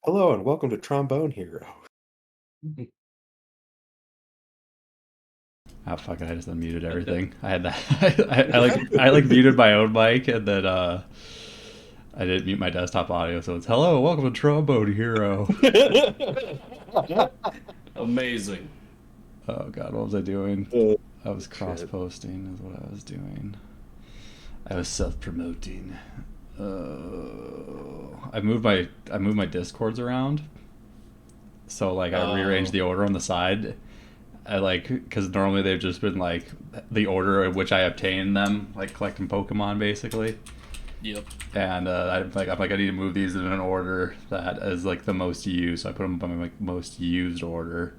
Hello and welcome to Trombone Hero. Oh fuck it! I just unmuted everything. I had that. I muted my own mic and then I didn't mute my desktop audio, so it's hello, welcome to Trombone Hero. Amazing. Oh god, what was I doing? Oh, I was cross shit. posting is what I was doing. I was self promoting. I moved my discords around, so like I rearranged the order on the side. I like because normally they've just been like the order in which I obtained them, like collecting Pokemon basically. Yep. And I'm like I need to move these in an order that is like the most used. So I put them on my like, most used order,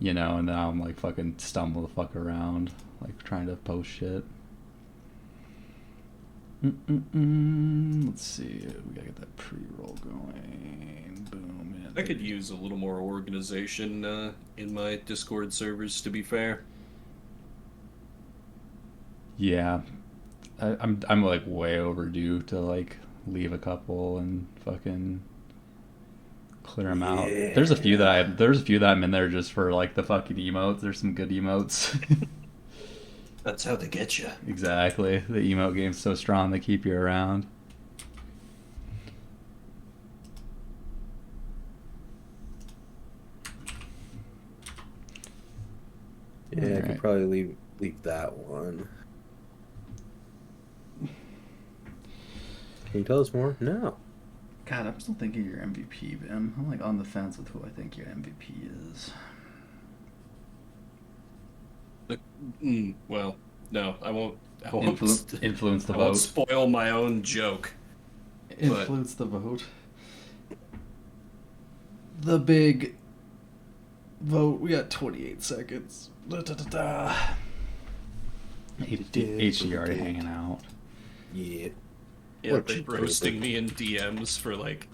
and now I'm like fucking stumble the fuck around, like trying to post shit. Let's see, we gotta get that pre-roll going. Boom. I could use a little more organization in my Discord servers, to be fair. Yeah, I'm like way overdue to like leave a couple and fucking clear them out. There's a few that I'm in there just for like the fucking emotes. There's some good emotes. That's how they get you. Exactly. The emote game's so strong they keep you around. Yeah, I could Alright. probably leave that one. Can you tell us more? No. God, I'm still thinking your MVP, Vim. I'm like on the fence with who I think your MVP is. Well, no, I won't. I won't. Influence the I won't vote. spoil my own joke. Influence the vote. The big vote. We got 28 seconds. HD already hanging out. Yeah. Yeah, What they're you roasting doing? me in DMs for like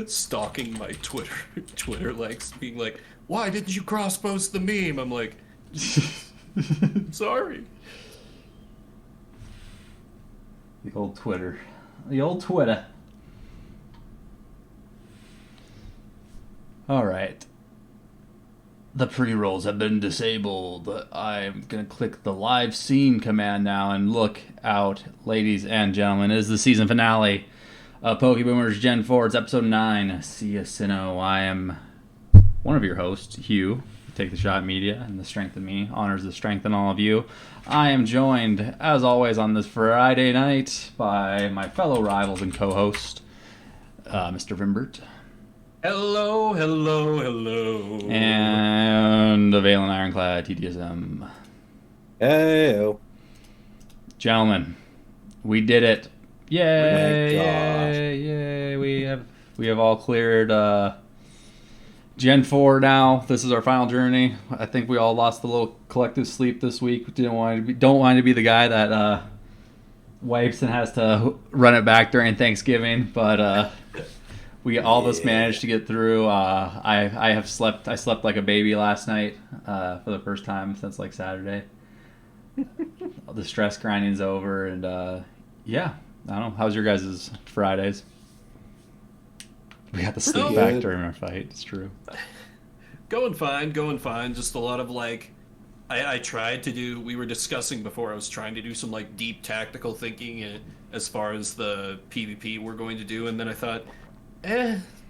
stalking my Twitter likes, being like, "Why didn't you cross post the meme?" I'm like, "Sorry." The old Twitter. The old Twitter. Alright. The pre-rolls have been disabled. I'm going to click the live scene command now and look out, ladies and gentlemen. It is the season finale of Pokeboomers Gen 4. It's episode 9. See ya, Sinnoh. I am one of your hosts, Hugh. Take the Shot Media, and the strength in me honors the strength in all of you. I am joined, as always, on this Friday night by my fellow rivals and co-host, Mr. Vimbert. Hello, hello, hello. And the Valen Ironclad TDSM. Hey, Gentlemen, we did it. thank Yay, gosh. yay, yay. We have all cleared Gen 4 now. This is our final journey. I think we all lost a little collective sleep this week. Don't want to be the guy that wipes and has to run it back during Thanksgiving, but we all of us managed to get through. I slept like a baby last night for the first time since like Saturday. The stress grinding's over, and yeah, I don't know. How's your guys' Fridays? We got the sleep Pretty back good. during our fight. It's true. Going fine, going fine. Just a lot of like, I tried to do. We were discussing before. I was trying to do some like deep tactical thinking as far as the PvP we're going to do, and then I thought,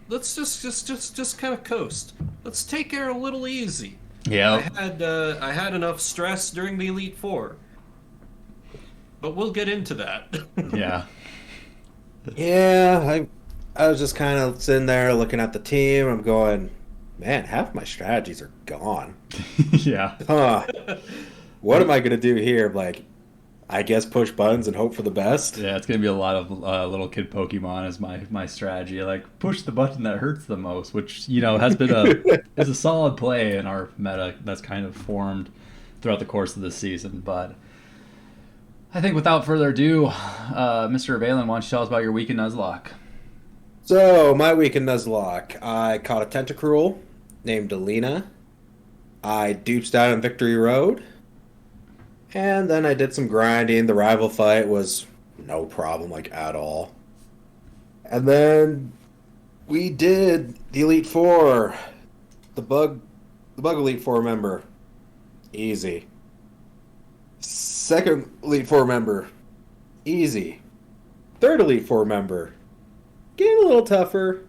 let's just kind of coast. Let's take it a little easy. Yeah. I had enough stress during the Elite Four, but we'll get into that. Yeah. Yeah, I was just kind of sitting there looking at the team. I'm going, man, half my strategies are gone. Yeah. Huh. What am I gonna do here? Like, I guess push buttons and hope for the best. Yeah, it's gonna be a lot of little kid Pokemon as my strategy. Like push the button that hurts the most, which has been is a solid play in our meta that's kind of formed throughout the course of this season. But I think without further ado, Mr. Valen, why don't you tell us about your week in Nuzlocke? So, my week in Nuzlocke, I caught a Tentacruel named Alina. I duped out on Victory Road. And then I did some grinding. The rival fight was no problem, like at all. And then We did the Elite Four. The Bug Elite Four member. Easy. Second Elite Four member. Easy. Third Elite Four member. Getting a little tougher.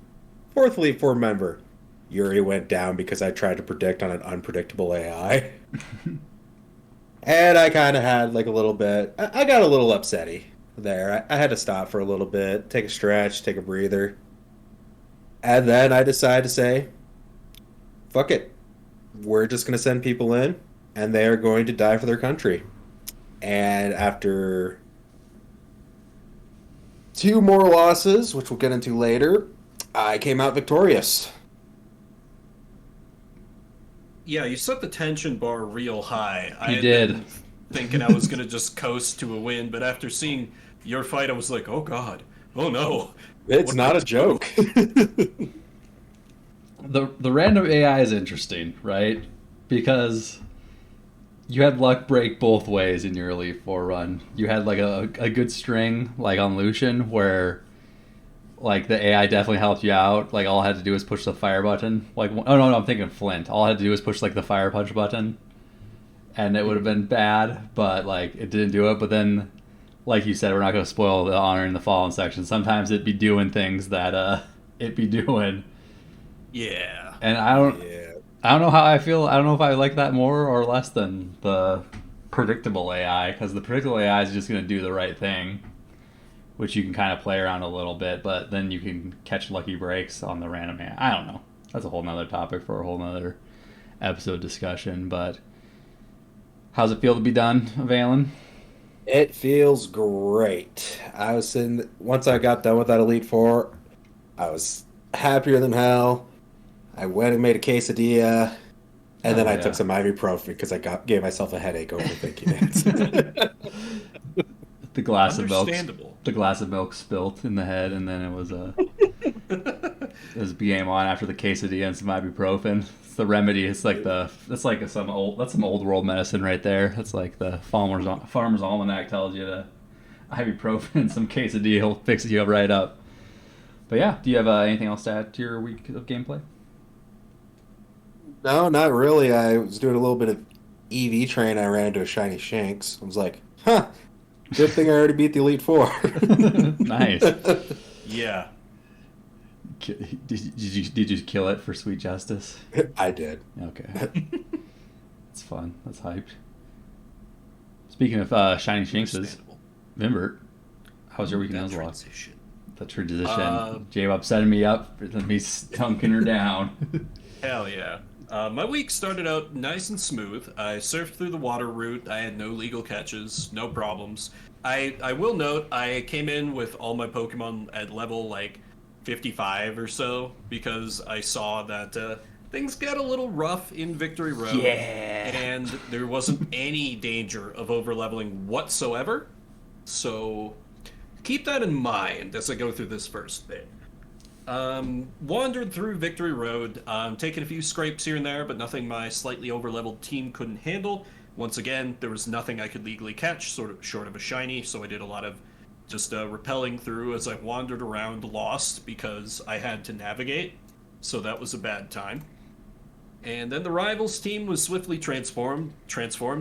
Fourth Elite Four member. Yuri went down because I tried to predict on an unpredictable AI. And I kind of had like a little bit. I got a little upsetty there. I had to stop for a little bit, take a stretch, take a breather. And then I decided to say, fuck it. We're just going to send people in, and they are going to die for their country. And after two more losses, which we'll get into later, I came out victorious. Yeah, you set the tension bar real high. I You had did. been thinking I was gonna just coast to a win, but after seeing your fight, I was like, oh god, oh no. It's What not did a I joke. The random AI is interesting, right? Because you had luck break both ways in your Elite Four run. You had like a good string, like on Lucian, where like the AI definitely helped you out. Like all I had to do was push the fire button. Like oh no, I'm thinking Flint. All I had to do was push like the fire punch button, and it would have been bad, but like it didn't do it. But then, like you said, we're not going to spoil the honor in the fallen section. Sometimes it'd be doing things that it be doing, Yeah. and I don't. Yeah. I don't know how I feel. I don't know if I like that more or less than the predictable AI, because the predictable AI is just going to do the right thing, which you can kind of play around a little bit, but then you can catch lucky breaks on the random AI. I don't know. That's a whole nother topic for a whole nother episode discussion, but how's it feel to be done, Valen? It feels great. Once I got done with that Elite Four, I was happier than hell. I went and made a quesadilla, and then I took some ibuprofen because gave myself a headache over thinking it. The glass of milk. Understandable. The glass of milk spilt in the head, and then it was game on after the quesadilla and some ibuprofen. It's the remedy. It's like some old world medicine right there. That's like the farmer's almanac tells you to ibuprofen and some quesadilla will fix you right up. But yeah, do you have anything else to add to your week of gameplay? No, not really. I was doing a little bit of EV train. I ran into a shiny Shanks. I was like, huh, good thing I already beat the Elite Four. Nice. Yeah. Did you kill it for sweet justice? I did. Okay. It's fun. That's hyped. Speaking of shiny Shinkses, Understandable. Vimbert, how's your week in That Nuzlocke? transition. The transition. J-Bob setting me up for me stunking her down. Hell yeah. My week started out nice and smooth. I surfed through the water route. I had no legal catches, no problems. I will note I came in with all my Pokemon at level like 55 or so because I saw that things got a little rough in Victory Road. Yeah. And there wasn't any danger of overleveling whatsoever. So keep that in mind as I go through this first bit. Wandered through Victory Road, taking a few scrapes here and there, but nothing my slightly overleveled team couldn't handle. Once again, there was nothing I could legally catch, sort of short of a shiny, so I did a lot of just rappelling through as I wandered around lost because I had to navigate, so that was a bad time. And then the rivals team was swiftly transformed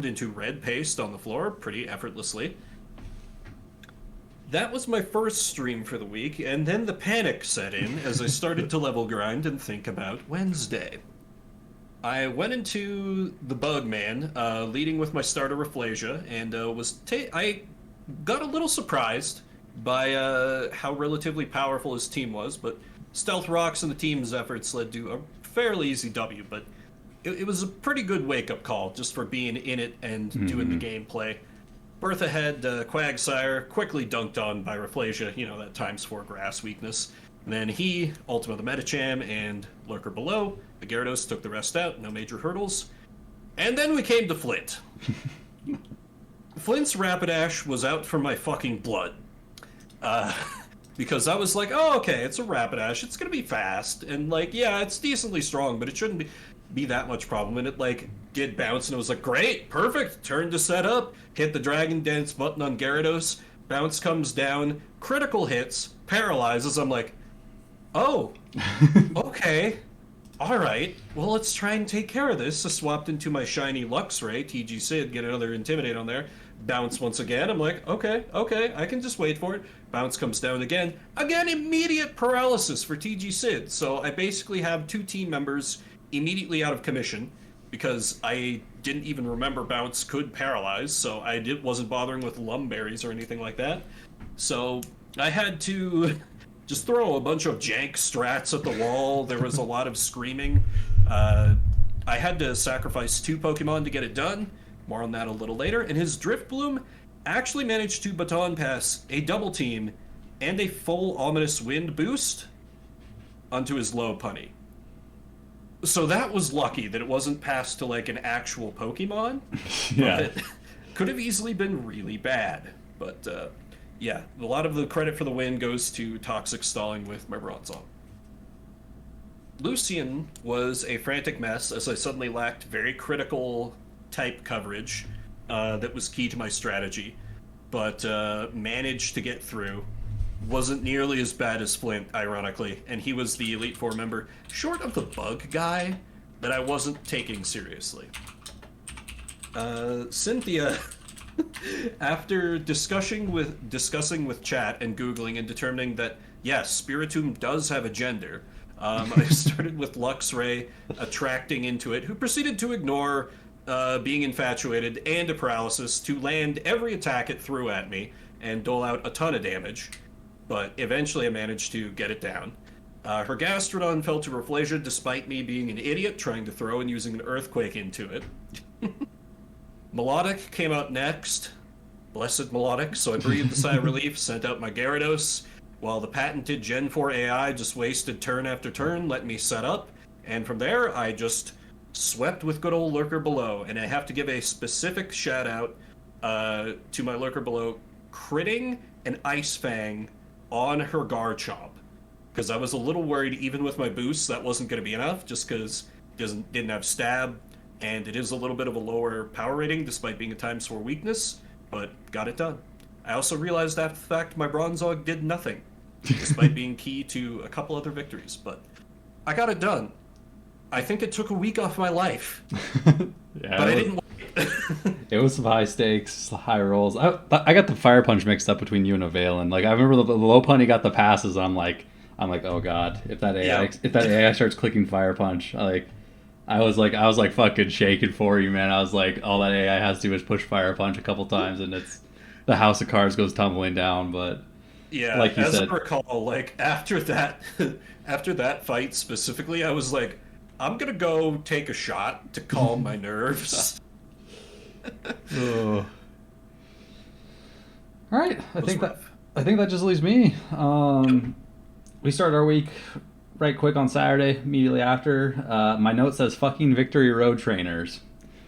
into red paste on the floor pretty effortlessly. That was my first stream for the week, and then the panic set in as I started to level grind and think about Wednesday. I went into the Bugman, leading with my starter Rafflesia, and I got a little surprised by how relatively powerful his team was, but Stealth Rocks and the team's efforts led to a fairly easy W, but it was a pretty good wake-up call just for being in it and doing the gameplay. Bertha had Quagsire quickly dunked on by Rafflesia, that ×4 grass weakness. And then he, Ultima the Medicham, and Lurker below, the Gyarados took the rest out, no major hurdles. And then we came to Flint. Flint's Rapidash was out for my fucking blood. Because I was like, oh, okay, it's a Rapidash, it's gonna be fast, and yeah, it's decently strong, but it shouldn't be that much problem. And it did bounce, and it was like, great, perfect, turn to set up, hit the Dragon Dance button on Gyarados, bounce comes down, critical hits, paralyzes. I'm like, Oh, okay. All right. Well, let's try and take care of this. I swapped into my shiny Luxray, TG Sid, get another Intimidate on there. Bounce once again. I'm like, okay, okay, I can just wait for it. Bounce comes down again. Again, immediate paralysis for TG Sid. So I basically have two team members immediately out of commission because I didn't even remember Bounce could paralyze. So wasn't bothering with Lumberries or anything like that. So I had to just throw a bunch of jank strats at the wall. There was a lot of screaming. Uh, I had to sacrifice two Pokemon to get it done. More on that a little later. And his Drift Bloom actually managed to baton pass a double team and a full Ominous Wind boost onto his Lopunny. So that was lucky that it wasn't passed to like an actual Pokemon. Yeah. But could have easily been really bad. But yeah, a lot of the credit for the win goes to Toxic stalling with my Bronzong. Lucian was a frantic mess as I suddenly lacked very critical type coverage that was key to my strategy, but managed to get through. Wasn't nearly as bad as Flint, ironically, and he was the Elite Four member, short of the bug guy, that I wasn't taking seriously. Cynthia, after discussing with chat and googling and determining that yes, Spiritomb does have a gender, I started with Luxray attracting into it, who proceeded to ignore being infatuated and a paralysis to land every attack it threw at me and dole out a ton of damage. But eventually I managed to get it down. Her Gastrodon fell to Raflasia despite me being an idiot trying to throw and using an Earthquake into it. Melodic came out next. Blessed Melodic, so I breathed a sigh of relief, sent out my Gyarados, while the patented Gen 4 AI just wasted turn after turn, let me set up, and from there I just swept with good old Lurker Below, and I have to give a specific shout out to my Lurker Below critting an Ice Fang on her Garchomp, because I was a little worried even with my boosts that wasn't going to be enough, just because it didn't have stab, and it is a little bit of a lower power rating despite being a times 4 weakness, but got it done. I also realized after the fact my Bronzong did nothing, despite being key to a couple other victories, but I got it done. I think it took a week off my life, Yeah, but I didn't. it was some high stakes, high rolls. I got the Fire Punch mixed up between you and Avalan. Like I remember the Lopunny got the passes. I'm like, oh god, if that AI starts clicking Fire Punch, I was like fucking shaking for you, man. I was like, all that AI has to do is push Fire Punch a couple times, and it's the House of Cards goes tumbling down. But Yeah, like you as said, I recall, like after that, after that fight specifically, I was like, I'm gonna go take a shot to calm my nerves. ugh. All right, I was think rough. that just leaves me. We started our week right quick on Saturday immediately after. My note says fucking Victory Road trainers.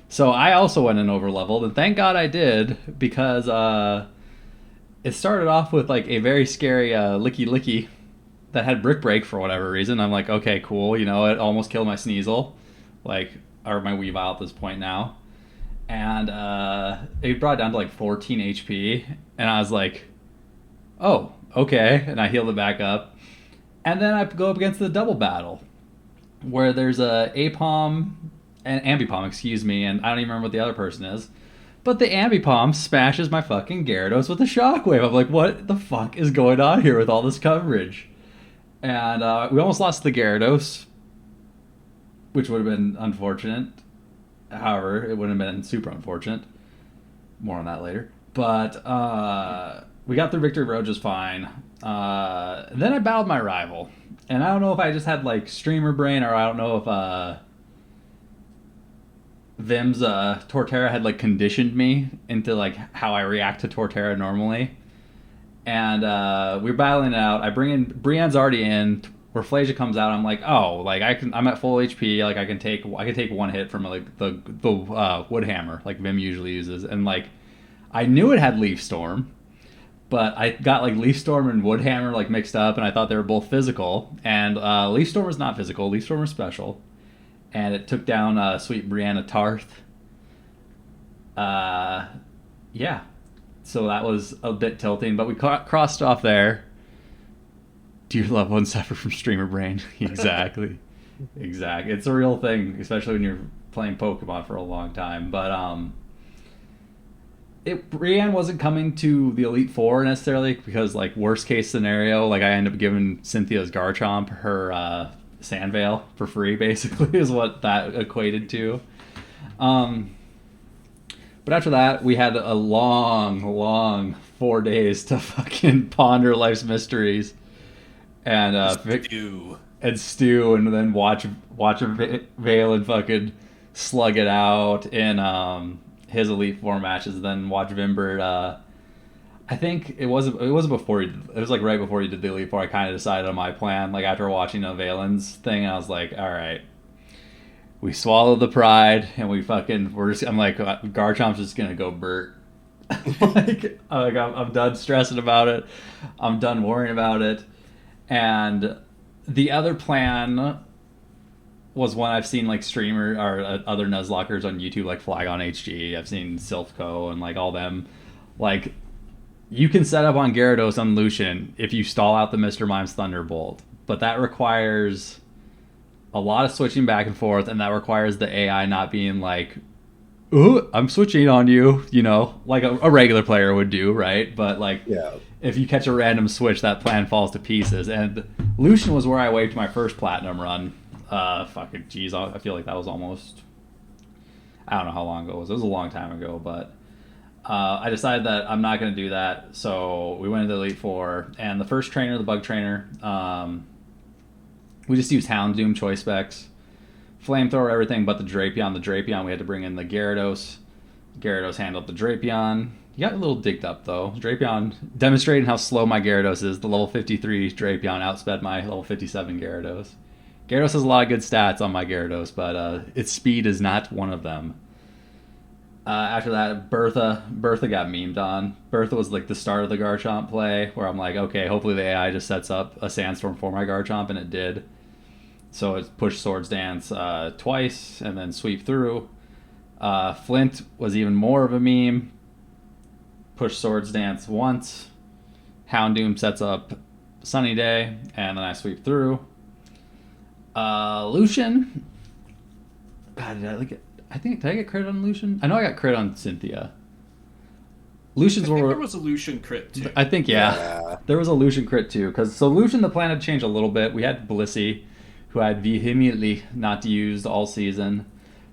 So I also went in over leveled, and thank God I did, because it started off with like a very scary Licky Licky that had Brick Break for whatever reason. I'm like, okay, cool. You know, it almost killed my Sneasel, like, or my Weavile at this point now. And it brought it down to like 14 HP, and I was like, oh, okay. And I healed it back up. And then I go up against the double battle, where there's a Apom and Ambipom, excuse me, and I don't even remember what the other person is. But the Ambipom smashes my fucking Gyarados with a Shockwave. I'm like, what the fuck is going on here with all this coverage? And we almost lost the Gyarados, which would have been unfortunate. However, it wouldn't have been super unfortunate. More on that later. But we got through Victory Road just fine. Then I battled my rival. And I don't know if I just had like streamer brain, or I don't know if Vim's Torterra had like conditioned me into like how I react to Torterra normally. And we're battling it out. I bring in Brienne's already in. Rafflesia comes out. I'm like, oh, like I'm at full HP. Like I can take one hit from like the Wood Hammer, like Vim usually uses. And like I knew it had Leaf Storm, but I got like Leaf Storm and Wood Hammer like mixed up, and I thought they were both physical. And Leaf Storm was not physical. Leaf Storm was special, and it took down sweet Brianna Tarth. Yeah. So that was a bit tilting, but we crossed off there. Do your loved ones suffer from streamer brain? Exactly. Exactly. It's a real thing, especially when you're playing Pokemon for a long time. But Brienne wasn't coming to the Elite Four necessarily because, like, worst case scenario, like I end up giving Cynthia's Garchomp her Sand Veil for free, basically, is what that equated to. But after that, we had a long 4 days to fucking ponder life's mysteries and stew, and then watch a Vale and fucking slug it out in his Elite Four matches. Then watch Vimbert. I think it wasn't before it was like right before he did the Elite Four. I kind of decided on my plan, like after watching a Valen's thing, and I was like, all right. We swallowed the pride, and I'm like, Garchomp's just gonna go Bert. I'm done stressing about it. I'm done worrying about it. And the other plan was one I've seen like streamer or other Nuzlockers on YouTube, like Flygon HG. I've seen Silphco and like all them. Like, you can set up on Gyarados on Lucian if you stall out the Mr. Mime's Thunderbolt, but that requires a lot of switching back and forth, and that requires the AI not being like, ooh, I'm switching on you, like a regular player would do, right? But like, if you catch a random switch, that plan falls to pieces. And Lucian was where I waved my first platinum run. Fucking jeez, I feel like that was almost, I don't know how long ago it was. It was a long time ago, but I decided that I'm not going to do that. So we went into the Elite Four, and the first trainer, the bug trainer, we just used Houndoom choice specs, flamethrower, everything but the Drapion. The Drapion, we had to bring in the Gyarados. Gyarados handled the Drapion. He got a little digged up though. Drapion demonstrating how slow my Gyarados is. The level 53 Drapion outsped my level 57 Gyarados. Gyarados has a lot of good stats on my Gyarados, but its speed is not one of them. After that, Bertha got memed on. Bertha was like the start of the Garchomp play, where I'm like, okay, hopefully the AI just sets up a Sandstorm for my Garchomp, and it did. So it pushed Swords Dance twice, and then Sweep Through. Flint was even more of a meme. Pushed Swords Dance once. Houndoom sets up Sunny Day, and then I Sweep Through. Lucian. God, did I get crit on Lucian? I know I got crit on Cynthia. Lucian's there was a Lucian crit too. I think there was a Lucian crit too. So Lucian, the plan had changed a little bit. We had Blissey, who I had vehemently not used all season,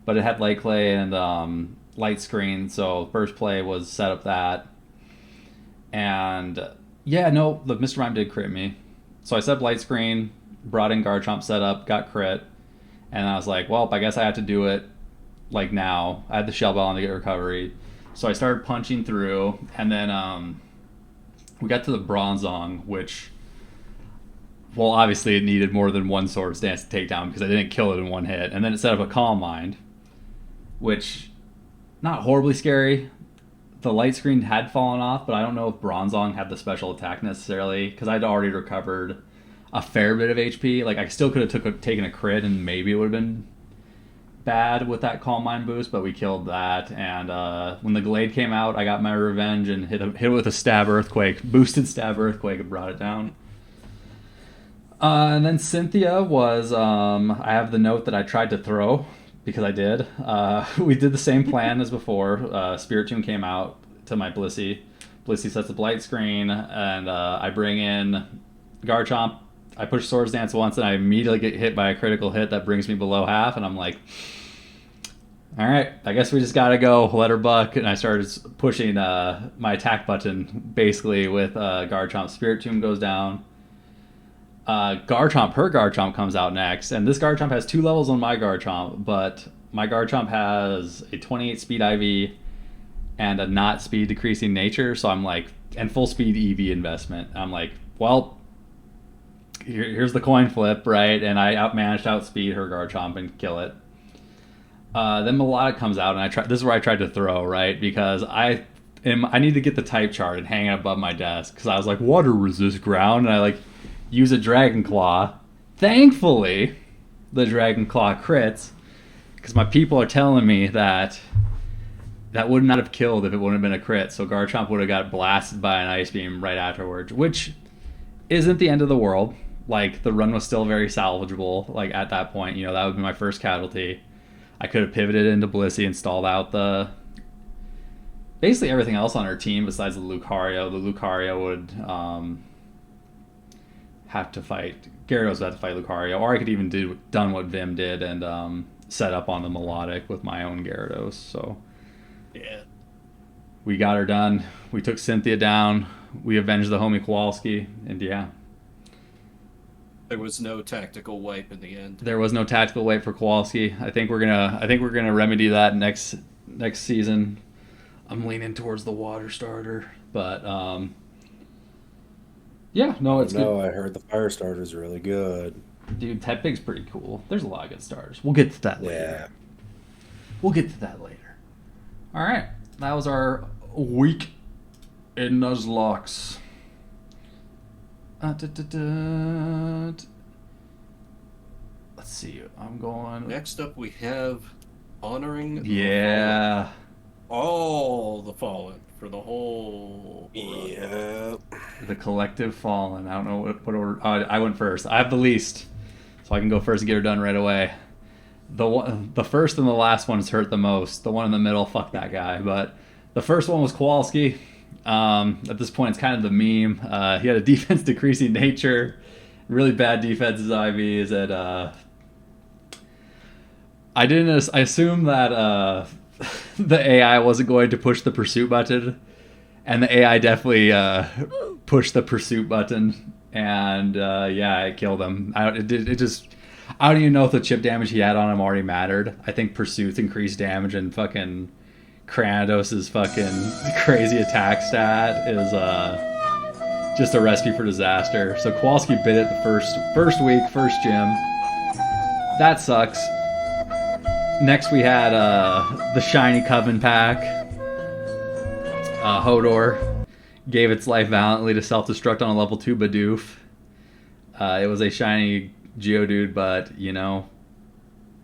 but it had Light Clay and Light Screen. So first play was set up that, and the Mr. Mime did crit me. So I set up Light Screen, brought in Garchomp setup, got crit, and I was like, well, I guess I have to do it. Like now, I had the Shell Bell on to get recovery, so I started punching through, and then we got to the Bronzong, which, well, obviously it needed more than one Swords Dance to take down because I didn't kill it in one hit, and then it set up a Calm Mind, which, not horribly scary. The Light Screen had fallen off, but I don't know if Bronzong had the special attack necessarily, because I'd already recovered a fair bit of HP. Like, I still could have taken a crit, and maybe it would have been bad with that Calm Mind boost, but we killed that. And when the Glade came out, I got my revenge and hit it with a Stab Earthquake, boosted Stab Earthquake, and brought it down. And then Cynthia was, I have the note that I tried to throw, because I did. We did the same plan as before. Spirit Tomb came out to my Blissey. Blissey sets up Light Screen, and I bring in Garchomp. I push Swords Dance once, and I immediately get hit by a critical hit that brings me below half, and I'm like, all right, I guess we just gotta go, let her buck. And I started pushing my attack button, basically, with Garchomp. Spirit Tomb goes down. Her Garchomp comes out next, and this Garchomp has 2 levels on my Garchomp, but my Garchomp has a 28 speed IV and a not speed decreasing nature, so I'm like, and full speed EV investment. I'm like, well, here's the coin flip, right? And I managed to outspeed her Garchomp and kill it. Then Melodic comes out, and this is where I tried to throw, right? Because I need to get the type chart and hang it above my desk, because I was like, water resist ground, and I use a Dragon Claw. Thankfully, the Dragon Claw crits, because my people are telling me that would not have killed if it wouldn't have been a crit, so Garchomp would have got blasted by an Ice Beam right afterwards, which isn't the end of the world. Like, the run was still very salvageable. Like, at that point, that would be my first casualty. I could have pivoted into Blissey and stalled out basically everything else on our team besides the Lucario. The Lucario would have to fight. Gyarados would have to fight Lucario, or I could even done what Vim did and set up on the Melodic with my own Gyarados. So Yeah. we got her done. We took Cynthia down. We avenged the homie Kowalski, and yeah. There was no tactical wipe in the end. There was no tactical wipe for Kowalski. I think we're gonna remedy that next season. I'm leaning towards the water starter, but yeah, no, it's No, good. I heard the fire starter's really good. Dude, Tepig's pretty cool. There's a lot of good starters. We'll get to that later. Yeah. We'll get to that later. All right, that was our week in Nuzlocke. Let's see. I'm going. Next up, we have honoring Yeah. all the fallen for the whole run. Yeah. The collective fallen. I don't know what order. I went first. I have the least, so I can go first and get her done right away. The first and the last ones hurt the most. The one in the middle, fuck that guy. But the first one was Kowalski. At this point, it's kind of the meme. He had a defense decreasing nature, really bad defenses. IVs, and I assumed that the AI wasn't going to push the pursuit button, and the AI definitely pushed the pursuit button, and yeah, it killed him. I don't even know if the chip damage he had on him already mattered. I think pursuit's increased damage, and fucking Kranados' fucking crazy attack stat is just a recipe for disaster. So Kowalski bit it the first week, first gym. That sucks. Next we had the Shiny Coven pack. Hodor gave its life valiantly to self-destruct on a level 2 Bidoof. It was a shiny Geodude, but,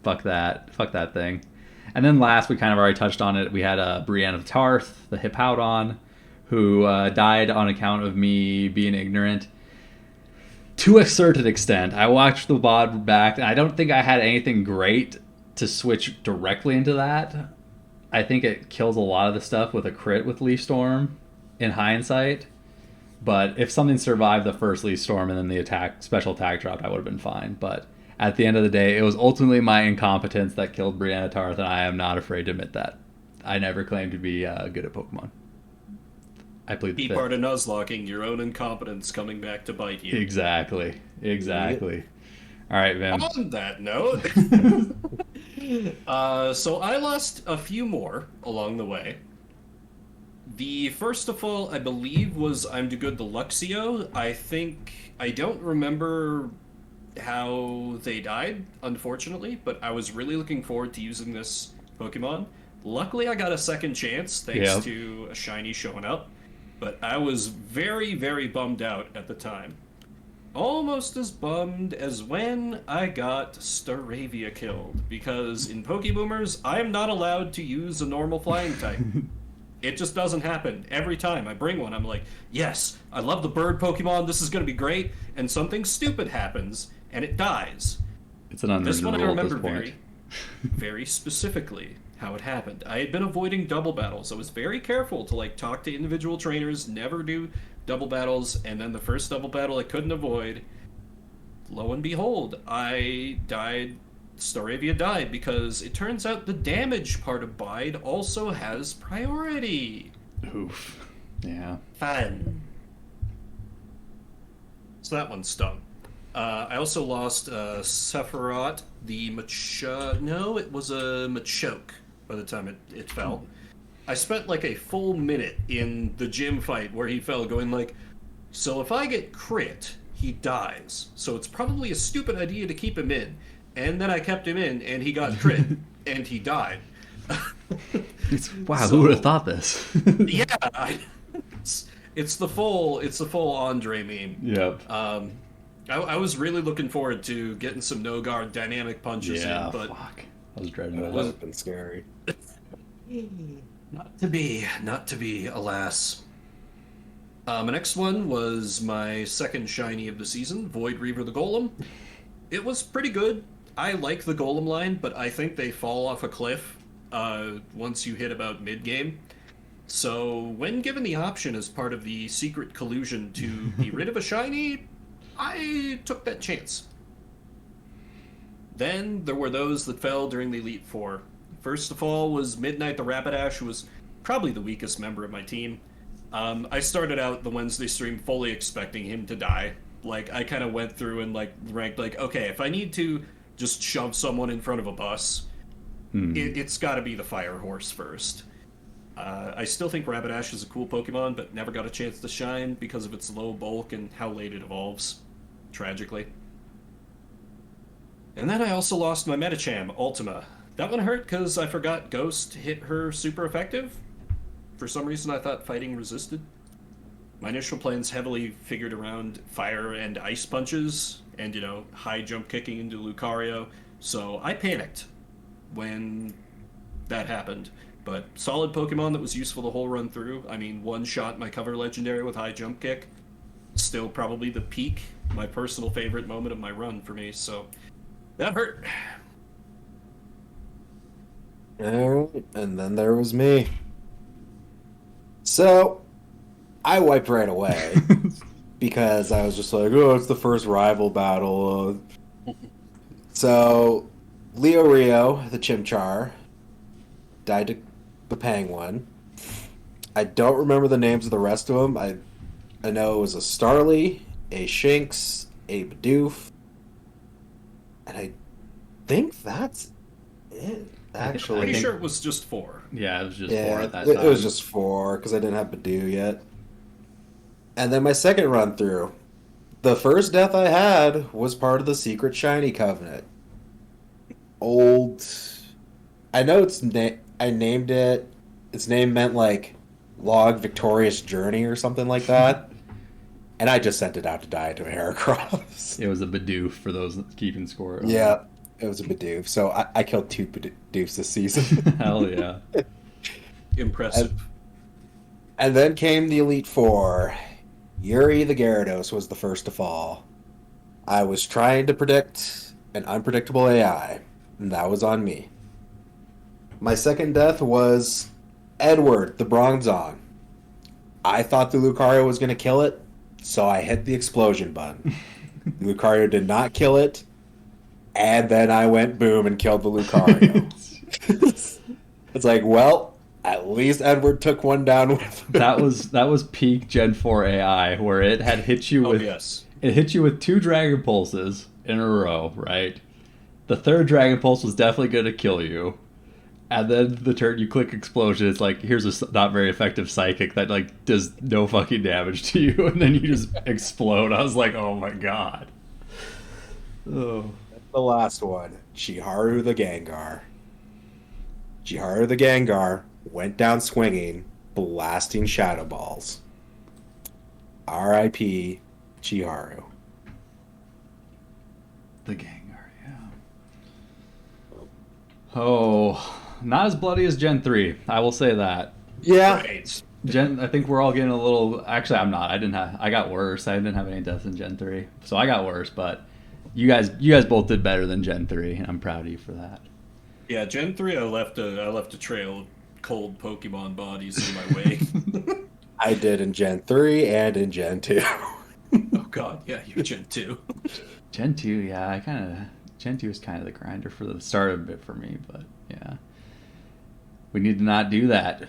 fuck that thing. And then last, we kind of already touched on it, we had Brienne of Tarth, the Hippowdon, who died on account of me being ignorant. To a certain extent. I watched the VOD back, and I don't think I had anything great to switch directly into that. I think it kills a lot of the stuff with a crit with Leaf Storm in hindsight. But if something survived the first Leaf Storm and then the special attack dropped, I would have been fine. But at the end of the day, it was ultimately my incompetence that killed Brianna Tarth, and I am not afraid to admit that. I never claimed to be good at Pokemon. I played the Key part of Nuzlocking, your own incompetence coming back to bite you. Exactly. All right, Vim. On that note, so I lost a few more along the way. The first of all, I believe, was I'm Too Good the Luxio. I don't remember how they died, unfortunately, but I was really looking forward to using this Pokemon. Luckily, I got a second chance thanks to a shiny showing up, but I was very, very bummed out at the time. Almost as bummed as when I got Staravia killed, because in Pokeboomers, I am not allowed to use a normal flying type. It just doesn't happen. Every time I bring one, I'm like, yes, I love the bird Pokemon, this is going to be great, and something stupid happens, and it dies. It's an This one I unreasonable at this remember point. very specifically how it happened. I had been avoiding double battles. I was very careful to talk to individual trainers, never do double battles, and then the first double battle I couldn't avoid. Lo and behold, I died. Staravia died because it turns out the damage part of Bide also has priority. Oof. Yeah. Fun. So that one stung. I also lost Sephiroth, the No, it was a Machoke by the time it fell. I spent a full minute in the gym fight where he fell going so if I get crit, he dies. So it's probably a stupid idea to keep him in. And then I kept him in, and he got crit, and he died. Wow, who would have thought this? Yeah, it's the full Andre meme. Yep. I was really looking forward to getting some no guard dynamic punches in, but fuck. I was dreading That that. would have been scary. not to be, alas. My next one was my second shiny of the season, Void Reaver the Golem. It was pretty good. I like the Golem line, but I think they fall off a cliff once you hit about mid game. So, when given the option as part of the secret collusion to be rid of a shiny, I took that chance. Then there were those that fell during the Elite Four. First of all was Midnight the Rapidash, who was probably the weakest member of my team. I started out the Wednesday stream fully expecting him to die. Like, I kind of went through and, like, ranked, like, okay, if I need to just shove someone in front of a bus, it's got to be the Fire Horse first. I still think Rapidash is a cool Pokemon, but never got a chance to shine because of its low bulk and how late it evolves, tragically. And then I also lost my Medicham, Ultima. That one hurt because I forgot Ghost hit her super effective. For some reason, I thought fighting resisted. My initial plans heavily figured around fire and ice punches, and, high jump kicking into Lucario, so I panicked when that happened. But solid Pokemon that was useful the whole run through. I mean, one shot my cover legendary with high jump kick. Still probably the peak, my personal favorite moment of my run for me, so that hurt. Alright, and then there was me. So, I wiped right away because I was just like, oh, it's the first rival battle. So, Leo Rio, the Chimchar, died to the Penguin. I don't remember the names of the rest of them. I know it was a Starly, a Shinx, a Bidoof, and I think that's it. Actually, Pretty sure it was just 4. Yeah, it was just yeah, 4 at that it time. was just 4 because I didn't have Bidoo yet. And then my second run through, the first death I had was part of the Secret Shiny Covenant. I know I named it. Its name meant like Log Victorious Journey or something like that. And I just sent it out to die to a Heracross. It was a Bidoof for those keeping score. Yeah, it was a Bidoof. So I killed 2 Bidoofs this season. Hell yeah. Impressive. And then came the Elite Four. Yuri the Gyarados was the first to fall. I was trying to predict an unpredictable AI, and that was on me. My second death was Edward the Bronzong. I thought the Lucario was going to kill it, so I hit the explosion button. Lucario did not kill it, and then I went boom and killed the Lucario. It's like, well, at least Edward took one down with him. that was peak Gen 4 AI, where it had hit you with it hit you with 2 Dragon Pulses in a row, right? The third Dragon Pulse was definitely going to kill you. And then the turn you click Explosion, it's like, here's a not very effective Psychic that like does no fucking damage to you, and then you just explode. I was like, oh my god. Oh. The last one, Chiharu the Gengar. Chiharu the Gengar went down swinging, blasting Shadow Balls. R.I.P. Chiharu. The Gengar, yeah. Oh, not as bloody as Gen 3. I will say that. Yeah. Right. I think we're all getting a little. Actually, I'm not. I got worse. I didn't have any deaths in Gen 3, so I got worse. But you guys both did better than Gen 3, and I'm proud of you for that. Yeah, Gen 3, I left a trail of cold Pokemon bodies in my wake. I did in Gen 3 and in Gen 2. Oh god, yeah, you're Gen 2. Gen 2, yeah, Gen 2 is kind of the grinder for the start of it for me, but yeah. We need to not do that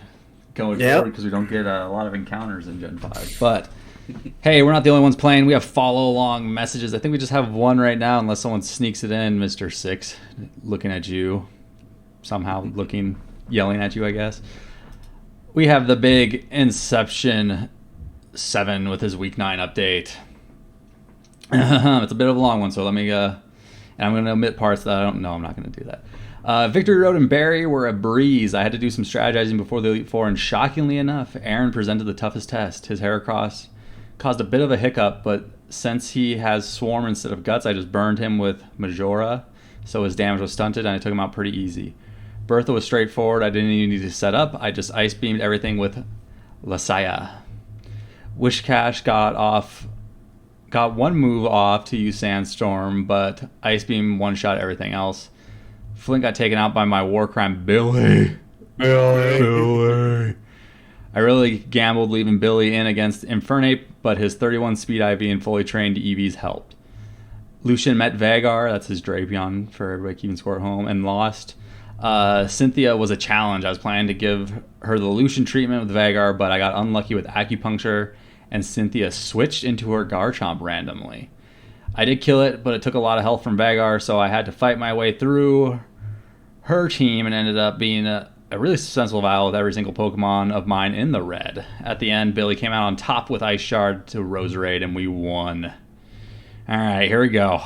going forward because we don't get a lot of encounters in Gen 5. But hey, we're not the only ones playing. We have follow along messages. I think we just have one right now, unless someone sneaks it in. Mr. 6 looking at you, somehow yelling at you, I guess. We have the big Inception 7 with his Week 9 update. It's a bit of a long one, so let me and I'm going to omit parts that I don't know. I'm not going to do that. Victory Road and Barry were a breeze. I had to do some strategizing before the Elite Four, and shockingly enough, Aaron presented the toughest test. His Heracross caused a bit of a hiccup, but since he has Swarm instead of Guts, I just burned him with Majora, so his damage was stunted, and I took him out pretty easy. Bertha was straightforward. I didn't even need to set up. I just Ice Beamed everything with Lasaya. Wishcash got one move off to use Sandstorm, but Ice Beam one-shot everything else. Flint got taken out by my war crime, Billy. Billy. I really gambled leaving Billy in against Infernape, but his 31 speed IV and fully trained EVs helped. Lucian met Vagar, that's his Drapion for everybody keeping score at home, and lost. Cynthia was a challenge. I was planning to give her the Lucian treatment with Vagar, but I got unlucky with acupuncture, and Cynthia switched into her Garchomp randomly. I did kill it, but it took a lot of health from Vagar, so I had to fight my way through her team and ended up being a really successful battle with every single Pokemon of mine in the red. At the end, Billy came out on top with Ice Shard to Roserade, and we won. Alright, here we go.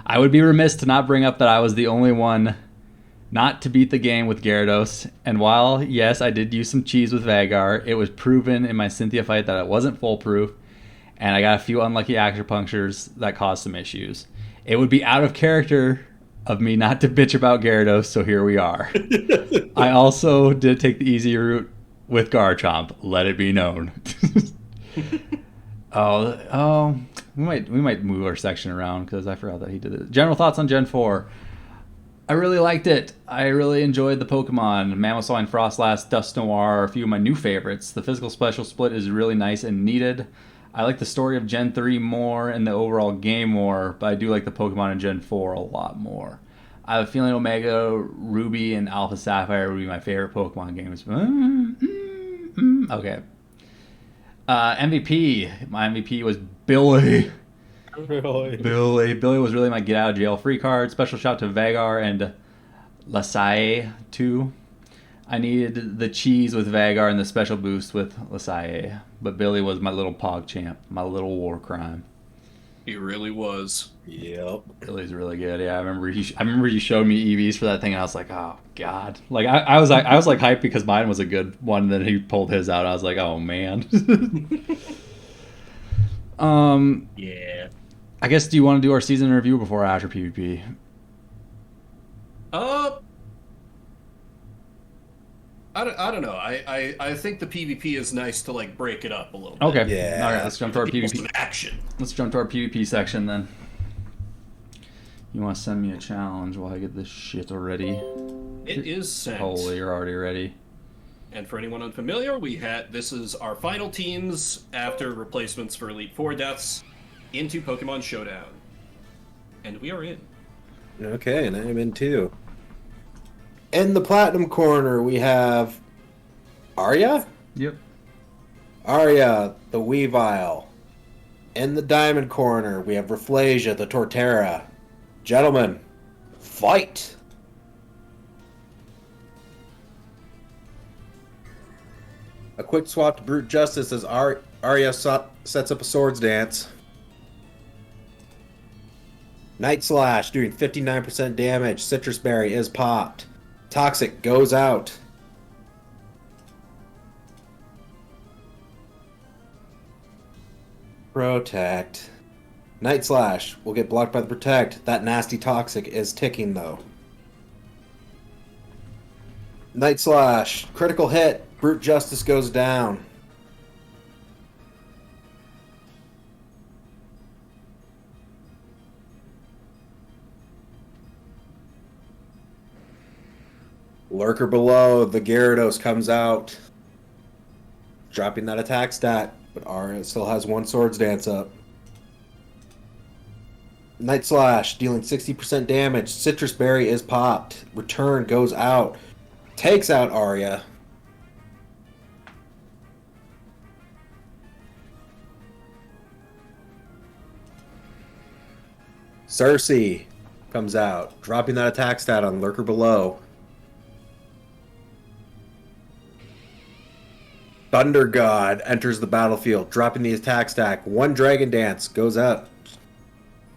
I would be remiss to not bring up that I was the only one not to beat the game with Gyarados, and while, yes, I did use some cheese with Vagar, it was proven in my Cynthia fight that it wasn't foolproof, and I got a few unlucky acupunctures that caused some issues. It would be out of character of me not to bitch about Gyarados, so here we are. I also did take the easy route with Garchomp, let it be known. We might move our section around because I forgot that he did it. General thoughts on Gen 4. I really liked it. I really enjoyed the Pokemon. Mamoswine, Frostlass, Dusknoir are a few of my new favorites. The physical special split is really nice and needed. I like the story of Gen 3 more and the overall game more, but I do like the Pokemon in Gen 4 a lot more. I have a feeling Omega Ruby and Alpha Sapphire would be my favorite Pokemon games. Okay. MVP. My MVP was Billy. Really? Billy was really my get out of jail free card. Special shout to Vagar and Lasalle too. I needed the cheese with Vagar and the special boost with Lasalle, but Billy was my little PogChamp, my little war crime. He really was. Yep. Billy's really good. Yeah, I remember you showed me EVs for that thing, and I was like, oh god. Like I was like hyped because mine was a good one. Then he pulled his out. I was like, oh man. Yeah. I guess, do you want to do our season review before or after PvP? I don't know. I think the PvP is nice to like break it up a little bit. Okay. Yeah. All right, let's jump to our PvP. Some action. Let's jump to our PvP section then. You want to send me a challenge while I get this shit ready? It is sent. Holy, you're already ready. And for anyone unfamiliar, this is our final teams after replacements for Elite Four deaths into Pokemon Showdown. And we are in. Okay, and I'm in too. In the Platinum corner, we have Arya? Yep. Arya, the Weavile. In the Diamond corner, we have Rafflesia, the Torterra. Gentlemen, fight! A quick swap to Brute Justice as Arya sets up a swords dance. Night Slash doing 59% damage. Citrus Berry is popped. Toxic goes out. Protect. Night Slash will get blocked by the Protect. That nasty Toxic is ticking though. Night Slash. Critical hit. Brute Justice goes down. Lurker below, the Gyarados comes out, dropping that attack stat, but Arya still has one Swords Dance up. Night Slash, dealing 60% damage. Citrus Berry is popped. Return goes out. Takes out Arya. Cersei comes out, dropping that attack stat on Lurker below. Thunder God enters the battlefield, dropping the attack stack. One Dragon Dance goes up,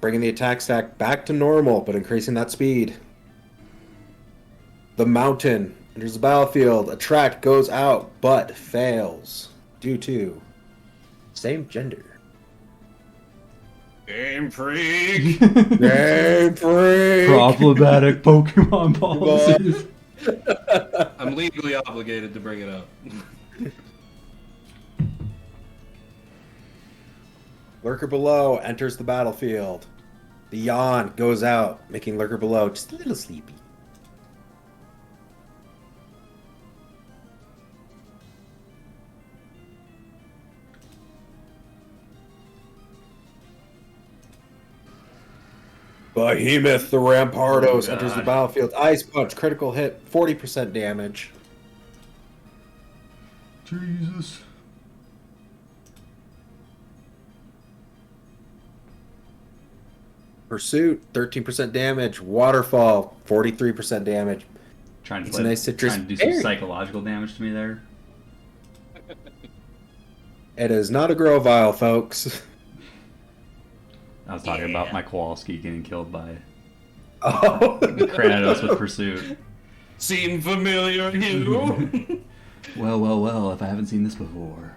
bringing the attack stack back to normal, but increasing that speed. The Mountain enters the battlefield. Attract goes out, but fails due to same gender. Game Freak! Game Freak! Problematic Pokemon policies. I'm legally obligated to bring it up. Lurker below enters the battlefield. The yawn goes out, making Lurker below just a little sleepy. Behemoth the Rampardos Oh, enters the God. battlefield. Ice Punch, critical hit, 40% damage. Jesus. Pursuit, 13% damage. Waterfall, 43% damage. Trying to It's a nice citrus trying to do some berry. psychological damage to me there. It is not a Grovile, folks. I was talking about my Kowalski getting killed by Oh. Kratos with Pursuit. Seem familiar, you? Well, well, well, if I haven't seen this before.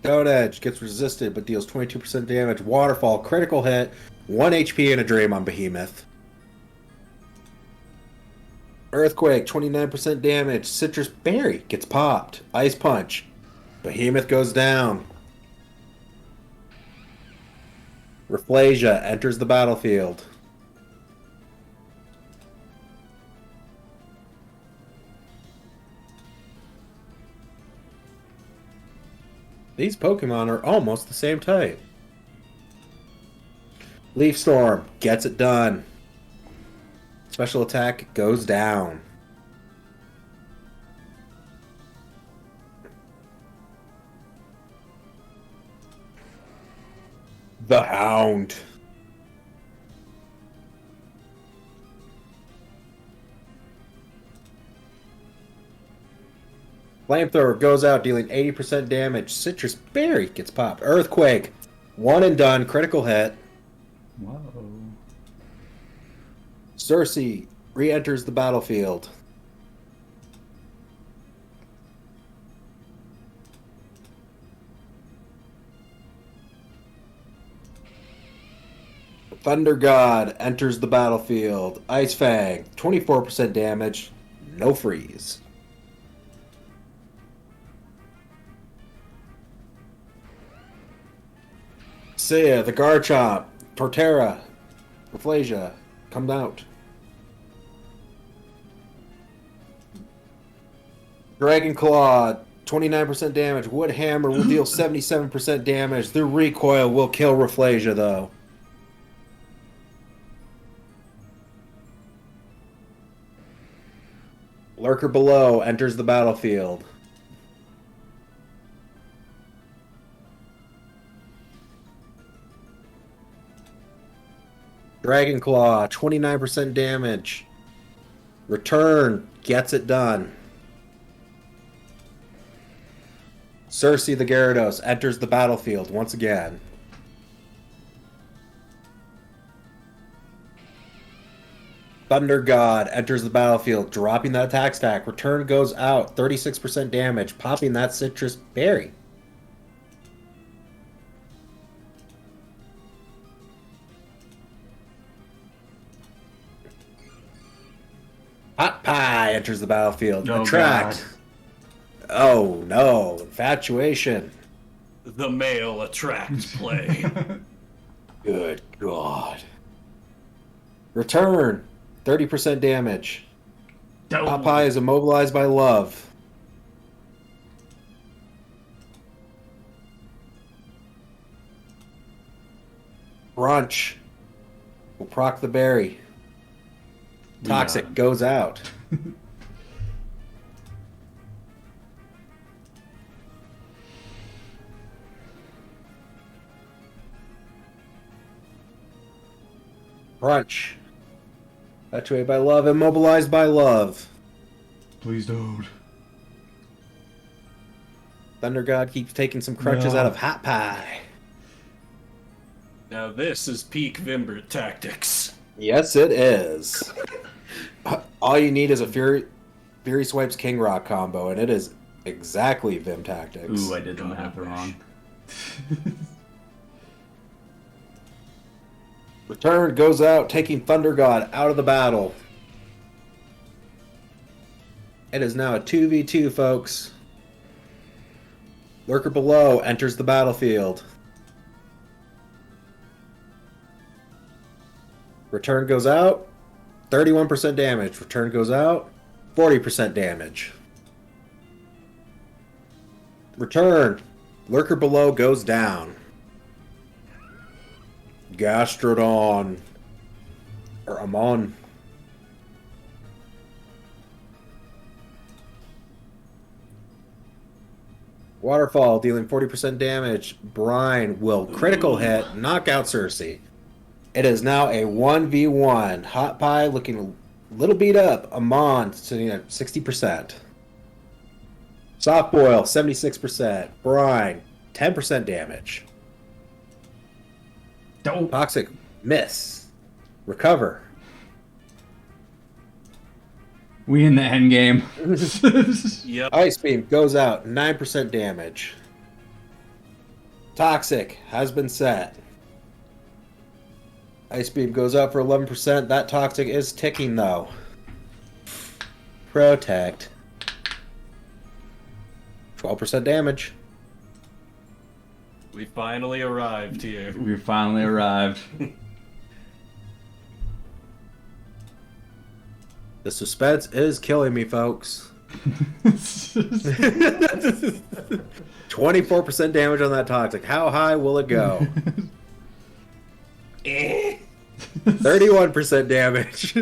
Stone Edge gets resisted but deals 22% damage. Waterfall, critical hit, 1 HP and a dream on Behemoth. Earthquake, 29% damage. Citrus Berry gets popped. Ice Punch. Behemoth goes down. Rafflesia enters the battlefield. These Pokemon are almost the same type. Leaf Storm gets it done. Special attack goes down. The Hound. Flamethrower goes out, dealing 80% damage. Citrus Berry gets popped. Earthquake. One and done. Critical hit. Whoa. Cersei re-enters the battlefield. Thunder God enters the battlefield. Ice Fang, 24% damage. No freeze. Sia, the Garchomp, Torterra, Rafflesia, come out. Dragon Claw, 29% damage. Wood Hammer will deal 77% damage. The recoil will kill Rafflesia, though. Lurker below enters the battlefield. Dragon Claw, 29% damage. Return gets it done. Cersei the Gyarados enters the battlefield once again. Thunder God enters the battlefield, dropping that attack stack. Return goes out, 36% damage, popping that Citrus Berry. Hot Pie enters the battlefield. Oh, Attract. God. Oh no, Infatuation. The male attracts play. Good God. Return, 30% damage. Hot Pie is immobilized by love. Brunch will proc the berry. Toxic Yeah. goes out. Brunch. Actuated by love, immobilized by love. Please don't. Thunder God keeps taking some crunches No. out of Hot Pie. Now this is peak Vimbert tactics. Yes, it is. All you need is a Fury Swipes King Rock combo, and it is exactly Vim tactics. Ooh, I did the God, I math wish. wrong. Return goes out, taking Thunder God out of the battle. It is now a 2v2, folks. Lurker below enters the battlefield. Return goes out, 31% damage. Return goes out, 40% damage. Return. Lurker below goes down. Gastrodon. Or Amon. Waterfall dealing 40% damage. Brine will critical hit, knock out Cersei. It is now a 1v1. Hot Pie looking a little beat up. Amon sitting at 60%. Soft Boil 76%. Brine 10% damage. Dope. Toxic miss. Recover. We in the end game. Yep. Ice Beam goes out, 9% damage. Toxic has been set. Ice Beam goes out for 11%. That Toxic is ticking, though. Protect. 12% damage. We finally arrived here. We finally arrived. The suspense is killing me, folks. 24% damage on that Toxic. How high will it go? 31% damage.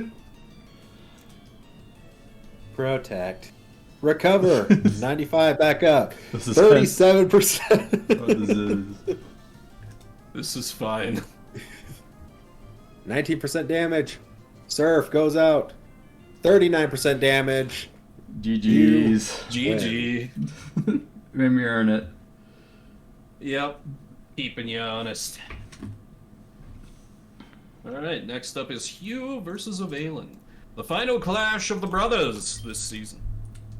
Protect. Recover. 95 back up. 37%. What is this? This is fine. 19% damage. Surf goes out. 39% damage. GG's. GG. Made me earn it. Yep. Keeping you honest. Alright, next up is Hugh versus Avalon. The final clash of the brothers this season.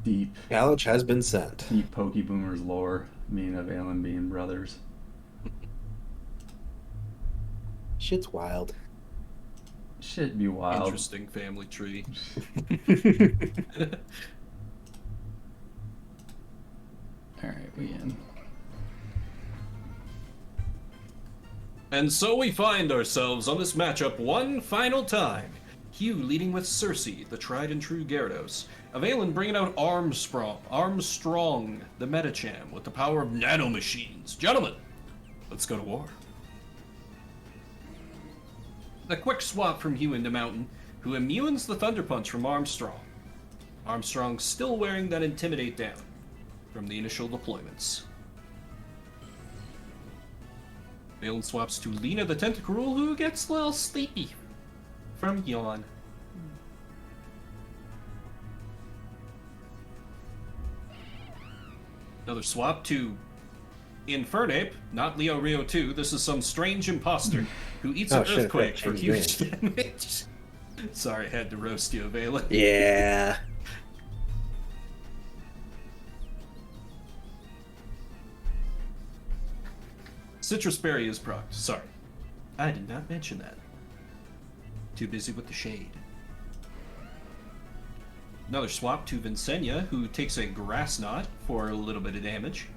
Deep Challenge has been sent. Pokeboomers lore. Me and Avalon being brothers. Shit's wild. Shit be wild. Interesting family tree. Alright, we in. And so we find ourselves on this matchup one final time. Hugh leading with Cersei, the tried and true Gyarados. Avalon bringing out Armstrong, the Metacham, with the power of nanomachines. Gentlemen, let's go to war. A quick swap from Hugh into Mountain, who immunes the Thunder Punch from Armstrong. Armstrong still wearing that Intimidate down from the initial deployments. Avalon swaps to Lena the Tentacruel, who gets a little sleepy from Yawn. Another swap to Infernape, not Leo Rio 2. This is some strange imposter who eats an earthquake for huge damage. Sorry, I had to roast you, Avalon. Yeah. Citrus Berry is procced. Sorry. I did not mention that. Too busy with the shade. Another swap to Vincenia, who takes a Grass Knot for a little bit of damage.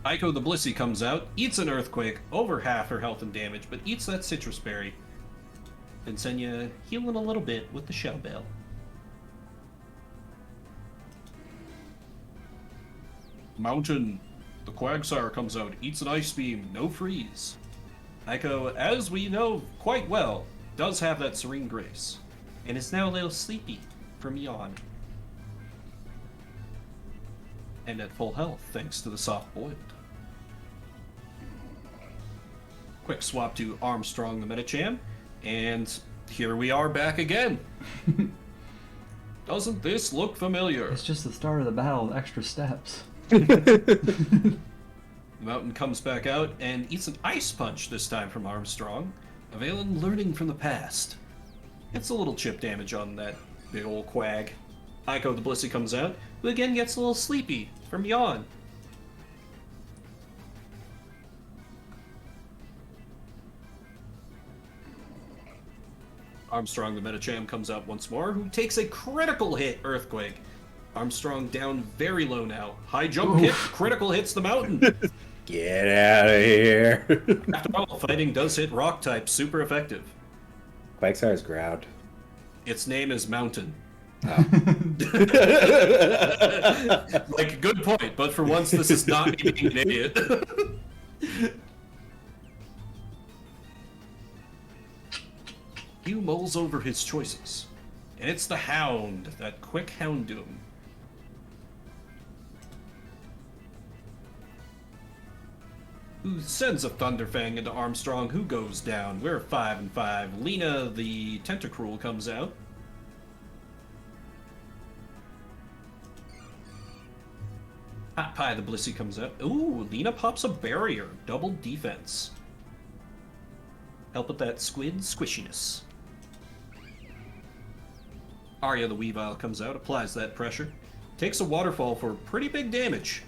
Aiko the Blissey comes out, eats an Earthquake, over half her health and damage, but eats that Citrus Berry. Vincenia healing a little bit with the Shell Bell. Mountain. The Quagsire comes out, eats an Ice Beam, no freeze. Aiko, as we know quite well, does have that Serene Grace, and is now a little sleepy from Yawn. And at full health, thanks to the Soft Boiled. Quick swap to Armstrong the Metacham, and here we are back again. Doesn't this look familiar? It's just the start of the battle with extra steps. The Mountain comes back out and eats an Ice Punch this time from Armstrong. Avalon learning from the past. Gets a little chip damage on that big old Quag. Aiko the Blissey comes out, who again gets a little sleepy from Yawn. Armstrong, the Metacham, comes out once more, who takes a critical hit, Earthquake. Armstrong down very low now. High jump hit, critical hits the mountain. Get out of here. After all, fighting does hit rock type, super effective. Quagsire is ground. Its name is Mountain. Oh. Like, good point, but for once this is not me being an idiot. Hugh mulls over his choices. And it's the Hound, that quick Houndoom. Who sends a Thunderfang into Armstrong, who goes down. We're 5 and 5. Lena, the Tentacruel, comes out. Hot Pie, the Blissey, comes out. Ooh, Lena pops a barrier. Double defense. Help with that squid squishiness. Arya, the Weavile, comes out, applies that pressure. Takes a waterfall for pretty big damage.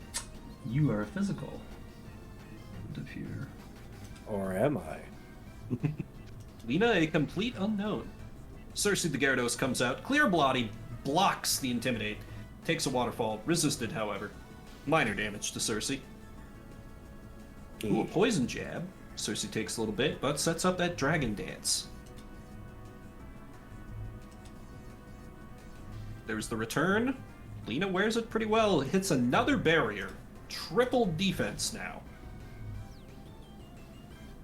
You are physical. Appear. Or am I? Lena, a complete unknown. Cersei the Gyarados comes out. Clear Bloody blocks the Intimidate. Takes a waterfall. Resisted, however. Minor damage to Cersei. Ooh, a Poison Jab. Cersei takes a little bit, but sets up that Dragon Dance. There's the return. Lena wears it pretty well. Hits another barrier. Triple defense now.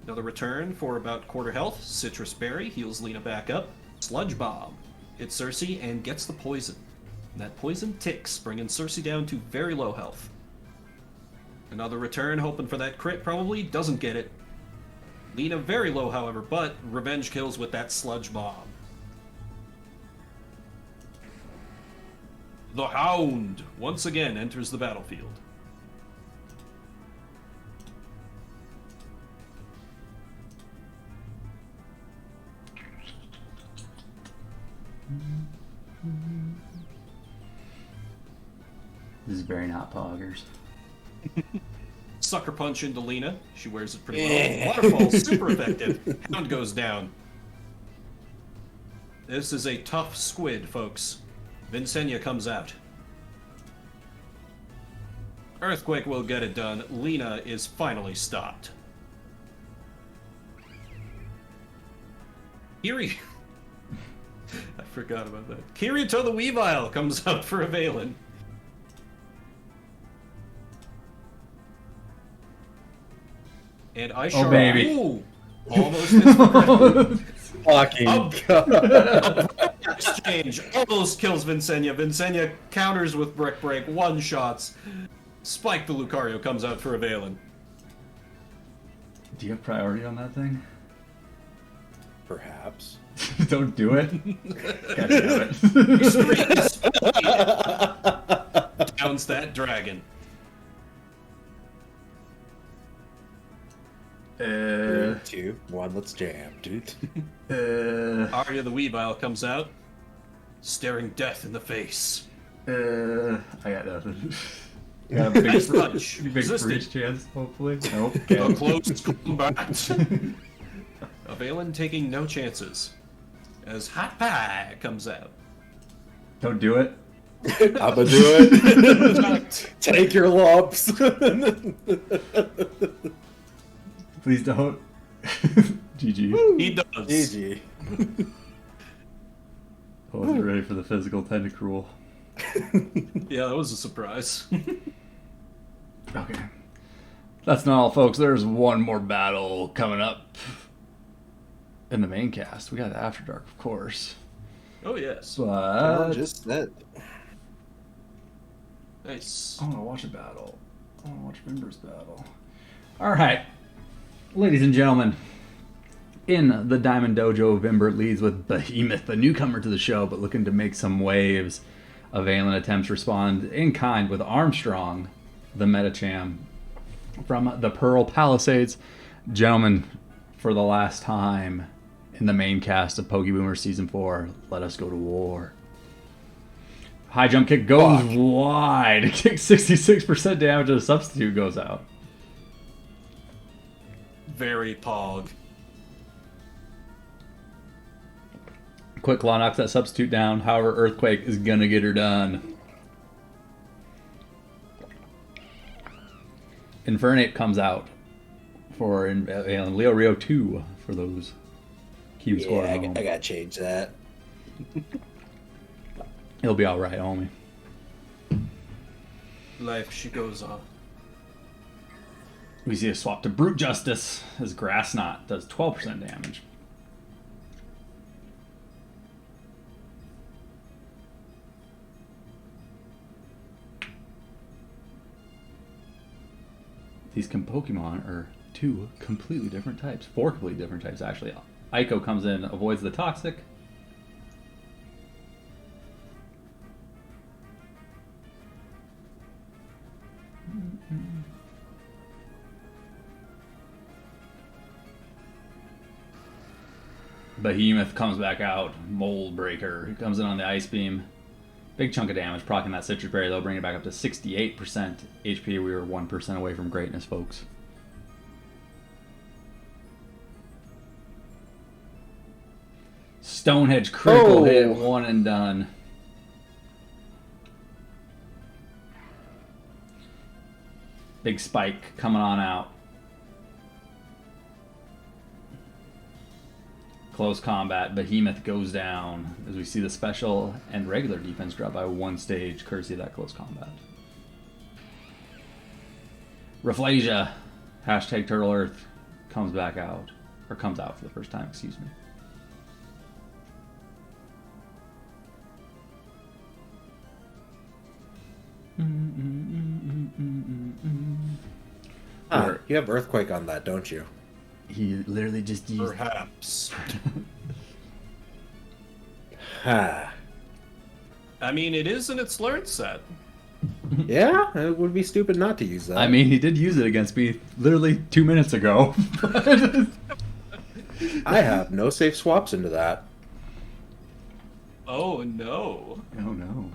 Another return for about quarter health. Citrus Berry heals Lena back up. Sludge Bomb hits Cersei and gets the poison. And that poison ticks, bringing Cersei down to very low health. Another return, hoping for that crit, probably doesn't get it. Lena very low, however, but revenge kills with that Sludge Bomb. The Hound once again enters the battlefield. This is very not poggers. Sucker Punch into Lena. She wears it pretty well. Waterfall, super effective. Hound goes down. This is a tough squid, folks. Vincenia comes out. Earthquake will get it done. Lena is finally stopped. Kiri... I forgot about that. Kirito the Weavile comes out for a Valen. And I Oh, baby. Ooh, almost hits the Fucking God. exchange. Almost kills Vincenia. Vincenia counters with Brick Break. One shots. Spike the Lucario comes out for a Valen. Do you have priority on that thing? Perhaps. Don't do it. God damn it. Downs that dragon. 2, 1, let's jam, dude. Arya the Weavile comes out, staring death in the face. I got nothing. Got a big, Punch. big Resisted. freeze chance, hopefully. Nope. A close combat. Valen taking no chances. As Hot Pie comes out. Don't do it. I'ma do it. Take your lumps. Please don't. GG. He does. GG. I wasn't ready for the physical Tentacruel. Yeah, that was a surprise. Okay. That's not all, folks. There's one more battle coming up in the main cast. We got After Dark, of course. Oh, yes. But Just that. Nice. I want to watch a battle. I want to watch Vimber's battle. All right. Ladies and gentlemen, in the Diamond Dojo, Vimber leads with Behemoth, the newcomer to the show, but looking to make some waves. Valen attempts respond in kind with Armstrong, the Metacham, from the Pearl Palisades. Gentlemen, for the last time in the main cast of Pokeboomers Season 4, let us go to war. High jump kick goes wide. It kicks 66% damage and a substitute goes out. Very pog. Quick Claw knocks that substitute down. However, Earthquake is going to get her done. Infernape comes out for Leo Rio 2 for those cube score. Yeah, I gotta change that. It'll be alright, homie. Life, she goes on. We see a swap to Brute Justice as Grass Knot does 12% damage. These Pokemon are 2 completely different types. 4 completely different types, actually. Ico comes in, avoids the Toxic. Behemoth comes back out. Mold Breaker. He comes in on the Ice Beam. Big chunk of damage, proccing that Citrus Berry, though, bringing it back up to 68% HP. We were 1% away from greatness, folks. Stonehenge critical hit, 1 and done. Big spike coming on out. Close combat, Behemoth goes down as we see the special and regular defense drop by 1 stage, courtesy of that close combat. Rafflesia, hashtag Turtle Earth, comes back out, or comes out for the first time, excuse me. You have Earthquake on that, don't you? He literally just used... Perhaps. Ha. I mean, it is in its learned set. Yeah, it would be stupid not to use that. I mean, he did use it against me literally 2 minutes ago. I have no safe swaps into that. Oh, no. Oh, no.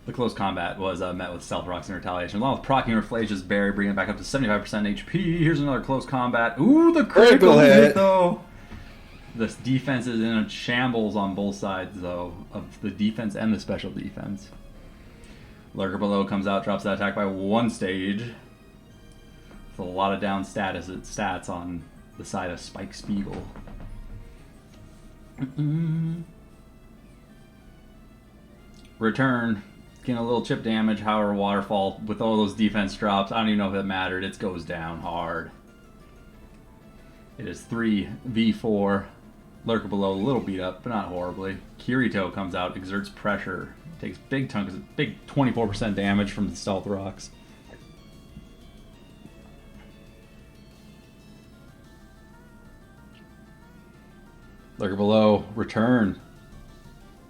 The close combat was met with Stealth Rocks and Retaliation, along with proccing Rafflesia's Berry, bringing it back up to 75% HP. Here's another close combat. Ooh, the critical hit, though! This defense is in a shambles on both sides, though, of the defense and the special defense. Lurker Below comes out, drops that attack by 1 stage. With a lot of down stats on the side of Spike Spiegel. Return. Getting a little chip damage, however, Waterfall, with all those defense drops, I don't even know if it mattered. It goes down hard. It is 3v4. Lurker Below, a little beat up, but not horribly. Kirito comes out, exerts pressure. Takes big 24% damage from the Stealth Rocks. Lurker Below, return.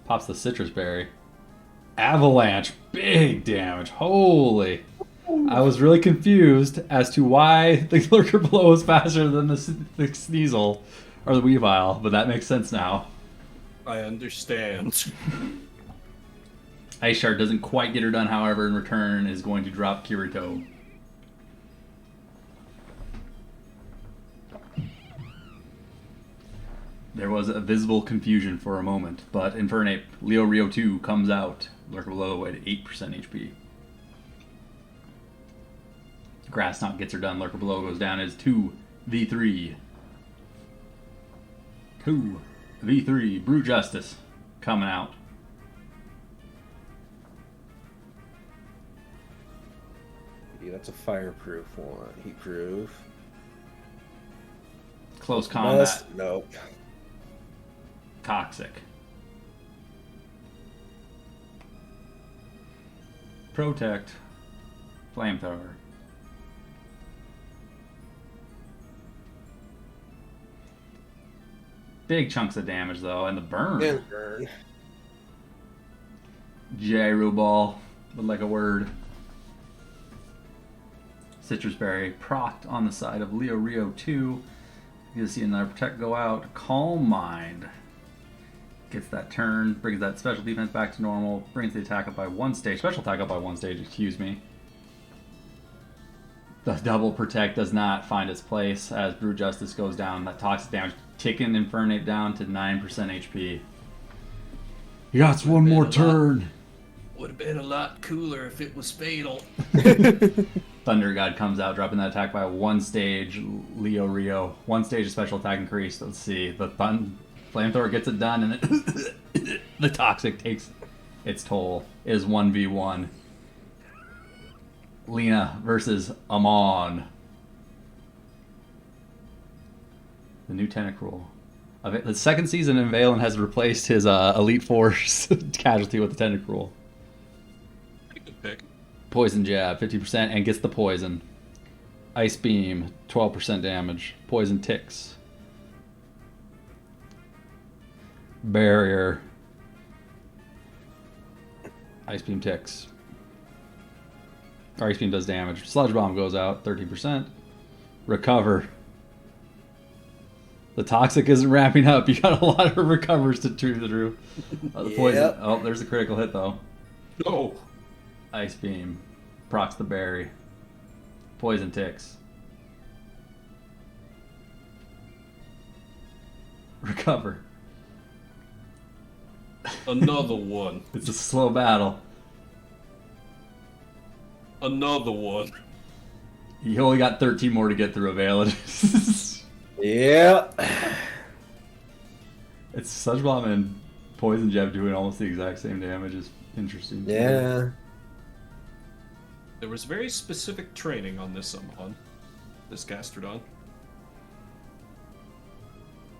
Pops the Citrus Berry. Avalanche, big damage. Holy. I was really confused as to why the Lurker Below was faster than the Sneasel or the Weavile, but that makes sense now. I understand. Ice Shard doesn't quite get her done, however, in return is going to drop Kirito. There was a visible confusion for a moment, but Infernape, Leo Rio 2 comes out. Lurker Below at 8% HP. Grass Knot gets her done. Lurker Below goes down as 2v3. 2v3. Brute Justice coming out. Yeah, that's a fireproof one. Heatproof. Close combat. Nope. Toxic. Protect. Flamethrower. Big chunks of damage though, and the burn. And burn. Gyro Ball, would like a word. Citrus Berry procced on the side of Leo Rio 2. You see another Protect go out. Calm Mind. Gets that turn, brings that special defense back to normal, brings the attack up by 1 stage. Special attack up by 1 stage, excuse me. The double protect does not find its place as Brew Justice goes down. That toxic damage ticking Infernate down to 9% HP. You got one more turn. Would have been a lot cooler if it was fatal. Thunder God comes out, dropping that attack by 1 stage. Leo Rio, 1 stage of special attack increase. Let's see. The Flamethrower gets it done, and the Toxic takes its toll. It is 1v1. Lena versus Amon. The new Tentacruel. The second season in Valen has replaced his Elite Force casualty with the Tentacruel. Good pick. Poison Jab, 50%, and gets the poison. Ice Beam, 12% damage. Poison Ticks. Barrier. Ice Beam Ticks. Ice Beam does damage. Sludge Bomb goes out, 13%. Recover. The Toxic isn't wrapping up. You got a lot of recovers to chew through. The poison. Yep. Oh, there's a critical hit, though. Oh. Ice Beam. Procs the berry. Poison Ticks. Recover. Another one. It's a slow battle. Another one. You only got 13 more to get through, Valen. Yeah. It's Sludge Bomb and Poison Jab doing almost the exact same damage. Is interesting. Yeah. There was very specific training on this this Gastrodon.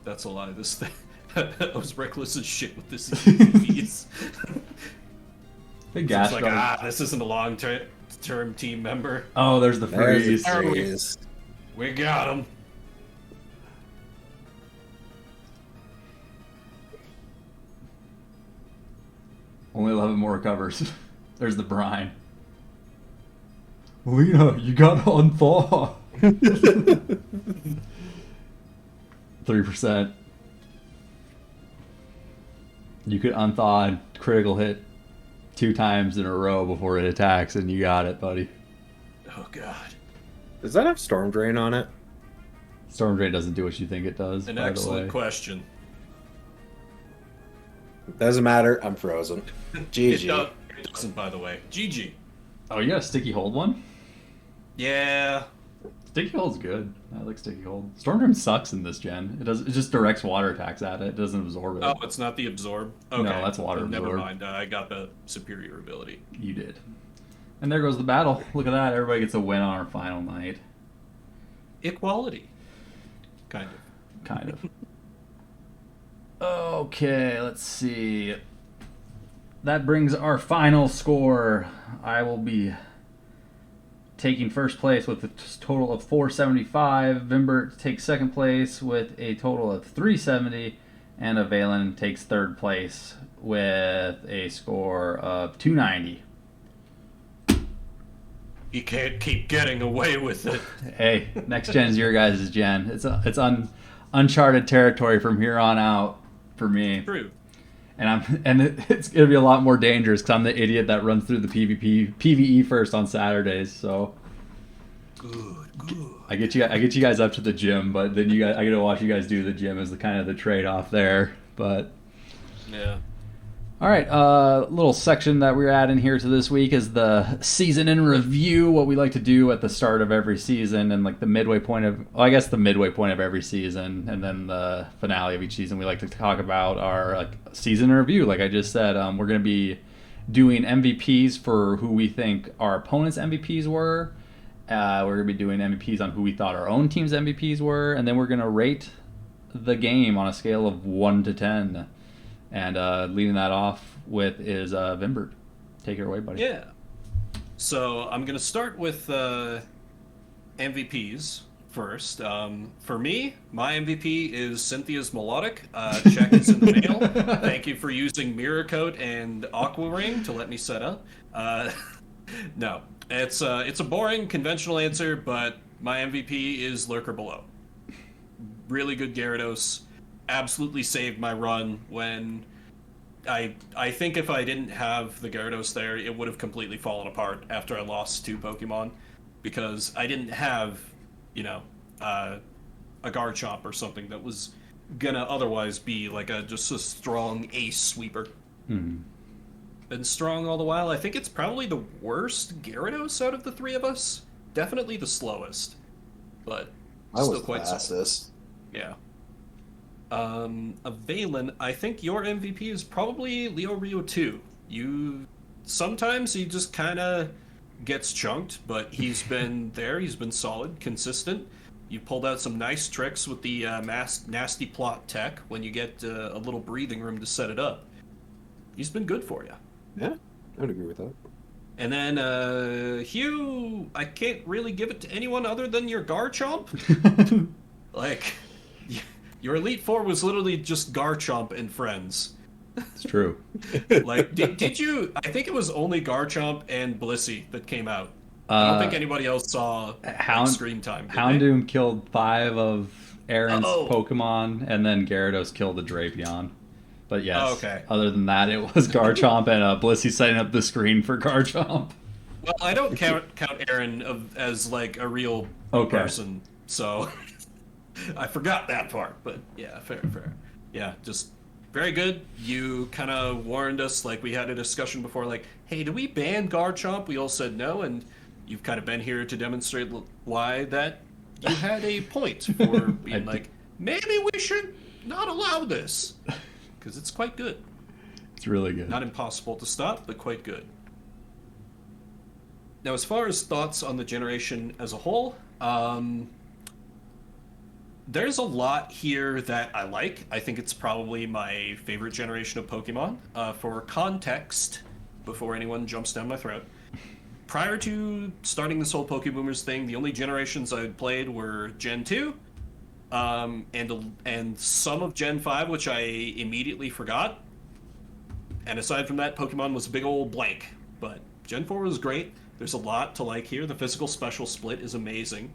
That's a lie. This thing, I was reckless as shit with this. It's Big like, Gastrodon. this isn't a long-term team member. Oh, there's the There's freeze. a freeze. We got him. Only 11 more recovers. There's the brine. Lena, you gotta unthaw. 3%. You could unthaw and critical hit 2 times in a row before it attacks, and you got it, buddy. Oh god. Does that have Storm Drain on it? Storm Drain doesn't do what you think it does. An by the excellent way. question. Doesn't matter. I'm frozen. It GG. doesn't, by the way. GG. Oh, you got a Sticky Hold one? Yeah. Sticky Hold's good. I like Sticky Hold. Storm Drain sucks in this gen. It just directs water attacks at it. It doesn't absorb it. Oh, it's not the absorb? Okay. No, that's water Never absorb. mind. I got the superior ability. You did. And there goes the battle. Look at that. Everybody gets a win on our final night. Equality. Kind of. Kind of. Okay, let's see. That brings our final score. I will be taking first place with a total of 475. Vimbert takes second place with a total of 370. And Valen takes third place with a score of 290. You can't keep getting away with it. Hey, next gen's your guys' gen. It's uncharted territory from here on out for me. True. And it's gonna be a lot more dangerous because I'm the idiot that runs through the PvE first on Saturdays. So Good. I get you guys up to the gym, but then I get to watch you guys do the gym as the kind of the trade off there. But Yeah. all right, little section that we're adding here to this week is the season in review. What we like to do at the start of every season and like the midway point of every season, and then the finale of each season. We like to talk about our like season in review. Like I just said, we're going to be doing MVPs for who we think our opponents' MVPs were. We're going to be doing MVPs on who we thought our own team's MVPs were, and then we're going to rate the game on a scale of 1 to 10. And leading that off with is Vimbert. Take it away, buddy. Yeah. So I'm going to start with MVPs first. For me, my MVP is Cynthia's Melodic. Check is in the mail. Thank you for using Mirror Coat and Aqua Ring to let me set up. No, it's a boring, conventional answer, but my MVP is Lurker Below. Really good Gyarados. Absolutely saved my run when I think if I didn't have the Gyarados there, it would have completely fallen apart after I lost two Pokemon, because I didn't have, you know, a Garchomp or something that was gonna otherwise be like just a strong ace sweeper. Hmm. Been strong all the while. I think it's probably the worst Gyarados out of the three of us. Definitely the slowest, but I still was quite solid. fastest. Yeah. A Valen, I think your MVP is probably Leo Rio 2. Sometimes he just kind of gets chunked, but he's been there. He's been solid, consistent. You pulled out some nice tricks with the nasty plot tech when you get a little breathing room to set it up. He's been good for you. Yeah, I would agree with that. And then Hugh, I can't really give it to anyone other than your Garchomp. Like, your Elite Four was literally just Garchomp and friends. It's true. Like, did you? I think it was only Garchomp and Blissey that came out. I don't think anybody else saw like, screen time. Did they? Houndoom killed 5 of Aaron's Oh. Pokemon, and then Gyarados killed the Drapion. But yes, Oh, okay. other than that, it was Garchomp and Blissey setting up the screen for Garchomp. Well, I don't count Aaron as like a real Okay. person, so I forgot that part. But yeah, fair. Yeah, just very good. You kind of warned us, like we had a discussion before, like, hey, do we ban Garchomp? We all said no, and you've kind of been here to demonstrate why that you had a point for being like, maybe we should not allow this, because it's quite good. It's really good. Not impossible to stop, but quite good. Now, as far as thoughts on the generation as a whole, there's a lot here that I like. I think it's probably my favorite generation of Pokemon. For context, before anyone jumps down my throat, prior to starting this whole Pokeboomers thing, the only generations I had played were Gen 2, and some of Gen 5, which I immediately forgot. And aside from that, Pokemon was a big old blank. But Gen 4 was great. There's a lot to like here. The physical special split is amazing.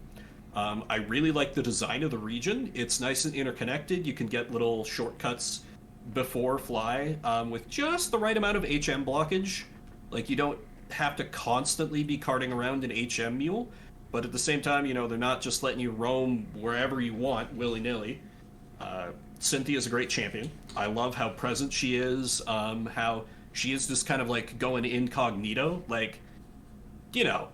I really like the design of the region. It's nice and interconnected. You can get little shortcuts before fly with just the right amount of HM blockage. Like, you don't have to constantly be carting around an HM mule, but at the same time, you know, they're not just letting you roam wherever you want willy-nilly. Cynthia's a great champion. I love how present she is, how she is just kind of like going incognito. Like, you know,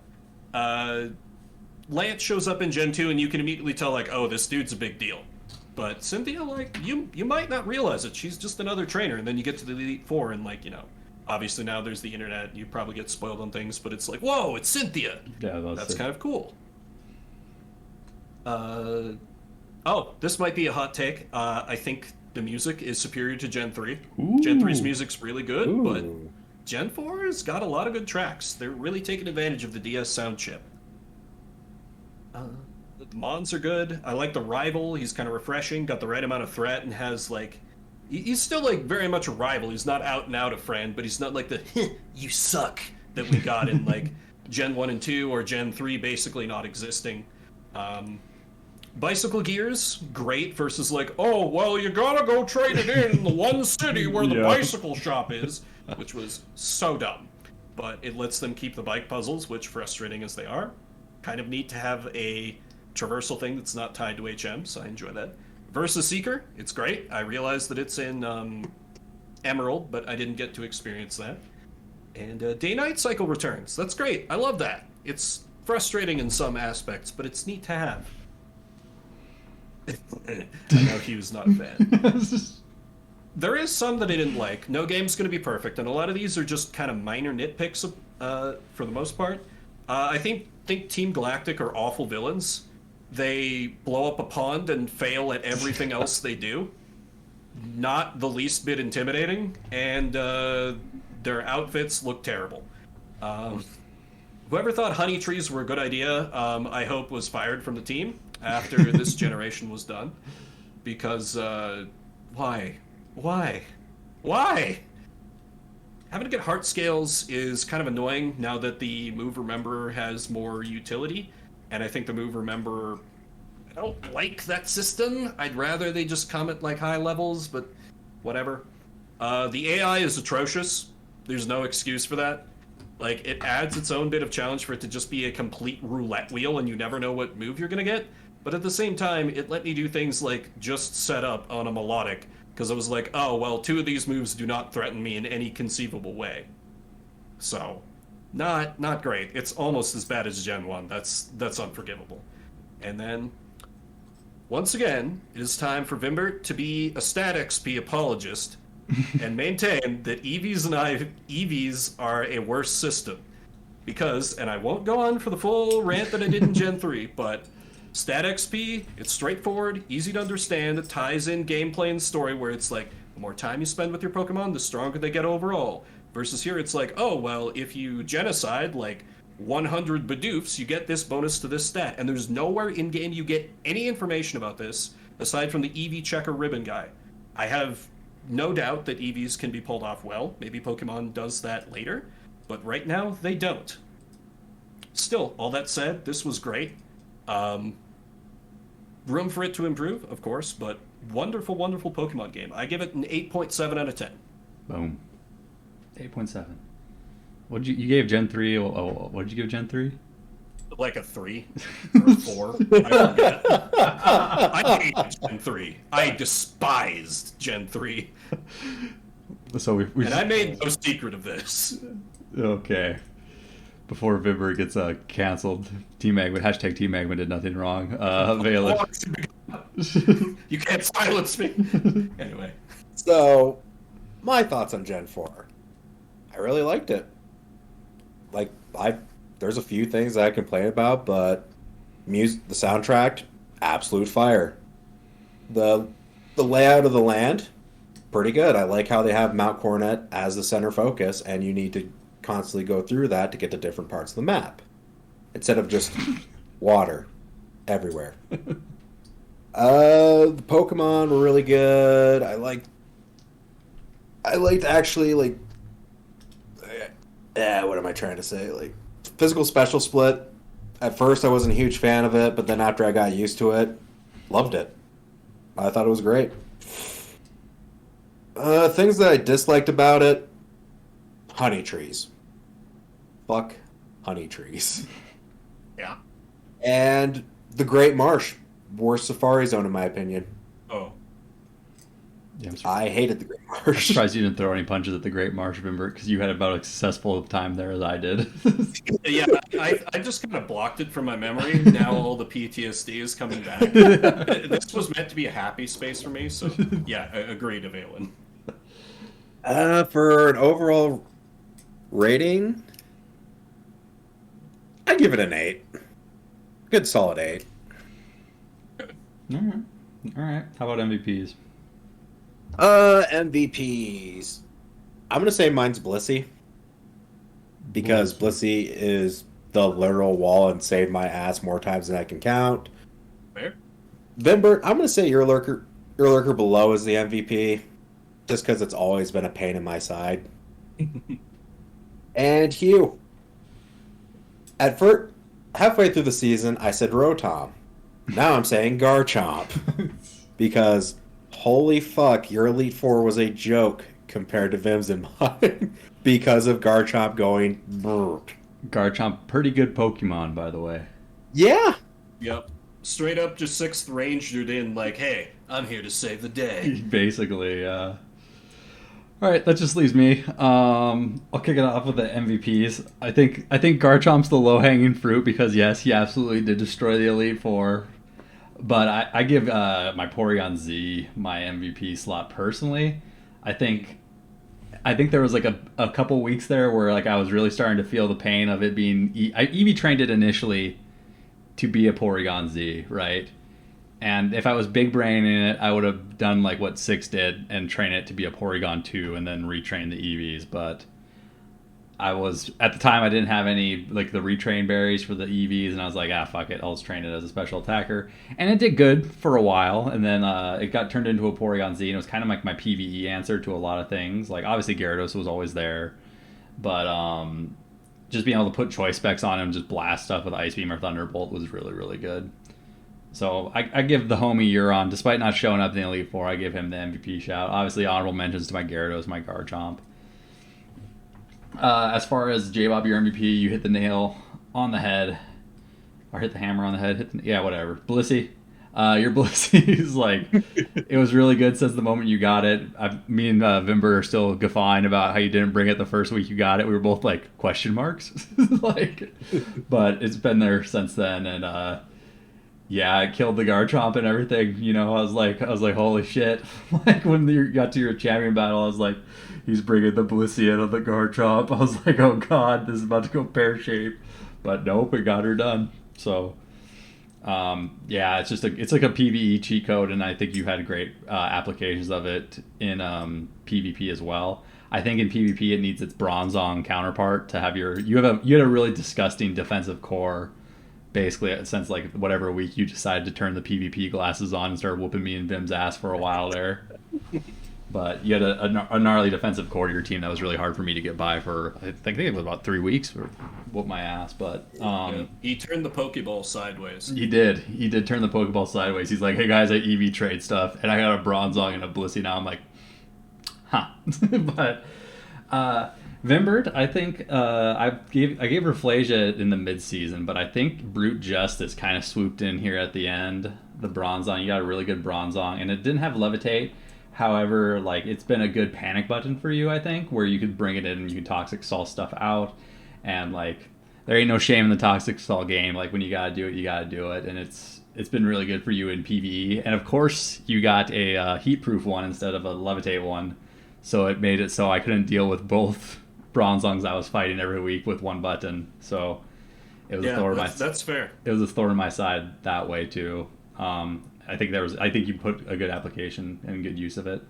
Lance shows up in Gen 2 and you can immediately tell, like, oh, this dude's a big deal. But Cynthia, like, you might not realize it. She's just another trainer, and then you get to the Elite Four and, like, you know, obviously now there's the internet, you probably get spoiled on things, but it's like, whoa, it's Cynthia! Yeah, That's kind of cool. Oh, this might be a hot take. I think the music is superior to Gen 3. Ooh. Gen 3's music's really good, Ooh. but Gen 4's got a lot of good tracks. They're really taking advantage of the DS sound chip. The Mons are good. I like the rival. He's kind of refreshing, got the right amount of threat, and has, like... He's still, like, very much a rival. He's not out and out a friend, but he's not like the, you suck, that we got in, like, Gen 1 and 2, or Gen 3 basically not existing. Bicycle gears, great, versus like, oh, well, you gotta go trade it in the one city where the Yeah. bicycle shop is, which was so dumb. But it lets them keep the bike puzzles, which, frustrating as they are, kind of neat to have a traversal thing that's not tied to HM, so I enjoy that. Versus Seeker, it's great. I realized that it's in Emerald, but I didn't get to experience that. And Day-Night Cycle returns. That's great. I love that. It's frustrating in some aspects, but it's neat to have. I know Hugh's not a fan. There is some that I didn't like. No game's going to be perfect, and a lot of these are just kind of minor nitpicks for the most part. I think Team Galactic are awful villains. They blow up a pond and fail at everything else they do. Not the least bit intimidating, and their outfits look terrible. Whoever thought honey trees were a good idea, I hope was fired from the team after this generation was done. Because, why? Having to get heart scales is kind of annoying now that the Move Remember has more utility. And I think the Move Remember, I don't like that system. I'd rather they just come at like high levels, but whatever. The AI is atrocious. There's no excuse for that. Like, it adds its own bit of challenge for it to just be a complete roulette wheel and you never know what move you're gonna get. But at the same time, it let me do things like just set up on a melodic, because I was like, oh, well, two of these moves do not threaten me in any conceivable way. So, not great. It's almost as bad as Gen 1. That's unforgivable. And then, once again, it is time for Vimbert to be a stat XP apologist and maintain that EVs are a worse system. Because, and I won't go on for the full rant that I did in Gen 3, but stat XP, it's straightforward, easy to understand, it ties in gameplay and story where it's like, the more time you spend with your Pokemon, the stronger they get overall. Versus here, it's like, oh, well, if you genocide, like, 100 Bidoofs, you get this bonus to this stat. And there's nowhere in-game you get any information about this, aside from the EV checker ribbon guy. I have no doubt that EVs can be pulled off well. Maybe Pokemon does that later. But right now, they don't. Still, all that said, this was great. Room for it to improve, of course, but wonderful, wonderful Pokemon game. I give it an 8.7 out of 10. Boom. 8.7. You gave Gen 3? What did you give Gen 3? Like a 3 or a 4. I forget. I hated Gen 3. I despised Gen 3. So and I made no secret of this. Okay. Before Vibber gets canceled, hashtag T-Magman did nothing wrong. Valen. You can't silence me. Anyway. So, my thoughts on Gen 4. I really liked it. Like, there's a few things that I complain about, but the soundtrack, absolute fire. The layout of the land, pretty good. I like how they have Mount Coronet as the center focus, and you need to constantly go through that to get to different parts of the map, instead of just water everywhere. The Pokemon were really good. I liked actually, like, what am I trying to say? Like, physical special split. At first, I wasn't a huge fan of it, but then after I got used to it, loved it. I thought it was great. Things that I disliked about it: honey trees. Fuck honey trees. Yeah. And the Great Marsh, worst Safari Zone in my opinion. Oh. Yeah, I hated the Great I'm Marsh. surprised you didn't throw any punches at the Great Marsh, Vimber, because you had about as successful a time there as I did. Yeah, I just kind of blocked it from my memory. Now all the PTSD is coming back. This was meant to be a happy space for me, so yeah, agreed, Valen. For an overall rating, I'd give it an 8. Good solid 8. All right. How about MVPs? MVPs. I'm gonna say mine's Blissey, because Blissey is the literal wall and saved my ass more times than I can count. Fair. Vimbert, I'm gonna say your lurker below is the MVP, just because it's always been a pain in my side. And Hugh. At first, halfway through the season, I said Rotom. Now I'm saying Garchomp, because holy fuck, your Elite Four was a joke compared to Vim's and mine because of Garchomp going brrrt. Garchomp, pretty good Pokemon, by the way. Yeah. Yep. Straight up just 6th rangered in like, hey, I'm here to save the day. Basically, yeah. All right, that just leaves me. I'll kick it off with the MVPs. I think Garchomp's the low-hanging fruit because, yes, he absolutely did destroy the Elite Four. But I give my Porygon Z my MVP slot personally. I think there was like a couple weeks there where like I was really starting to feel the pain of it being. I EV trained it initially to be a Porygon Z, right? And if I was big braining it, I would have done like what Six did and train it to be a Porygon 2 and then retrain the EVs. But I was, at the time, I didn't have any, like, the retrain berries for the EVs, and I was like, fuck it, I'll just train it as a special attacker. And it did good for a while, and then it got turned into a Porygon Z, and it was kind of like my PvE answer to a lot of things. Like, obviously, Gyarados was always there, but just being able to put choice specs on him and just blast stuff with Ice Beam or Thunderbolt was really, really good. So I give the homie Euron, despite not showing up in the Elite Four, I give him the MVP shout. Obviously, honorable mentions to my Gyarados, my Garchomp. As far as J-Bob, your MVP, you hit the nail on the head. Or hit the hammer on the head. Yeah, whatever. Blissey. Your Blissey is like, it was really good since the moment you got it. Me and Vimber are still guffawing about how you didn't bring it the first week you got it. We were both like, question marks? Like, but it's been there since then. And yeah, I killed the Garchomp and everything. You know, I was like, holy shit! Like when you got to your champion battle, I was like, he's bringing the Blissey in on the Garchomp. I was like, oh god, this is about to go pear shaped. But nope, it got her done. So, yeah, it's like a PVE cheat code, and I think you had great applications of it in PvP as well. I think in PvP it needs its Bronzong counterpart to have you had a really disgusting defensive core. Basically, since like whatever week you decided to turn the PvP glasses on and start whooping me and Vim's ass for a while there. But you had a gnarly defensive core to your team that was really hard for me to get by for, I think it was about 3 weeks or whoop my ass. But Yeah. He turned the Pokeball sideways. He did turn the Pokeball sideways. He's like, hey guys, I EV trade stuff, and I got a Bronzong and a Blissey now. I'm like, huh. But Vimbert, I think I gave Raflasia in the mid season, but I think Brute Justice kind of swooped in here at the end. The Bronzong, you got a really good Bronzong, and it didn't have Levitate. However, like, it's been a good panic button for you, I think, where you could bring it in and you can Toxic Stall stuff out, and like, there ain't no shame in the Toxic Stall game. Like, when you gotta do it, you gotta do it, and it's been really good for you in PvE. And of course, you got a heat proof one instead of a Levitate one, so it made it so I couldn't deal with both Bronzongs I was fighting every week with one button. So it was that's fair. It was a thorn in my side that way too. I think you put a good application and good use of it.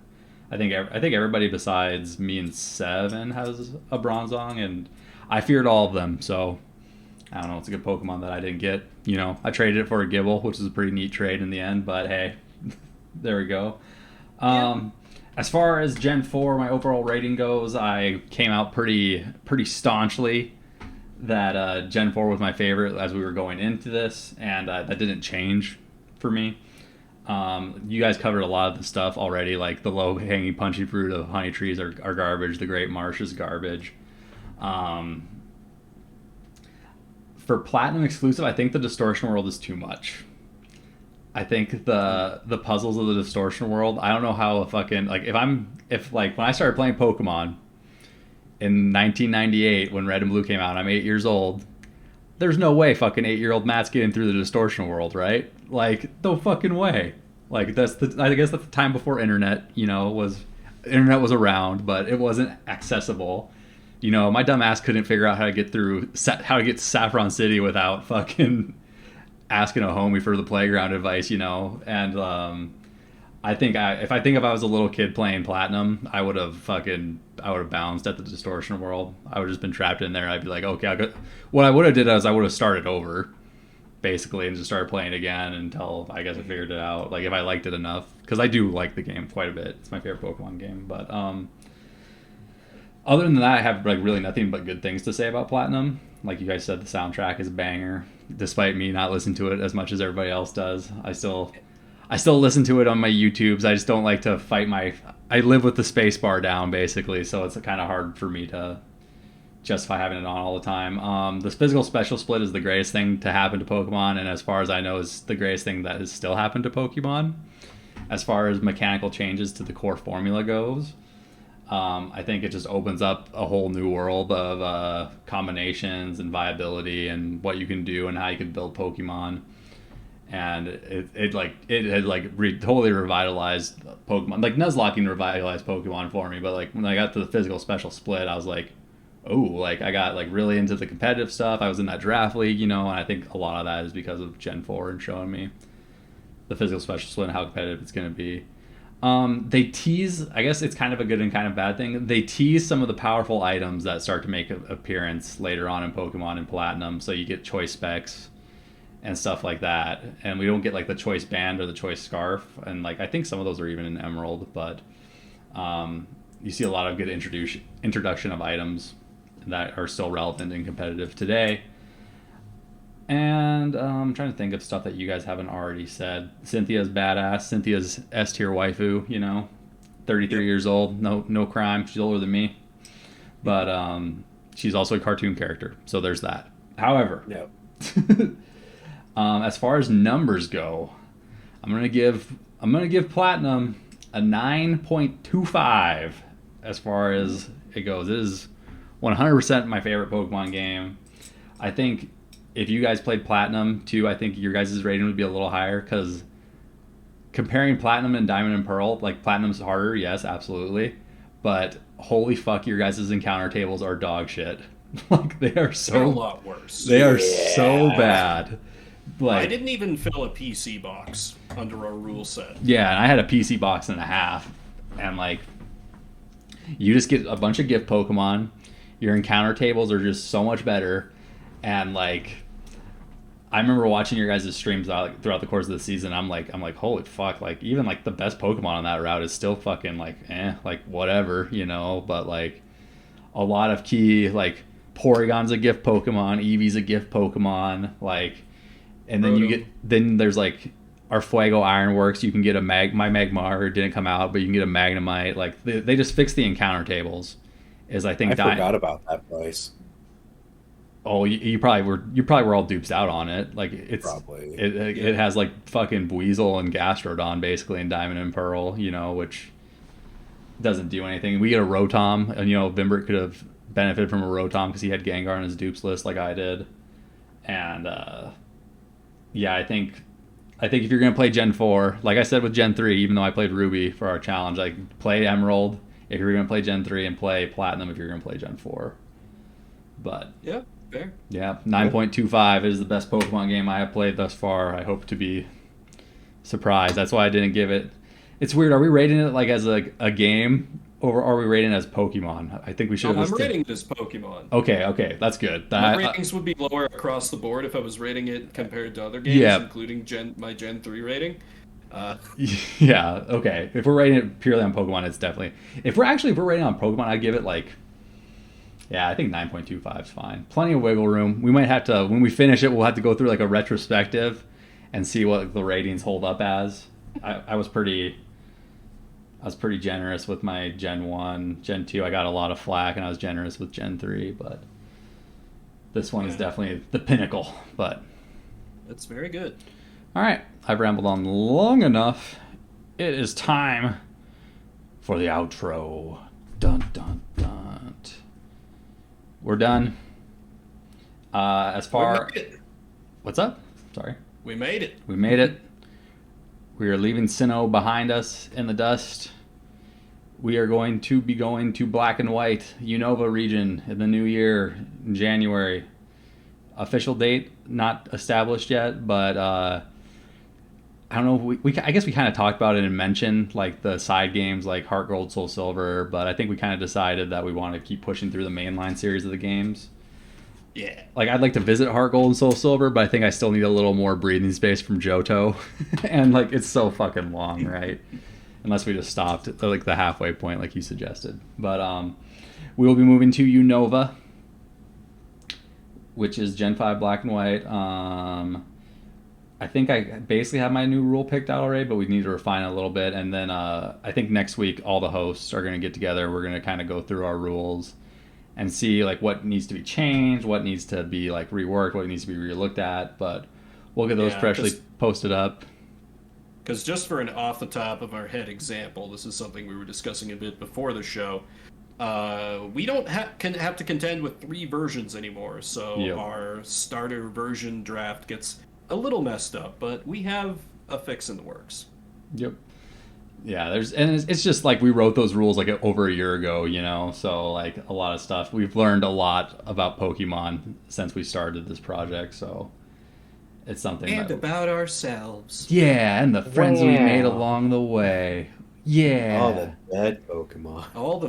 I think everybody besides me and Seven has a Bronzong, and I feared all of them. So I don't know. It's a good Pokemon that I didn't get. You know, I traded it for a Gibble, which is a pretty neat trade in the end. But hey, there we go. As far as Gen 4, my overall rating goes, I came out pretty staunchly that Gen 4 was my favorite as we were going into this, and that didn't change for me. You guys covered a lot of the stuff already, like the low-hanging punchy fruit of honey trees are garbage, the Great Marsh is garbage. For Platinum exclusive, I think the Distortion World is too much. I think the puzzles of the Distortion World, I don't know how a fucking, like, if when I started playing Pokemon in 1998 when Red and Blue came out, I'm 8 years old, there's no way fucking 8-year-old Matt's getting through the Distortion World, right? Like, no fucking way. Like, I guess that's the time before internet, you know, internet was around, but it wasn't accessible. You know, my dumb ass couldn't figure out how to get to Saffron City without fucking asking a homie for the playground advice, you know. And I think if I was a little kid playing Platinum, I would have bounced at the Distortion World. I would have just been trapped in there. I'd be like, okay, what I would have did is I would have started over, basically, and just started playing again until I guess I figured it out. Like, if I liked it enough, because I do like the game quite a bit. It's my favorite Pokemon game. But other than that, I have like really nothing but good things to say about Platinum. Like you guys said, the soundtrack is a banger. Despite me not listening to it as much as everybody else does, I still listen to it on my YouTubes. I just don't like to fight I live with the space bar down, basically, so it's kind of hard for me to justify having it on all the time. The physical special split is the greatest thing to happen to Pokemon, and as far as I know, is the greatest thing that has still happened to Pokemon. As far as mechanical changes to the core formula goes, I think it just opens up a whole new world of combinations and viability and what you can do and how you can build Pokemon. And it had totally revitalized Pokemon. Like, Nuzlocking revitalized Pokemon for me, but like when I got to the physical special split, I was like, oh, like I got like really into the competitive stuff. I was in that draft league, you know, and I think a lot of that is because of Gen 4 and showing me the physical special split and how competitive it's going to be. They tease, I guess it's kind of a good and kind of bad thing. They tease some of the powerful items that start to make an appearance later on in Pokemon and Platinum. So you get choice specs and stuff like that. And we don't get like the choice band or the choice scarf. And like, I think some of those are even in Emerald, but, you see a lot of good introduction of items that are still relevant and competitive today. And I'm trying to think of stuff that you guys haven't already said. Cynthia's badass. Cynthia's S tier waifu. 33 Yep. years old. No crime. She's older than me, but she's also a cartoon character. So there's that. However, No. as far as numbers go, I'm gonna give Platinum a 9.25 as far as it goes. It is 100% my favorite Pokemon game. I think if you guys played Platinum too, I think your guys' rating would be a little higher because comparing Platinum and Diamond and Pearl, like Platinum's harder, yes, absolutely, but holy fuck, your guys' encounter tables are dog shit. Like they are They're a so lot worse. they are so bad. I Like didn't even fill a PC box under our rule set. yeah, and I had a PC box and a half, and like you just get a bunch of gift Pokemon. Your encounter tables are just so much better, and like I remember watching your guys' streams throughout the course of the season. I'm like, holy fuck! Like even like the best Pokemon on that route is still fucking like, like whatever, But like a lot of key like Porygon's a gift Pokemon, Eevee's a gift Pokemon, like, and then then there's like our Fuego Ironworks. You can get my Magmar didn't come out, but you can get a Magnemite. Like they just fixed the encounter tables. Is I think I forgot about that place. Oh, you probably were all dupes out on it. Like Probably. it has like fucking Buizel and Gastrodon basically in Diamond and Pearl, which doesn't do anything. We get a Rotom, and Vimbert could have benefited from a Rotom because he had Gengar on his dupes list like I did. And yeah, I think if you're gonna play Gen 4, like I said with Gen 3, even though I played Ruby for our challenge, like play Emerald if you're gonna play Gen 3 and play Platinum if you're gonna play Gen 4. But Yeah, fair. yeah, 9.25 is the best Pokemon game I have played thus far. I hope to be surprised. That's why I didn't give it. It's weird. Are we rating it like as a game, or are we rating it as Pokemon? I think we should. I'm rating it as Pokemon. Okay, that's good. My ratings would be lower across the board if I was rating it compared to other games, including my Gen 3 rating. Yeah, okay. If we're rating it purely on Pokemon, it's definitely. If we're rating on Pokemon, I'd give it like. Yeah, I think 9.25 is fine. Plenty of wiggle room. We might have to, when we finish it, we'll have to go through like a retrospective and see what the ratings hold up as. I was pretty generous with my Gen 1. Gen 2, I got a lot of flack, and I was generous with Gen 3, but this one is definitely the pinnacle. But that's very good. All right, I've rambled on long enough. It is time for the outro. Dun, dun, dun. We're done. As far... What's up? Sorry. We made it. We made it. We are leaving Sinnoh behind us in the dust. We are going to be going to Black and White, Unova region in the new year, in January. Official date, not established yet, but I don't know. I guess we kind of talked about it and mentioned like the side games like Heart Gold, Soul Silver, but I think we kind of decided that we want to keep pushing through the mainline series of the games. Yeah. Like I'd like to visit Heart Gold and Soul Silver, but I think I still need a little more breathing space from Johto, and like it's so fucking long, right? Unless we just stopped at like the halfway point, like you suggested. But we will be moving to Unova, which is Gen 5 Black and White. I think I basically have my new rule picked out already, but we need to refine it a little bit. And then I think next week all the hosts are going to get together. We're going to kind of go through our rules and see like what needs to be changed, what needs to be like reworked, what needs to be relooked at. But we'll get those freshly posted up. Because just for an off the top of our head example, this is something we were discussing a bit before the show. We don't have to contend with 3 versions anymore, so our starter version draft gets a little messed up, but we have a fix in the works. Yep. Yeah, it's just like we wrote those rules like over a year ago, so like a lot of stuff. We've learned a lot about Pokemon since we started this project, so it's something about ourselves. Yeah, and the friends we made along the way. Yeah. All the dead Pokemon. All the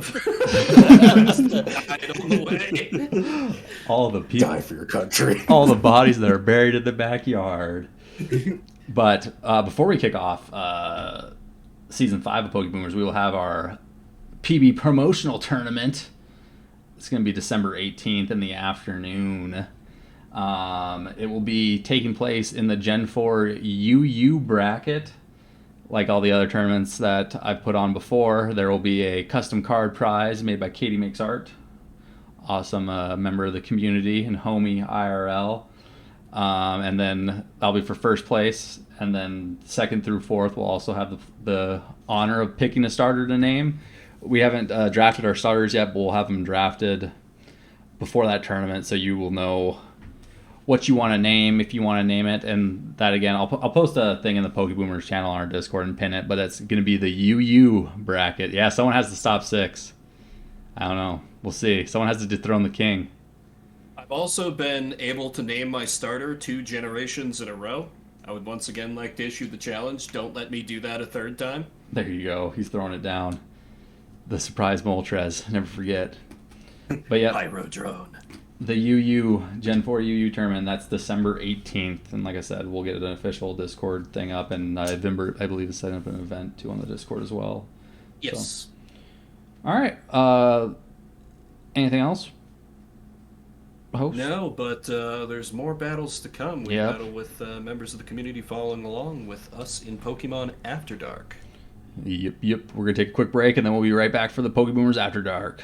died on the way. All the people. Die for your country. All the bodies that are buried in the backyard. But before we kick off Season 5 of Pokeboomers, we will have our PB promotional tournament. It's going to be December 18th in the afternoon. It will be taking place in the Gen 4 UU bracket. Like all the other tournaments that I've put on before, there will be a custom card prize made by Katie Makes Art. Awesome member of the community and homie IRL. And then that'll be for first place. And then second through fourth will also have the honor of picking a starter to name. We haven't drafted our starters yet, but we'll have them drafted before that tournament, so you will know what you want to name if you want to name it. And that, again, I'll post a thing in the Pokeboomers channel on our Discord and pin it, but it's going to be the UU bracket. Yeah, someone has to stop 6. I don't know. We'll see. Someone has to dethrone the king. I've also been able to name my starter 2 generations in a row. I would once again like to issue the challenge. Don't let me do that a third time. There you go. He's throwing it down. The surprise Moltres. Never forget. But yeah. Pyro drone. The UU, Gen 4 UU tournament, that's December 18th. And like I said, we'll get an official Discord thing up. And Vimber, I believe, is setting up an event too on the Discord as well. Yes. So. All right. Anything else? Host? No, but there's more battles to come. We battle with members of the community following along with us in Pokemon After Dark. Yep. We're going to take a quick break, and then we'll be right back for the Pokeboomers After Dark.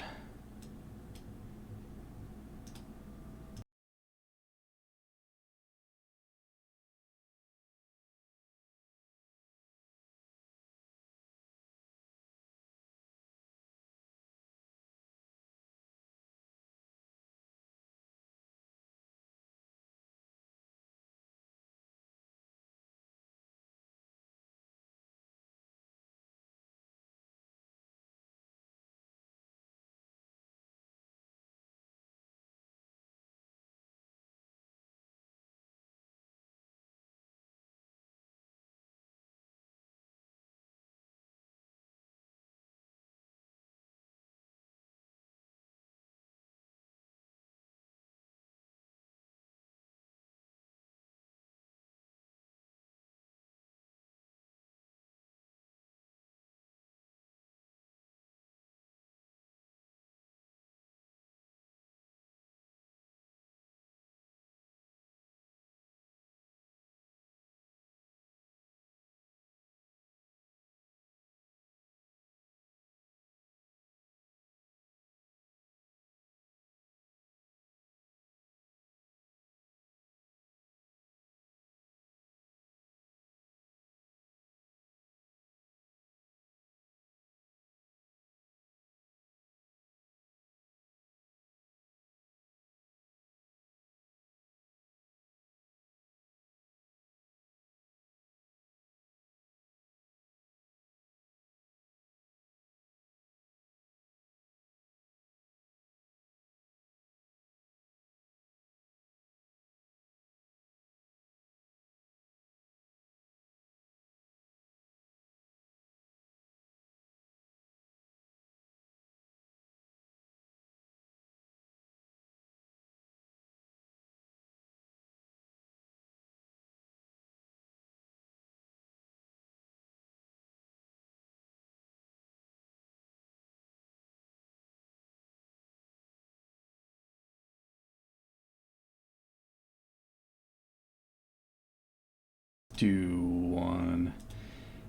Two, one.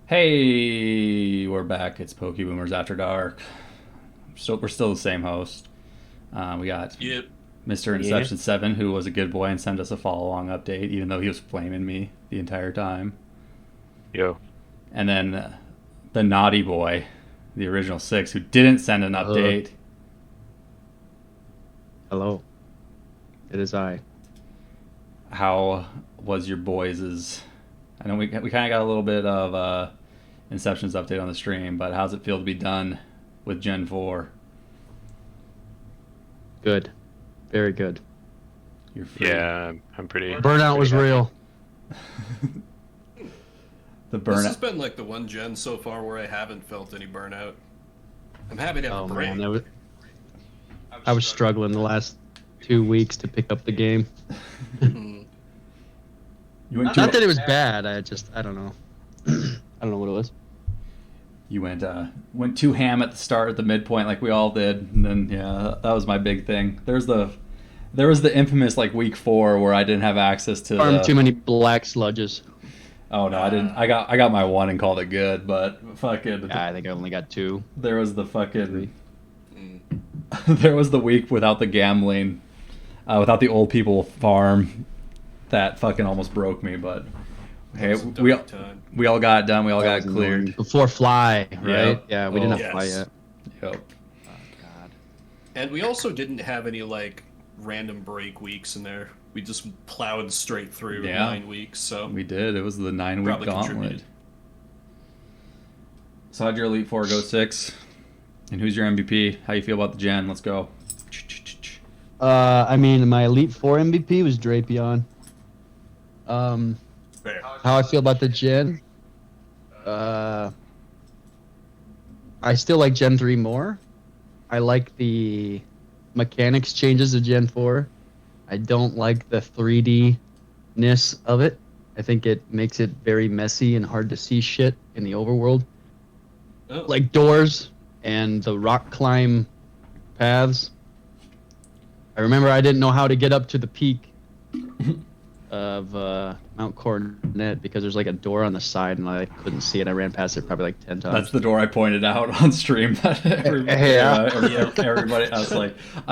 Hey, we're back. It's Pokeboomers After Dark. We're still the same host. We got Mr. Inception 7, who was a good boy and sent us a follow-along update, even though he was flaming me the entire time. Yo. And then the naughty boy, the original 6, who didn't send an update. Hello. It is I. How was your boys'... I know we kind of got a little bit of Inception's update on the stream, but how's it feel to be done with Gen 4? Good. Very good. You're free. Yeah, I'm pretty... Burnout was real. The This burnout. has been like the one gen so far where I haven't felt any burnout. I'm happy to have a break. Man, I was struggling the last 2 weeks to pick up the game. You went Not that it was bad. I don't know. I don't know what it was. You went too ham at the start, at the midpoint, like we all did, and then that was my big thing. There's the There was the infamous like week 4 where I didn't have access to Farmed the... too many black sludges. Oh no, I didn't. I got my 1 and called it good, but fucking Yeah, I think I only got 2. there was the fucking 3. there was the week without the gambling, without the old people farm, that fucking almost broke me. But hey, was a dark time. we all got it done. We all got it cleared. Before fly, right? Yep. Yeah, we didn't Oh. have fly Yes. yet. Yep. Oh god. And we also didn't have any like random break weeks in there. We just plowed straight through Yeah. 9 weeks. So We did. It was the 9-week Probably gauntlet. contributed. So how'd your Elite Four go 6? And who's your MVP? How you feel about the gen? Let's go. I mean, my Elite Four MVP was Drapion. fair. How I feel about the Gen? I still like Gen 3 more. I like the mechanics changes of Gen 4. I don't like the 3D-ness of it. I think it makes it very messy and hard to see shit in the overworld. Oh, Like doors and the rock climb paths. I remember I didn't know how to get up to the peak of Mount Coronet because there's like a door on the side and I couldn't see it. I ran past it probably like 10 times. That's the door I pointed out on stream. Everybody, I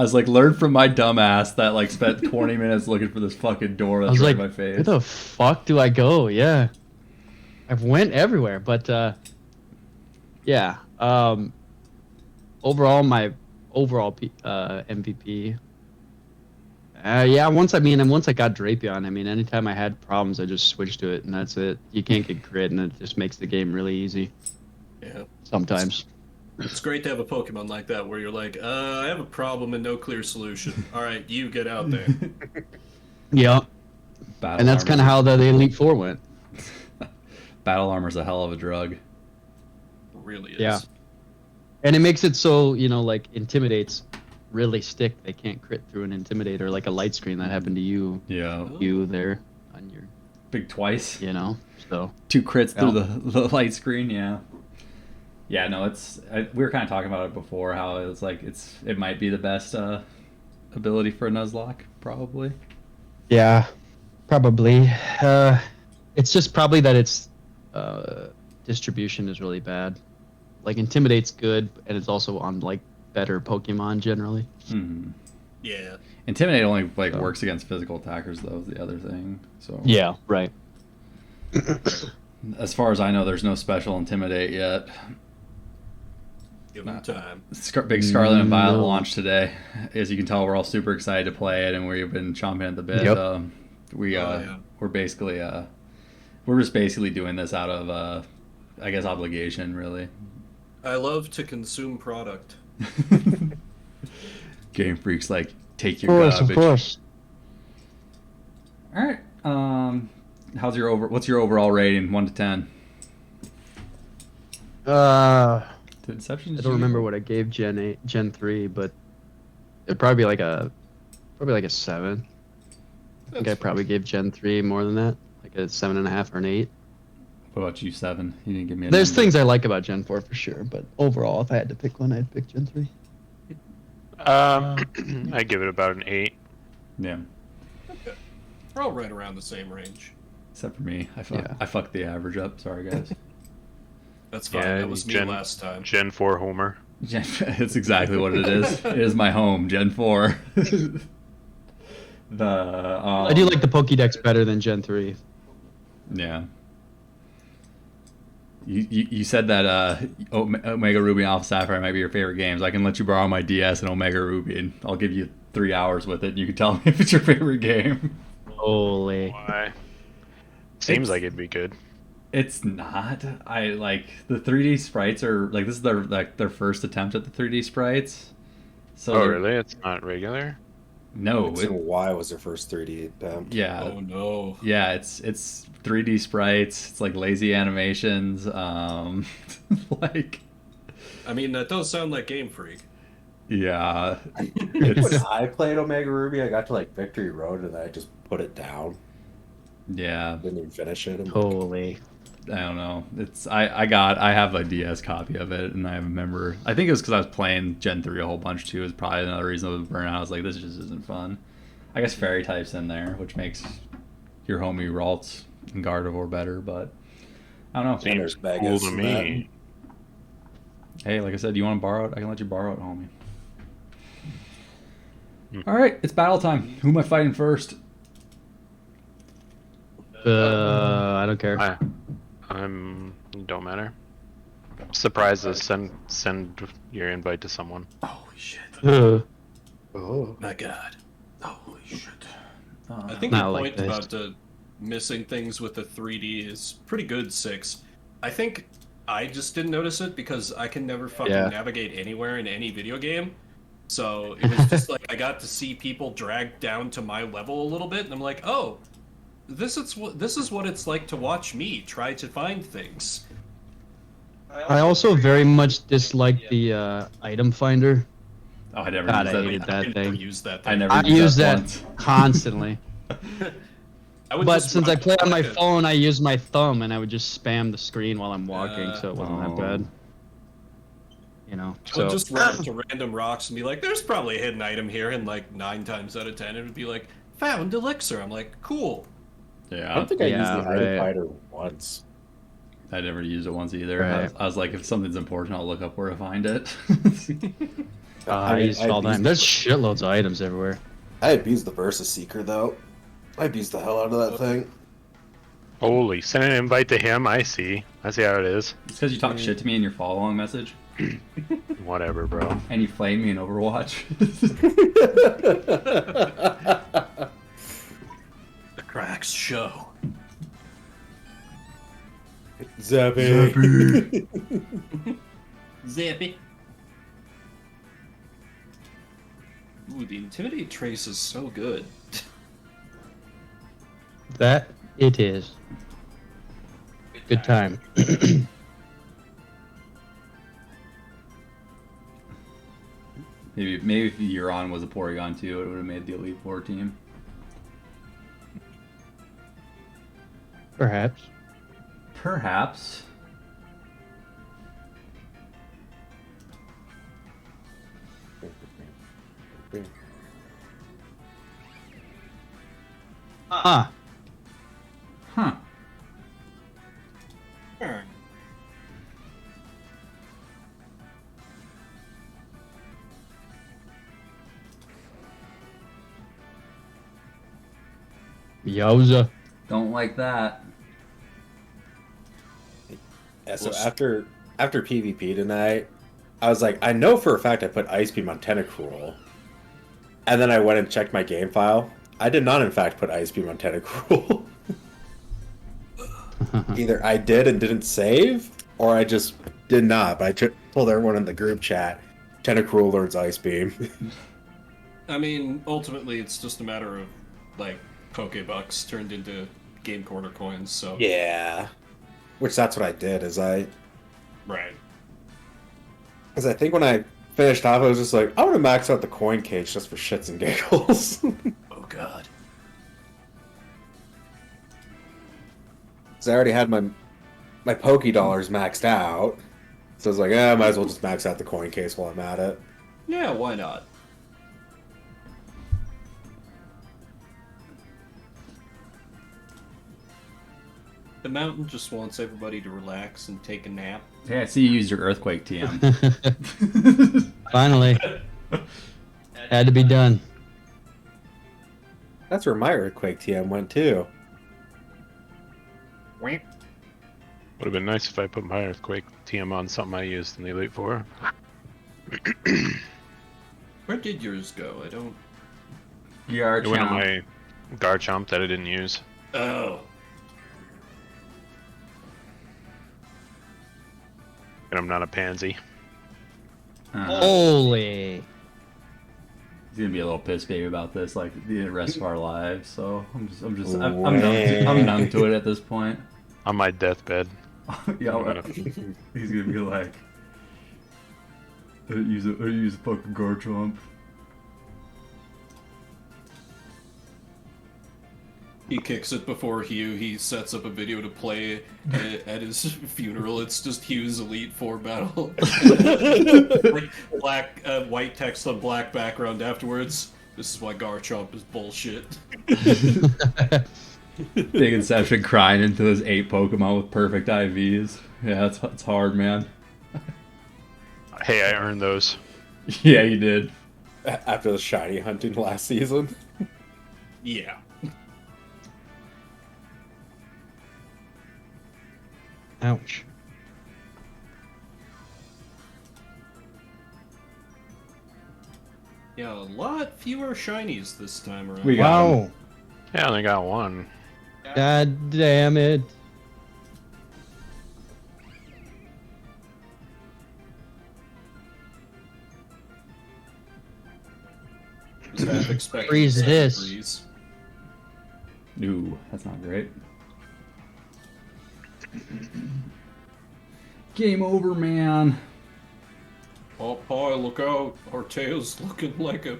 was like, learn from my dumbass that like spent 20 minutes looking for this fucking door I that's was right like, in my face. where the fuck do I go? Yeah. I've went everywhere, but yeah. Overall, my MVP. Yeah, once I got Drapion, I mean, anytime I had problems, I just switched to it, and that's it. You can't get crit, and it just makes the game really easy yeah. sometimes. It's great to have a Pokemon like that where you're like, I have a problem and no clear solution. All right, you get out there. Yeah, Battle and that's kind of how the Elite Four went. Battle armor's a hell of a drug. Really is. Yeah. And it makes it so, like, Intimidates really stick. They can't crit through an Intimidator like a light screen. That happened to you Yeah, there on your, big twice. so. 2 crits Yeah. through the light screen. Yeah. Yeah, no, we were kind of talking about it before. How it's like it might be the best ability for a Nuzlocke, probably. Yeah, probably. It's just probably that its distribution is really bad. Like, Intimidate's good, and it's also on, like, better Pokemon generally. Hmm. Yeah. Intimidate only like So. works against physical attackers, though. Is the other thing. So Yeah, right. as far as I know, there's no special Intimidate yet. Give them time. Big Scarlet and Violet No. launched today. As you can tell, we're all super excited to play it, and we've been chomping at the bit. Yep. We're basically we're just basically doing this out of I guess obligation, really. I love to consume product. Game Freak's like, take your garbage. Of course. All right. What's your overall rating, 1 to 10? Did Inception? I don't remember what I gave Gen 3, but it'd probably be like a 7. I think I probably gave Gen 3 more than that, like a 7.5 or an 8. What about you, 7? You didn't give me a There's number. things I like about Gen 4 for sure, but overall, if I had to pick one, I'd pick Gen 3. I give it about an 8. Yeah. Okay. We're all right around the same range. Except for me. I Yeah. fucked the average up. Sorry, guys. That's fine. Yeah, that was me Gen- last time. Gen 4 Homer. It's exactly what it is. It is my home, Gen 4. I do like the Pokédex better than Gen 3. Yeah. You said that Omega Ruby and Alpha Sapphire might be your favorite games. I can let you borrow my DS and Omega Ruby, and I'll give you 3 hours with it, and you can tell me if it's your favorite game. Holy. Why? Seems like it'd be good. It's not. I like the 3D sprites are like this is their first attempt at the 3D sprites. So Oh, really? It's not regular? No. X and Y was their first 3D attempt. Yeah. Oh no. Yeah, it's 3D sprites. It's like lazy animations. Like, I mean, that does sound like Game Freak. yeah, When it's I played Omega Ruby, I got to like Victory Road and then I just put it down. yeah. Didn't even finish it. Holy. I don't know. It's I have a DS copy of it, and I remember. I think it was because I was playing Gen 3 a whole bunch too. Is probably another reason I was burnt out. I was like, this just isn't fun. I guess fairy type's in there, which makes your homie Ralts and Gardevoir better, but I don't know. There's Seems cool Vegas to and me. Hey, like I said, do you want to borrow it? I can let you borrow it, homie. Hmm. All right, it's battle time. Who am I fighting first? I don't care. I'm don't matter. Surprise us. Send your invite to someone. Holy shit. Oh. My God. Holy shit. I think Not your like point this. about the missing things with the 3D is pretty good, Six. I think I just didn't notice it because I can never fucking Yeah. navigate anywhere in any video game. So it was just like I got to see people drag down to my level a little bit, and I'm like, oh, this is what it's like to watch me try to find things. I also very much dislike the item finder. Oh, I never God, used I that. hated I that can never thing. use that I thing. never I used use that that once. constantly. I would But just since I run play on my like a- phone, I use my thumb and I would just spam the screen while I'm walking, so it wasn't that bad. You know, I would so just run up to random rocks and be like, "There's probably a hidden item here," and like 9 times out of 10, it would be like, "Found elixir." I'm like, "Cool." I Yeah, don't think I used Yeah, the item right. finder once. I never used it once either. Right. I was like, if something's important, I'll look up where to find it. I use it all the time. There's shitloads of items everywhere. I abused the Versus Seeker though. I abused the hell out of that thing. Holy, send an invite to him. I see how it is. It's because you talk shit to me in your follow along message, Whatever, bro. and you flame me in Overwatch. The cracks show. Zappy. Zippy. Ooh, the Intimidate trace is so good. That it is. Good time. maybe if Euron was a Porygon too, it would have made the Elite Four team. Perhaps. Perhaps. Ah, Huh. yowza. Don't like that. Yeah, so after PvP tonight, I was like, I know for a fact I put Ice Beam on Tentacruel. And then I went and checked my game file. I did not, in fact, put Ice Beam on Tentacruel. Either I did and didn't save, or I just did not. But I told everyone in the group chat, Tentacruel learns Ice Beam. I mean, ultimately, it's just a matter of like Pokebucks turned into game quarter coins. So Yeah. Which that's what I did, right. Because I think when I finished off, I was just like, I want to max out the coin cage just for shits and giggles. Oh God. Because I already had my Poke Dollars maxed out. So I was like, I might as well just max out the coin case while I'm at it. Yeah, why not? The mountain just wants everybody to relax and take a nap. Hey, I see you used your Earthquake TM. Finally. Had to be done. That's where my Earthquake TM went too. Would have been nice if I put my Earthquake TM on something I used in the Elite Four. Where did yours go? I don't. Yard It went on Chomp. my Garchomp that I didn't use. Oh. And I'm not a pansy. Holy. He's gonna be a little pissed baby about this, like the rest of our lives. So I'm Wow. numb to it at this point. On my deathbed. Yeah, I'm right. gonna- He's gonna be like, I didn't use a fucking Garchomp. He kicks it before Hugh. He sets up a video to play at his funeral. It's just Hugh's Elite Four battle. Like white text on black background afterwards. This is why Garchomp is bullshit. Big Inception crying into his 8 Pokemon with perfect IVs. Yeah, it's hard, man. Hey, I earned those. Yeah, you did. After the shiny hunting last season. Yeah. Ouch. Yeah, a lot fewer shinies this time around. We got him. Wow. Yeah, I only got one. God damn it. Was half expecting Freeze second this. freeze. Ooh, that's not great. Game over, man. Oh, boy, look out. Arteo's looking like a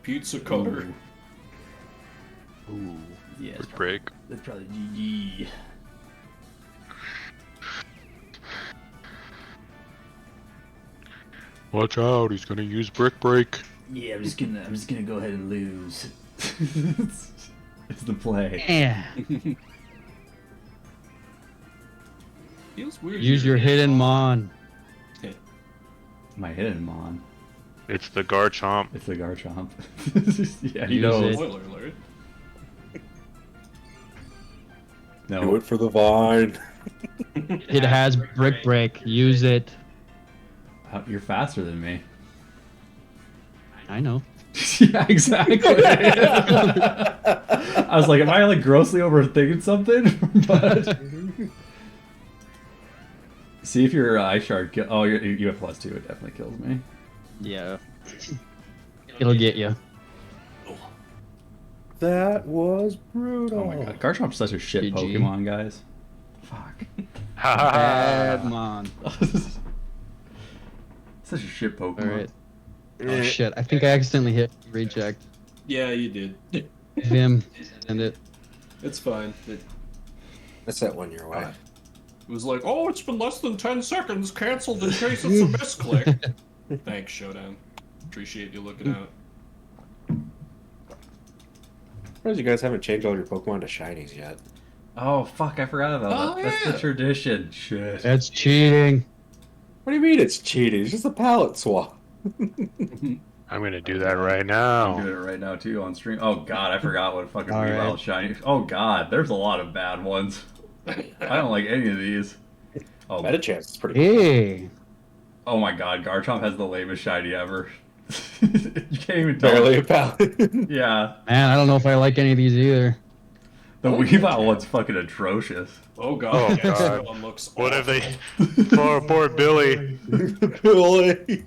pizza cutter. Ooh. Yeah, Brick break. that's probably GG. Watch out, he's gonna use brick break. Yeah, I'm just gonna go ahead and lose. It's the play. Yeah. Feels weird. Use your hidden mon. My hidden mon. It's the Garchomp. It's the Garchomp. Yeah, he Use knows. it. Spoiler alert. Do No. it for the vine. It has brick break. Use it. You're faster than me. I know. Yeah, exactly. I was like, am I like grossly overthinking something? But see if your Ice Shard kill. Oh, you have +2. It definitely kills me. Yeah. It'll get you. That was brutal. Oh my god, Garchomp's such a shit GG. Pokemon, guys. Fuck. Bad mon. Such a shit Pokemon. Alright. Oh shit. I think I accidentally hit reject. Yeah, you did. Vim. Send it. It's fine. It That's that 1 year away. was like, oh, it's been less than 10 seconds. Cancelled in case it's a misclick. Thanks, Showdown. Appreciate you looking out. Surprised you guys haven't changed all your Pokemon to shinies yet. Oh fuck, I forgot about Oh, that. That's yeah. the tradition. Shit. That's cheating. What do you mean it's cheating? It's just a palette swap. I'm gonna do that right I'm now. doing it right now too on stream. Oh god, I forgot what fucking All rewild right. shiny. Oh god, there's a lot of bad ones. I don't like any of these. Oh, Metachance is pretty cool. Hey. oh my god, Garchomp has the lamest shiny ever. You can't even tell. Barely a palette. Yeah, Man, I don't know if I like any of these either. the Weavile one's fucking atrocious. Oh god, Oh, yeah, God. this one looks What if awful. they... poor Billy. Billy.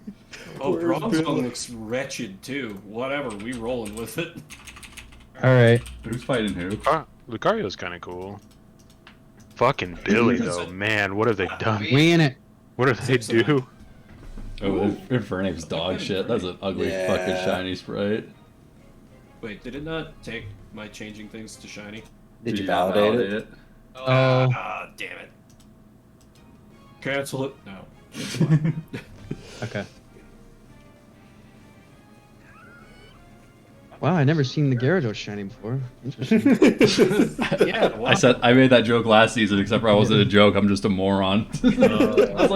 Oh, Where's Bronze Billy? one looks wretched too. Whatever, we rolling with it. Alright. Who's fighting who? Lucario's kind of cool. Fucking Billy, though. Man, what have they done? We in it. What did they do? Oh, Infernape's dog shit. That's an ugly Yeah. fucking shiny sprite. Wait, did it not take my changing things to shiny? Did you not validate it? Oh. Ah, damn it. Cancel it. No. It's fine. Okay. Wow, I never seen the Gyarados shiny before. Interesting. Yeah, wow. I made that joke last season, except for I wasn't a joke. I'm just a moron. I was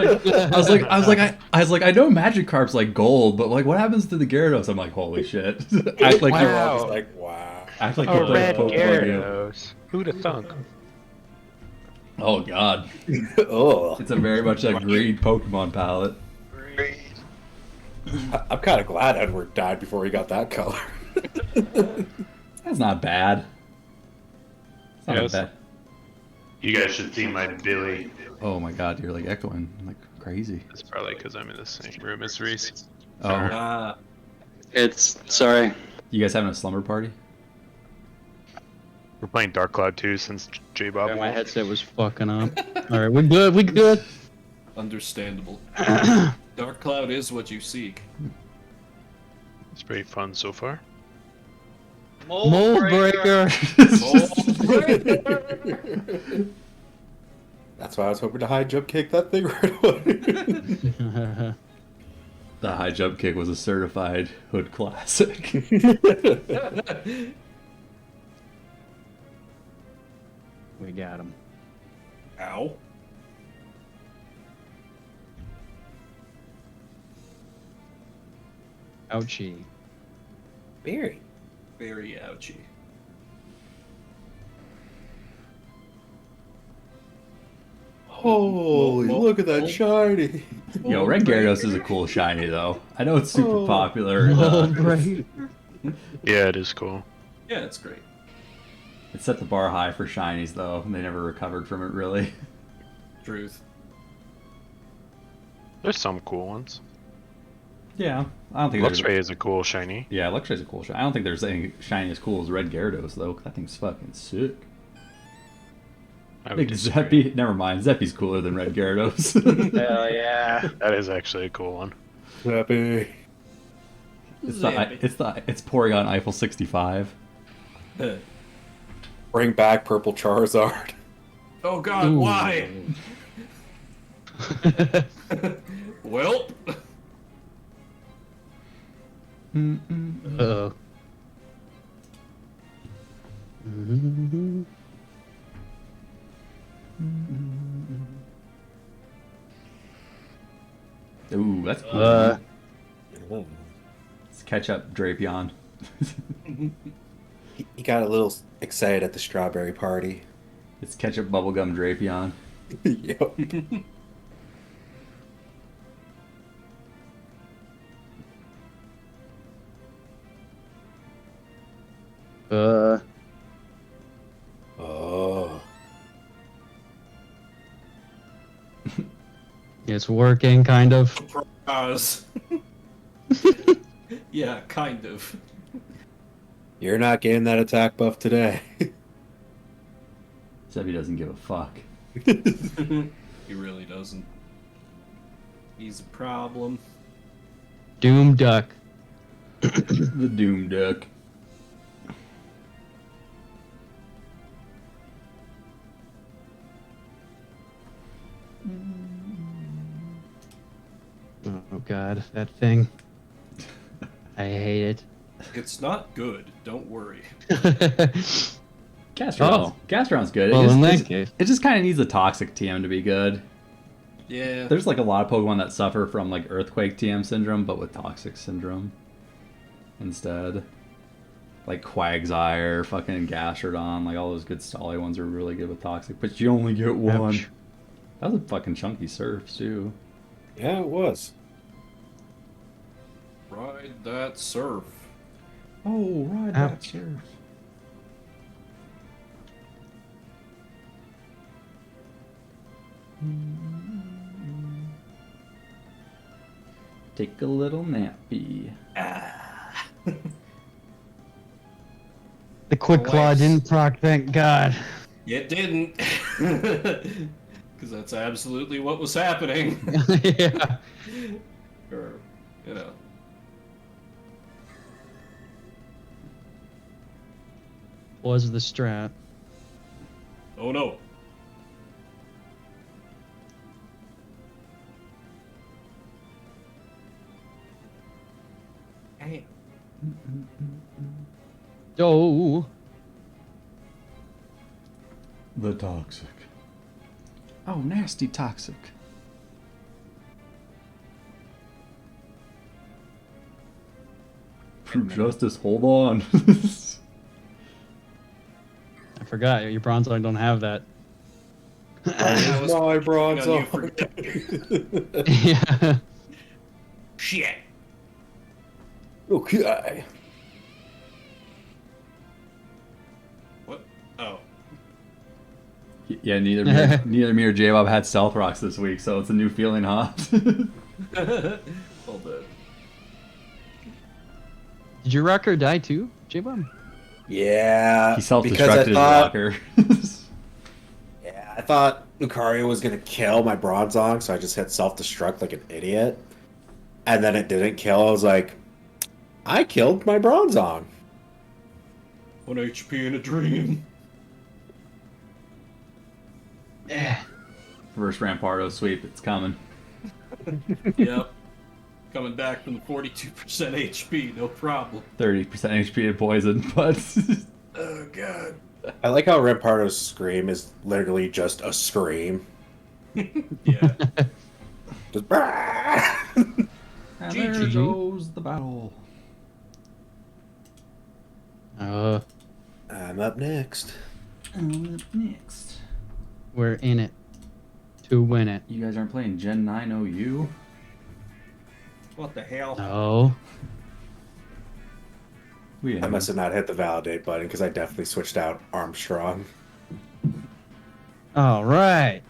like, I know Magikarp's like gold, but like, what happens to the Gyarados? I'm like, holy shit! Act like Wow. you're Wow. Just like, wow. act like A you're playing red Pokemon game. Gyarados. Who'd have thunk? Oh god, Oh, it's a very much a green Pokemon palette. I'm kind of glad Edward died before he got that color. That's not bad. It's not Yes. bad. You guys should see my Billy. Oh my god, you're like echoing like crazy. It's probably because I'm in the same room as Reese. Oh, Ah, It's sorry. you guys having a slumber party? We're playing Dark Cloud 2 since J-Bob Yeah, my won. headset was fucking up. Alright, we good, we good. understandable. Dark Cloud is what you seek. It's pretty fun so far. Mold breaker. That's why I was hoping to high jump kick that thing right away. The high jump kick was a certified hood classic. We got him. Ow. Ouchie. Very. Very ouchy. Holy, Well, look at that well, shiny. Yo, Red Gyarados is a cool shiny though. I know it's super Oh. popular. Oh, right. Yeah, it is cool. Yeah, it's great. It set the bar high for shinies though, and they never recovered from it really. Truth. There's some cool ones. Yeah, I don't think there's. Luxray is a cool shiny. Yeah, Luxray's a cool shiny. I don't think there's any shiny as cool as Red Gyarados though. 'Cause that thing's fucking sick. I I would think disagree. Zeppy. Never mind. Zeppy's cooler than Red Gyarados. Hell yeah. That is actually a cool one. Happy. It's Porygon Eiffel 65. Bring back purple Charizard. Oh God, Ooh. why? Well, Uh-oh. Mhm. Ooh, that's cool. Let's catch up, Drapion. He got a little excited at the strawberry party. It's ketchup bubblegum Drapion. Yep. Oh. It's working, kind of. surprise. Yeah, kind of. You're not getting that attack buff today. Zeppy doesn't give a fuck. He really doesn't. He's a problem. Doom Duck. The Doom Duck. Oh god, that thing. I hate it. It's not good. Don't worry. Gastron's good. Well, in that It case. just kind of needs a toxic TM to be good. Yeah. There's like a lot of Pokemon that suffer from like Earthquake TM syndrome, but with Toxic syndrome instead. Like Quagsire, fucking Gastrodon, like all those good Stolly ones are really good with Toxic, but you only get one. Ouch. That was a fucking chunky surf too. Yeah, it was. Ride that surf. Oh, right, that surf. Take a little nappy. The Quick Claw Nice. didn't proc, thank god. It didn't. Because that's absolutely what was happening. Yeah. Or, you know. Was the strat. Oh no. Hey. Oh. The Toxic. Oh, nasty Toxic. True Justice, hold on. I forgot, your Bronzong don't have that. I was My picking on you Bronzong. for- Yeah. Shit. Okay. What? Oh. Yeah, neither me or J-Bob had Stealth Rocks this week, so it's a new feeling, huh? Well done. Did your rocker die too, J-Bomb? Yeah. He because self-destructed his rocker. Yeah, I thought Lucario was gonna kill my Bronzong, so I just hit self-destruct like an idiot. And then it didn't kill. I was like, I killed my Bronzong. 1 HP in a dream. Yeah. Reverse Rampardo sweep, it's coming. Yep. Coming back from the 42% HP, no problem. 30% HP to poison, but Oh god. I like how Rampardo's scream is literally just a scream. Yeah. Just and there GG. goes the battle. I'm up next. Next. We're in it to win it. You guys aren't playing Gen 9 OU? What the hell? No. We I must have not hit the validate button because I definitely switched out Armstrong. All right.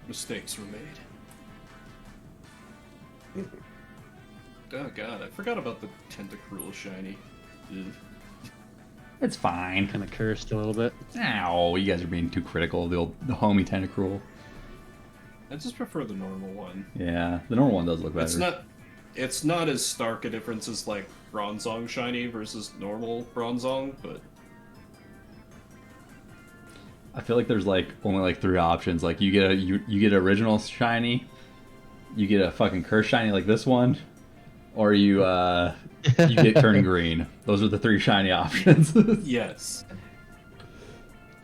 Mistakes were made. Oh god, I forgot about the Tentacruel shiny. Ugh. It's fine. Kind of cursed a little bit. Ow, you guys are being too critical of the homie Tentacruel. I just prefer the normal one. Yeah, the normal one does look better. It's not as stark a difference as like Bronzong shiny versus normal Bronzong, but I feel like there's like only like 3 options. Like you get you get original shiny, you get a fucking curse shiny like this one, or you get turn green. Those are the 3 shiny options. yes.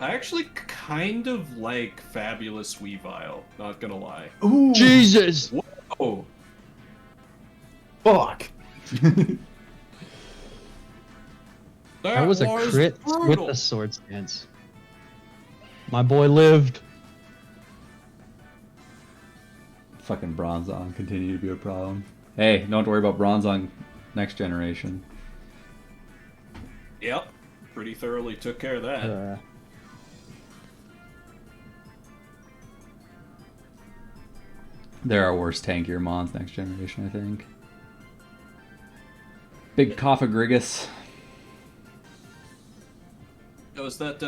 I actually kind of like Fabulous Weavile, not gonna lie. Ooh. Jesus. Oh, Fuck! That was a crit with the sword stance. My boy lived. Fucking Bronzong continue to be a problem. Hey, don't worry about Bronzong next generation. Yep, pretty thoroughly took care of that. There are worse tankier mons next generation, I think. Big Cophagrigus. Oh, is that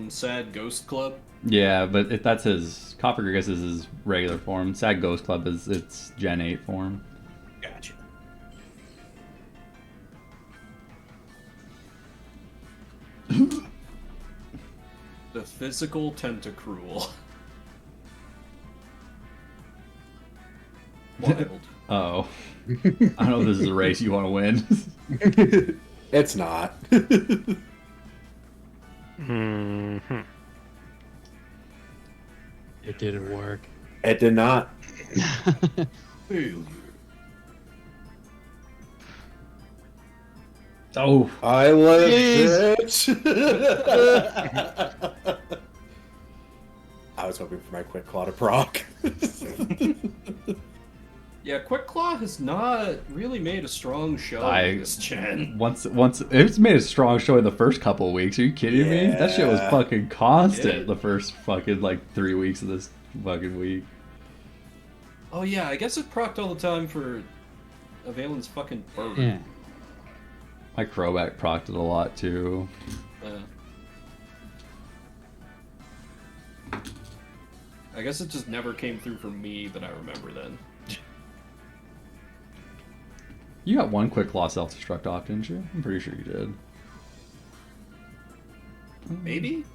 Sad Ghost Club? Yeah, but that's his. Cophagrigus is his regular form. Sad Ghost Club is its Gen 8 form. Gotcha. The physical Tentacruel. Wild. Oh. I don't know if this is a race you want to win. It's not. Mm-hmm. It didn't work. It did not. Failure. Oh. I live, Jeez. bitch. I was hoping for my quick claw to proc. Yeah, Quick Claw has not really made a strong show in this gen. Once it's made a strong show in the first couple of weeks. Are you kidding me? That shit was Yeah. fucking constant Yeah. the first fucking like 3 weeks of this fucking week. Oh yeah, I guess it procced all the time for Avalan's fucking bird. Yeah. My Crobat procced it a lot too. I guess it just never came through for me that I remember then. You got one quick claw self-destruct off, didn't you? I'm pretty sure you did. Maybe?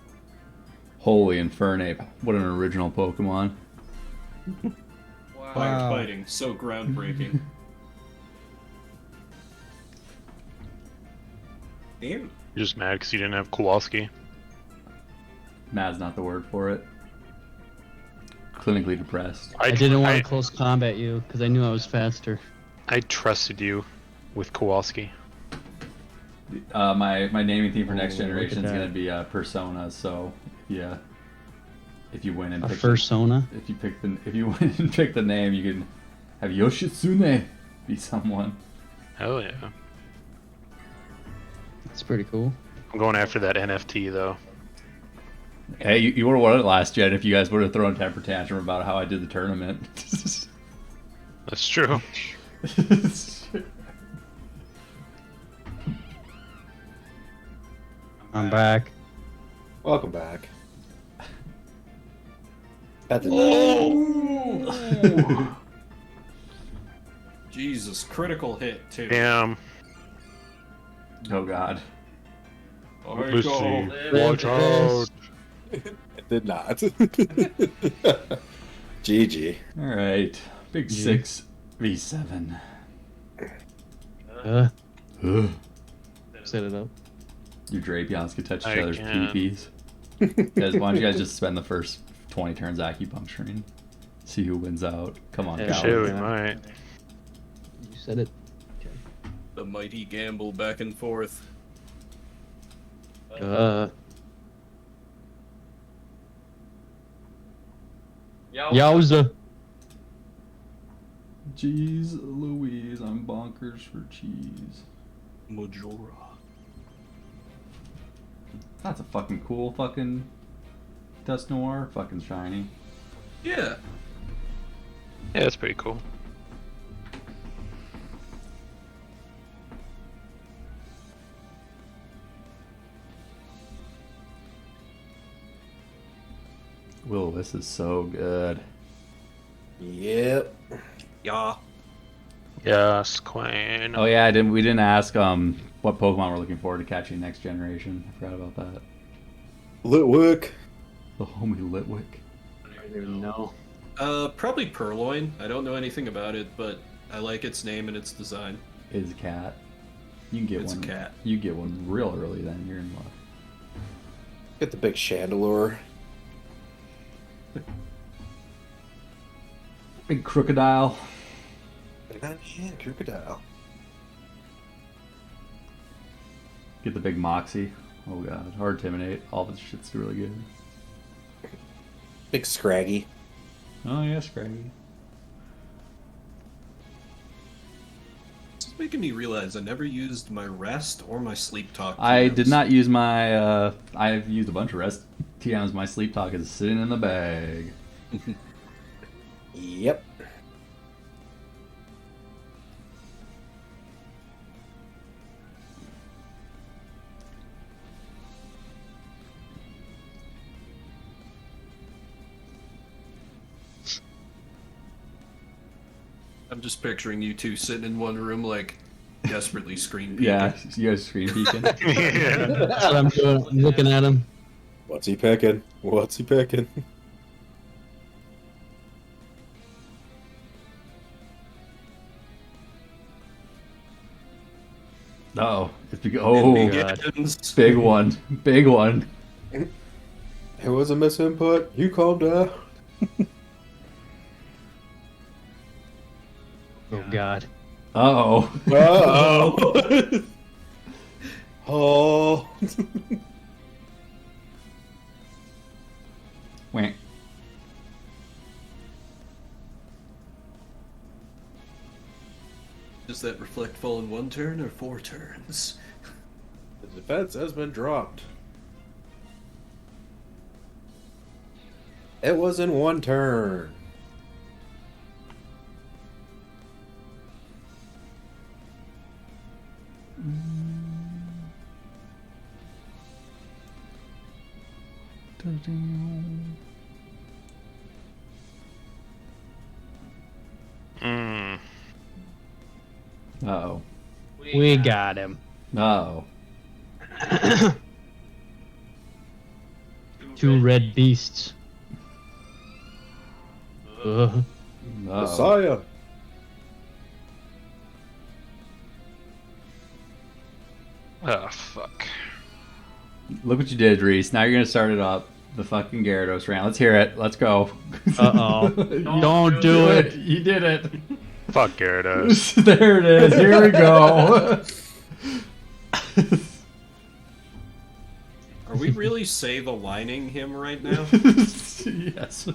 Holy Infernape. What an original Pokemon. Wow. Wow. Fighting, so groundbreaking. Damn. You're just mad because you didn't have Kowalski. Mad's not the word for it. Clinically depressed. I didn't want to close combat you because I knew I was faster. I trusted you with Kowalski. My naming theme for next Oh, look generation at is that. going to be personas. So yeah, if you win and A pick fursona. if you win and pick the name, you can have Yoshitsune be someone. Hell yeah. That's pretty cool. I'm going after that NFT though. Hey, you would have won it last gen if you guys would have thrown temper tantrum about how I did the tournament. That's true. I'm back. Welcome back. That's Oh! Jesus, critical hit too. Damn. Oh god. There you go. Watch out. It did not. GG. All right, big Yeah. 6v7. Set it up. Your Drapions could touch each I other's can. PPs. Guys, why don't you guys just spend the first 20 turns acupuncturing? See who wins out. Come on, Yeah, Cal. Shit, we yeah. might. You said it. The mighty gamble back and forth. Yowza. Jeez Louise, I'm bonkers for cheese. Majora. That's a fucking cool fucking Dust Noir. Fucking shiny. Yeah. Yeah, that's pretty cool. Will, this is so good. Yep. Yeah. Yes, Queen. Oh yeah, we didn't ask what Pokemon we're looking forward to catching next generation. I forgot about that. Litwick. The homie Litwick. I don't even know. Probably Purloin. I don't know anything about it, but I like its name and its design. Is a cat. You can get It's a one. cat. You get one real early, then you're in luck. Get the big Chandelure. Big Crocodile. Yeah, crocodile. Get the big Moxie. Oh god, or Intimidate. All this shit's really good. Big Scraggy. Oh yeah, Scraggy. It's making me realize I never used my rest or my sleep talk. I TMs. did not use my. I've used a bunch of rest TMs. My sleep talk is sitting in the bag. Yep. I'm just picturing you two sitting in one room, like desperately screen peeking. Yeah, you guys screen peeking. Yeah. That's what I'm doing. I'm looking at him. What's he picking? What's he picking? Oh, it's It oh, begins. big one, big one. It was a misinput. You calm down. Oh God. Oh, Uh-oh. Oh. wait. Does that reflect fall in one turn or 4 turns? The defense has been dropped. It was in one turn. Mm. Oh, We got him. no. Two red beasts. No. Messiah. Oh, fuck. Look what you did, Reese. Now you're gonna start it up. The fucking Gyarados round. Let's hear it. Let's go. Uh-oh. Don't do it. You did it. Fuck Gyarados. There it is. Here we go. Are we really save aligning him right now? Yes.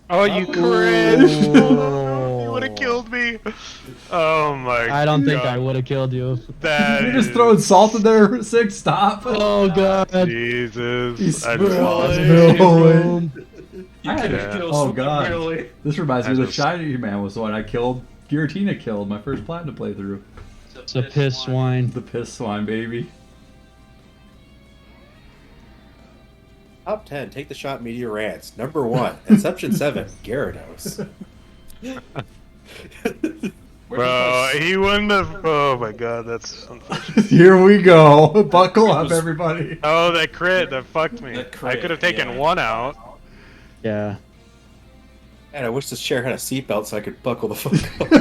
Oh, you cringe! Oh, you would have killed me. Oh my god. I don't think I would have killed you. That You're just is- throwing salt in there, Six. Stop. Oh God. Jesus. He's I just lost spilling. You I had could to- have killed oh, someone God. really. This reminds me I of the just- Shiny Man was the one I killed. Giratina killed my first platinum playthrough. It's a piss swine. The piss swine, baby. Top 10. Take the shot. Meteor rants. Number 1. Inception 7. Gyarados. Bro, he wouldn't have. Oh my god, that's unfortunate. Here we go. Buckle up, everybody. Oh, that crit, that fucked me. That crit, I could have taken yeah. one out. Yeah. Man, I wish this chair had a seatbelt so I could buckle the fuck up.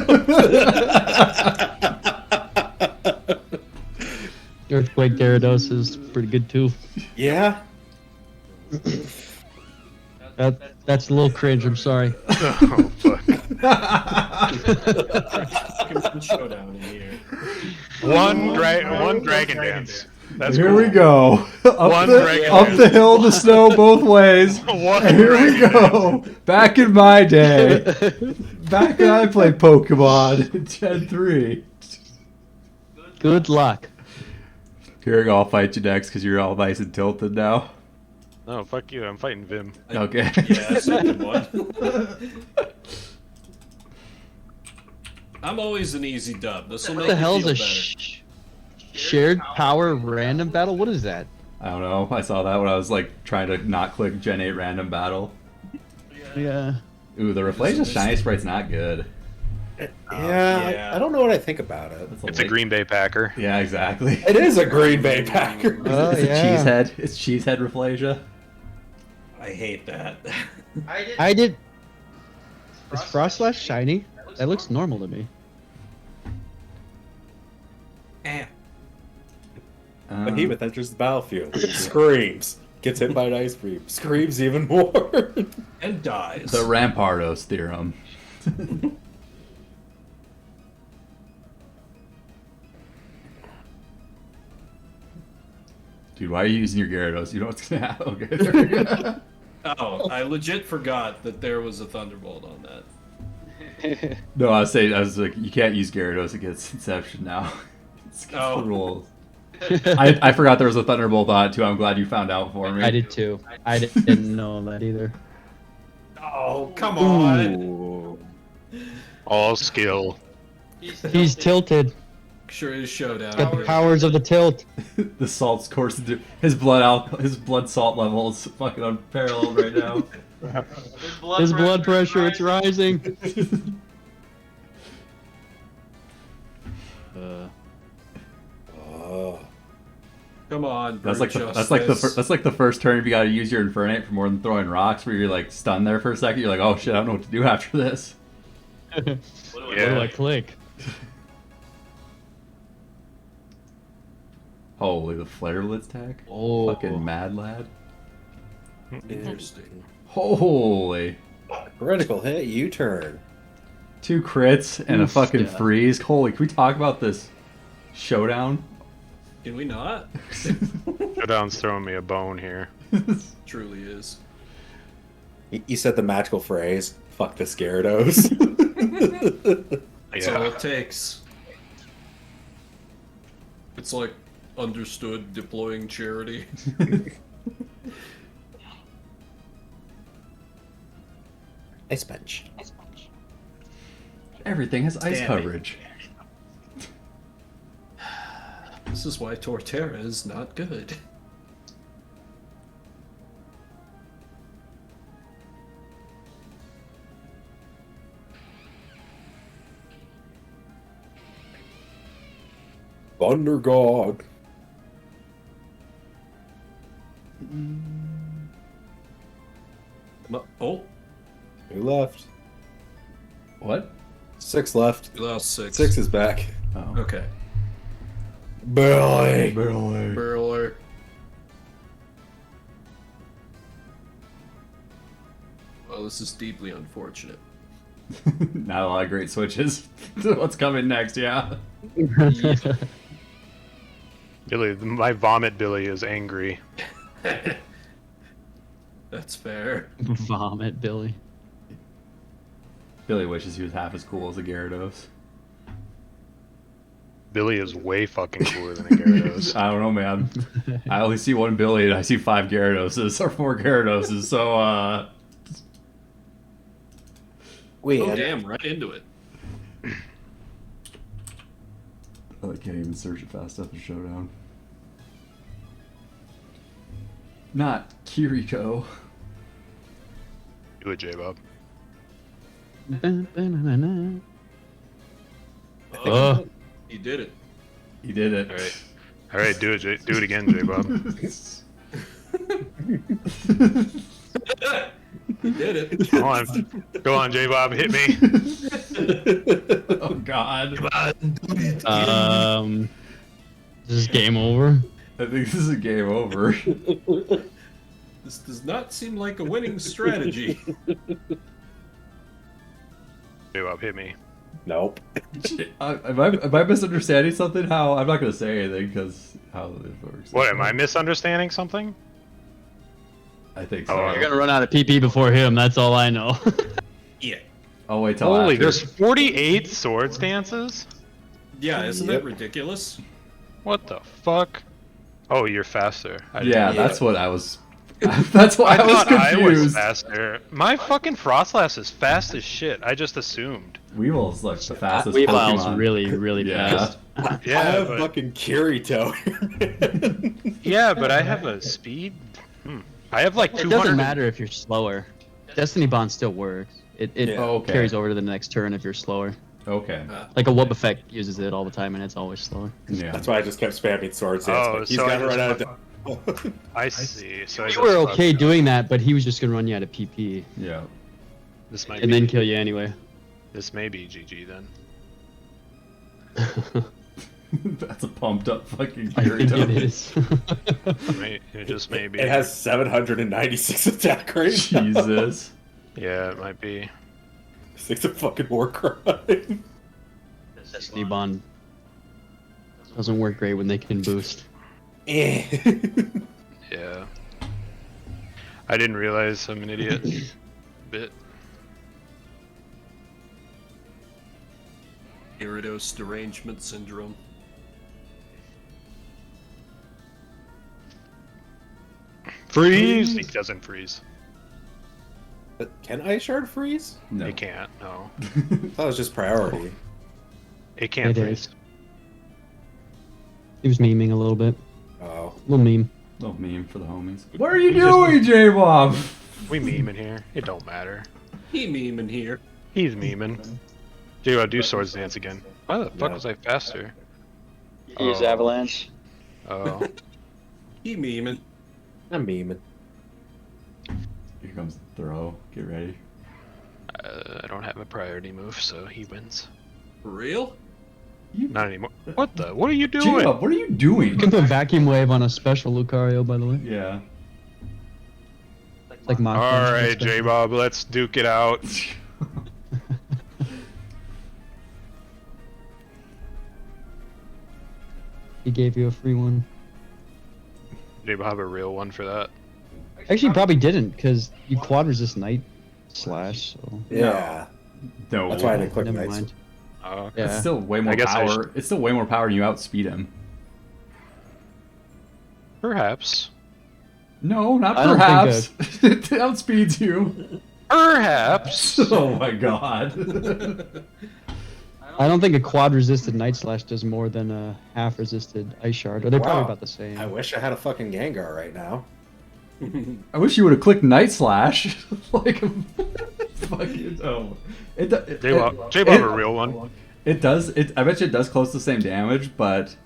Earthquake Gyarados is pretty good too. Yeah? That's a little cringe. I'm sorry. Oh fuck. Pokemon showdown in here. One dragon dance. That's Here cool. we go. One dragon Up dance. the hill to snow both ways. One And here we dragon go. Back in my day. Back when I played Pokemon in Gen 3. Good luck. Here we go. I'll fight you next because you're all nice and tilted now. No, fuck you. I'm fighting Vim. Okay. Yeah, second one. I'm always an easy dub. This will What make the me hell is feel a better. shared power random battle? What is that? I don't know. I saw that when I was like trying to not click Gen 8 random battle. Yeah. Ooh, the Raflasia Shiny Sprite's not good. Yeah, yeah. I don't know what I think about it. It's a Green Bay Packer. Yeah, exactly. It is a Green Bay Packer. Oh, It's yeah. a cheesehead. It's cheesehead Raflasia. I hate that. I did. Is Frostlash shiny? That looks normal to me. Behemoth enters the battlefield. Screams. Gets hit by an ice beam. Screams even more. And dies. The Rampardos theorem. Dude, why are you using your Gyarados? You know what's gonna happen. Okay, there we go. Oh, I legit forgot that there was a Thunderbolt on that. No, I was like, you can't use Gyarados against Inception now. It's against Oh. the rules. I forgot there was a Thunderbolt on it too. I'm glad you found out for me. I did too. I didn't know that either. Oh, come on. Ooh. All skill. He's tilted. Sure is showdown. Got the powers of the tilt. The salt's coursing through his blood salt level is fucking unparalleled right now. His blood pressure, it's rising. Oh. Come on, That's like Brute that's like the Justice. that's like the first turn if you got to use your Infernape for more than throwing rocks, where you're like stunned there for a second. You're like, oh shit, I don't know what to do after this. What do Yeah. I click? Holy, the flare blitz tag. Oh, Fucking mad lad. Interesting. Holy. Critical hit, U-turn. 2 crits and a Oof, fucking yeah. freeze. Holy, can we talk about this showdown? Can we not? Showdown's throwing me a bone here. Truly is. You said the magical phrase, fuck this Gyarados. That's all Yeah. it takes. It's like understood deploying charity. Ice Punch. Everything has ice Damn it. coverage. This is why Torterra is not good. Thunder God. Oh, Who left? What? 6 left. we lost 6. 6 is back. Oh. Okay. Billy. Barely. Burler. Well, this is deeply unfortunate. Not a lot of great switches. What's coming next? Yeah. Billy, my vomit Billy is angry. That's fair. Vomit, Billy. Billy wishes he was half as cool as a Gyarados. Billy is way fucking cooler than a Gyarados. I don't know, man. I only see one Billy and I see 5 Gyaradoses or 4 Gyaradoses. So, Wait, Oh, damn, right into it. I can't even search it fast enough in Showdown. Not Kiriko. Do it, J-Bob. Oh, He did it. He did it. All right, do it. Do it again, J-Bob. You did it. Go on, J Bob, hit me. Oh God. This is game over. I think this is a game over. This does not seem like a winning strategy. J Bob, hit me. Nope. Am I misunderstanding something? How I'm not gonna say anything because how it works. What, am I misunderstanding something? I think so. Oh, You're gonna run out of PP before him. That's all I know. Yeah. I'll wait till Holy, after. there's 48 swords dances? Yeah, isn't Yep. that ridiculous? What the fuck? Oh, you're faster. I didn't Yeah, know that's that. what I was. That's why I was thought I was confused. faster. My fucking Frostlass is fast as shit. I just assumed. Weevil's like the fastest Weevil's Pokemon. really, really Yeah. fast. I Yeah, have but, fucking Kirito. yeah, but I have a speed. I have like It 200. doesn't matter if you're slower. Destiny Bond still works. It Yeah. Oh, okay. carries over to the next turn if you're slower. Okay. Like a whoop effect uses it all the time, and it's always slower. Yeah. That's why I just kept spamming swords. Dance, Oh, but he's so got I to run out just- of. I see. So I You just were fucked okay up. doing that, but he was just gonna run you out of PP Yeah. This might and be, then kill you anyway. This may be GG then. That's a pumped up fucking I think it Kirito. is. It just may be. It has 796 attack rate. Jesus. Yeah, it might be. It's a fucking war crime. Destiny Bond doesn't work great when they can boost. Eh. Yeah. I didn't realize I'm an idiot. Bit. Gyarados derangement syndrome. Freeze! He doesn't freeze. Can Ice Shard freeze? No. It can't. No. That was just priority. It can't It freeze. is. He was memeing a little bit. Oh. Little meme. Little meme for the homies. What are you doing, J-Bob? We meme in here. It don't matter. He memeing here. He's memeing. J-Bob, do Swords Dance again. Why the fuck No. was I faster? Use Oh. Avalanche. Oh. He memeing. I'm memeing. Here comes the throw. Get ready. I don't have a priority move, so he wins. For real? Not anymore. What the? What are you doing? J-Bob, what are you doing? You can put Vacuum Wave on a special Lucario, by the way. Yeah. It's like Mach Punch, but Alright, special. J-Bob, let's duke it out. He gave you a free one. J-Bob have a real one for that. Actually, he probably didn't, because you quad resist Night Slash, so... Yeah. No. That's why I didn't click Never Knights. mind. Oh, Yeah. It's still way more I guess I power. It's still way more power and you outspeed him. perhaps. No, not I don't perhaps. think It outspeeds you. Perhaps. Oh my god. I don't think a quad resisted Night Slash does more than a half resisted Ice Shard, or they're probably Wow. about the same. I wish I had a fucking Gengar right now. I wish you would have clicked Night Slash. Like, fucking, oh. J-Bob a real one. It does. I bet you it does close the same damage, but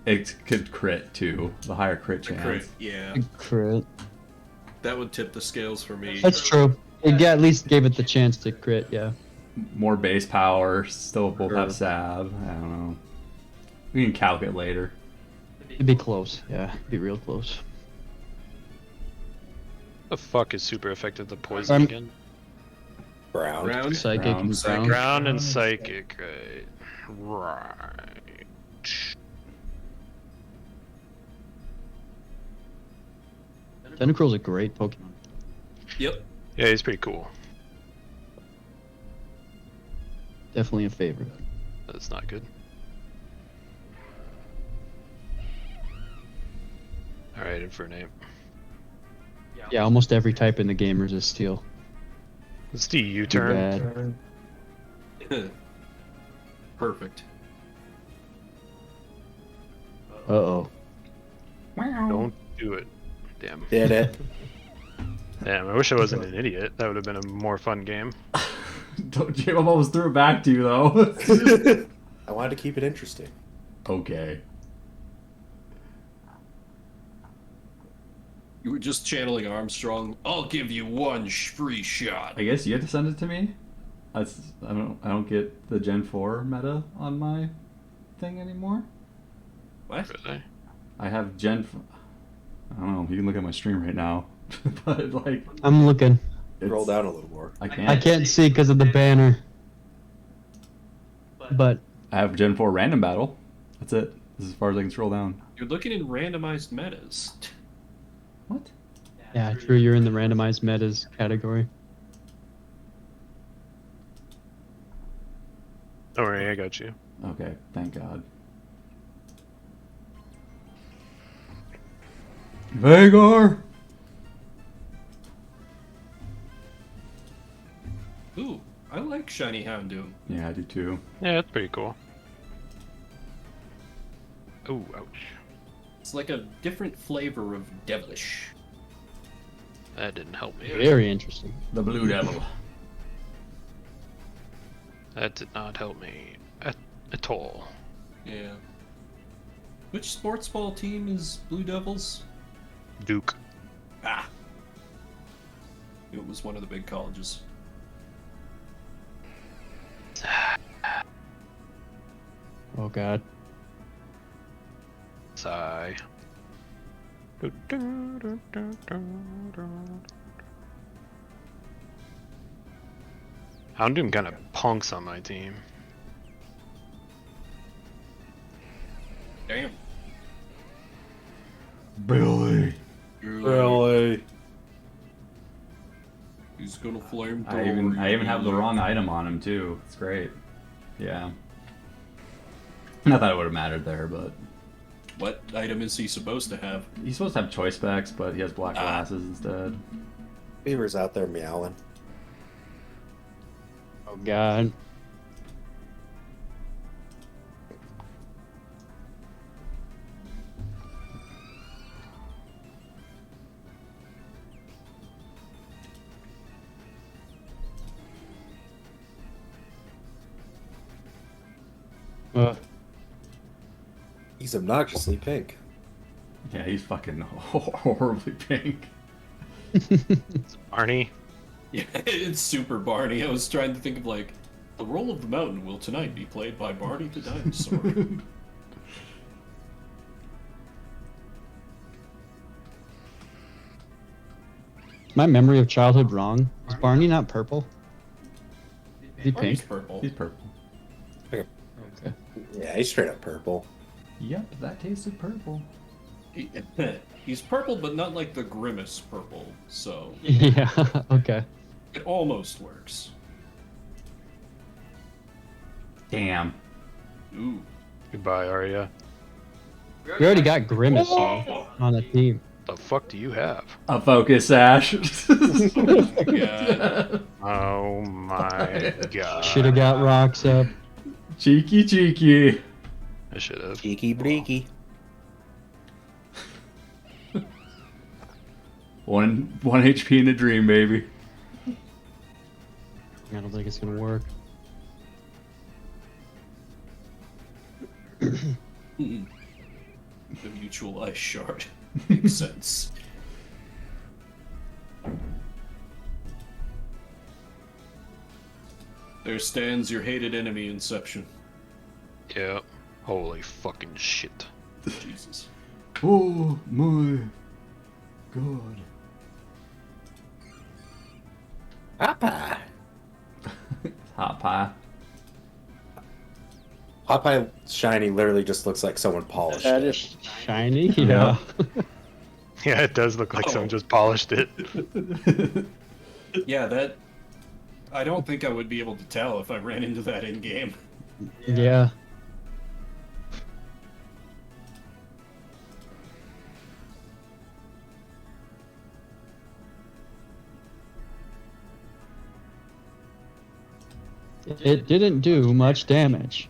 it could crit too. The higher crit chance. Crit. Yeah. Crit. That would tip the scales for me. That's true. It at least gave it the chance to crit, yeah. More base power. Still both Sure. have sab. I don't know. We can calc it later. It'd be close, yeah. It'd be real close. The fuck is super effective to poison again? Brown. Round. Psychic Ground, and psychic. ground. Ground and psychic, right. Tentacruel's a great Pokemon. Yep. Yeah, he's pretty cool. Definitely a favorite. That's not good. Alright, Infernape. Yeah, almost every type in the game resists steel. Let's do Too U-turn. bad. Perfect. Uh-oh. Don't do it. Damn. Did it. Damn, I wish I wasn't an idiot. That would have been a more fun game. J-Bob almost threw it back to you though. I wanted to keep it interesting. Okay. You were just channeling Armstrong. I'll give you one free shot. I guess you have to send it to me. I don't get the Gen 4 meta on my thing anymore. What? Really? I have I don't know. You can look at my stream right now, but like I'm looking. Scroll down a little more. I can't. I can't see because of the banner. But I have Gen 4 random battle. That's it. This is as far as I can scroll down. You're looking in randomized metas. What? yeah, true. You're in the randomized metas category. Don't worry, I got you. Okay, thank God. Vagar! Ooh, I like Shiny Houndoom. Yeah, I do too. Yeah, that's pretty cool. Oh, ouch. It's like a different flavor of devilish. That didn't help me. Very interesting. The Blue Devil. That did not help me at all. Yeah. Which sports ball team is Blue Devils? Duke. Ah. It was one of the big colleges. Oh God. Sigh. Houndoom kind of punks on my team. Damn. Billy. Really? He's gonna flame I even have the wrong item on him too. It's great. Yeah. Not that it would have mattered there, but What item is he supposed to have? he's supposed to have choice specs, but he has black glasses instead. Beaver's out there meowing. Oh God. He's obnoxiously pink. Yeah, he's fucking horribly pink. Arnie. Yeah, it's super Barney. I was trying to think of like, the role of the mountain will tonight be played by Barney the dinosaur. My memory of childhood wrong. Is Barney not purple? Is he Barney's pink? purple. He's purple. Okay. Yeah, he's straight up purple. Yep, that tasted purple. He's purple, but not like the Grimace purple, so Yeah. Okay. it almost works. Damn. Ooh. Goodbye, Arya. We already got Grimace though, on the team. The fuck do you have? A focus sash. God. Oh my god. Should have got rocks up. Cheeky. I should have. Cheeky breaky. One HP in a dream, baby. I don't think it's gonna work. The mutual ice shard. Makes sense. There stands your hated enemy, Inception. Yeah. Holy fucking shit. Jesus. Oh my god. Papa. Hot pie. Popeye shiny literally just looks like someone polished That it. is shiny. Yeah. Yeah, it does look like someone just polished it. Yeah, that. I don't think I would be able to tell if I ran into that in game. Yeah. It didn't do much damage.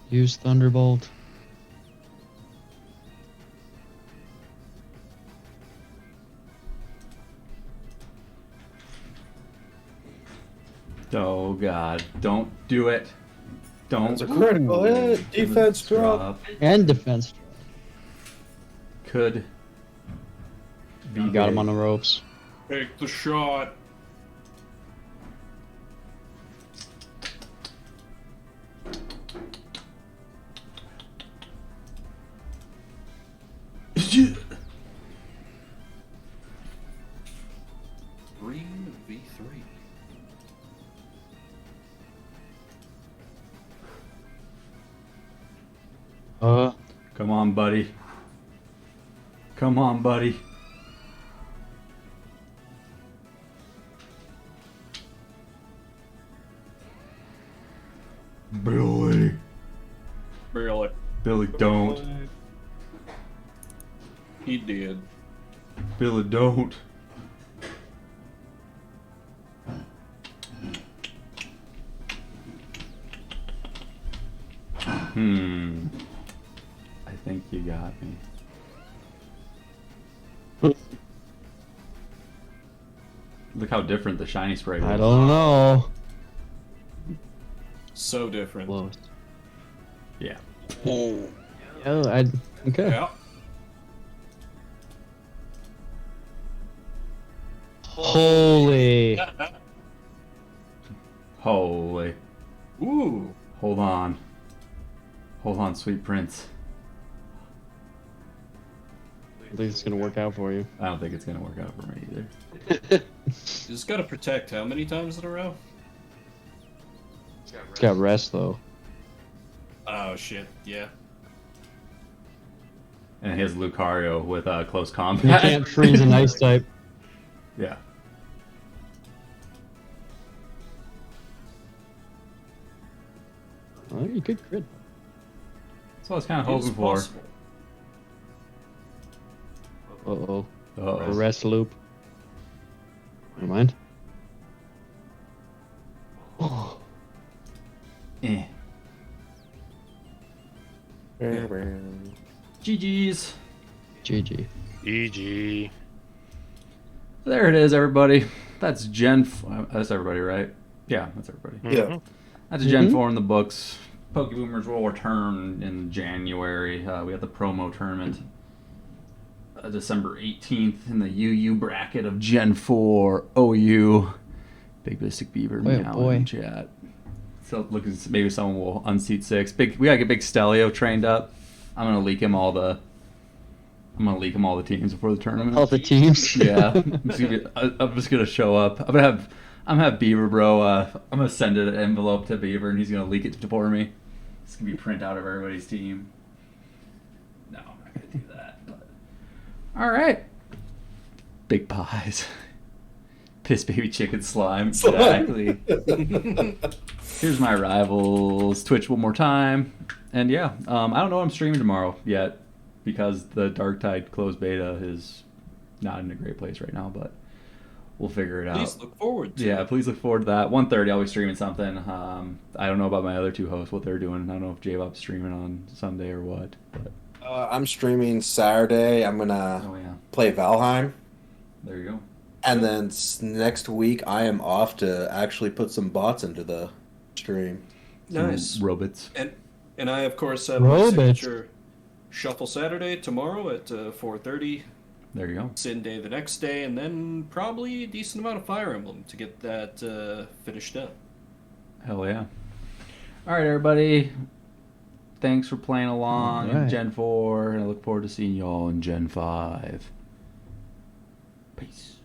Use Thunderbolt. Oh God! Don't do it! Don't. That's a critical hit. Defense drop. And defense. Could. Be You got him big. on the ropes. Take the shot. Green V3. Come on, buddy. Come on, buddy. Billy. Really? Billy, don't. He did. Billy, don't. I think you got me. Look how different the shiny spray was. I don't know. So different. Close. Yeah. Yeah, okay. Yeah. Holy. Holy. Ooh. Hold on. Hold on, sweet prince. I think it's gonna work out for you. I don't think it's gonna work out for me either. Just gotta protect how many times in a row? It's got rest though. Oh shit, yeah. And he has Lucario with close You combat. can't freeze an ice type. Yeah. Oh, you could crit. That's what I was kind of It is hoping for. possible. Uh-oh. The Uh-oh. rest loop. Never mind. Oh. Eh. GG's. GG. EG. There it is, everybody. That's that's everybody, right? Yeah, that's everybody. Yeah. That's Gen 4 in the books. Pokeboomers will return in January. We have the promo tournament December 18th in the UU bracket of Gen 4 OU. Big Mystic Beaver Boy, oh meow boy. in chat. So looking, maybe someone will unseat 6. We gotta get Big Stelio trained up. I'm gonna leak him all the teams before the tournament. All the teams. Yeah, I'm just gonna show up. I'm gonna have Beaver Bro. I'm gonna send an envelope to Beaver, and he's gonna leak it for me. It's gonna be print out of everybody's team. No, I'm not gonna do that. But... All right, big pies. Piss baby chicken slime. Exactly. Here's my rivals. Twitch one more time, and yeah, I don't know what I'm streaming tomorrow yet because the Dark Tide closed beta is not in a great place right now, but we'll figure it out. Please look forward to Yeah, it. please look forward to that. 1:30, I'll be streaming something. I don't know about my other two hosts, what they're doing. I don't know if J-Bob's streaming on Sunday or what. But I'm streaming Saturday. I'm gonna oh yeah, play Valheim, there you go. and then next week I am off to actually put some bots into the stream. Nice. Robots. And I, of course, have my Robots. signature Shuffle Saturday tomorrow at 4:30. There you go. Sin Day the next day, and then probably a decent amount of Fire Emblem to get that finished up. Hell yeah. All right, everybody. Thanks for playing along in All right. Gen 4, and I look forward to seeing you all in Gen 5. Peace.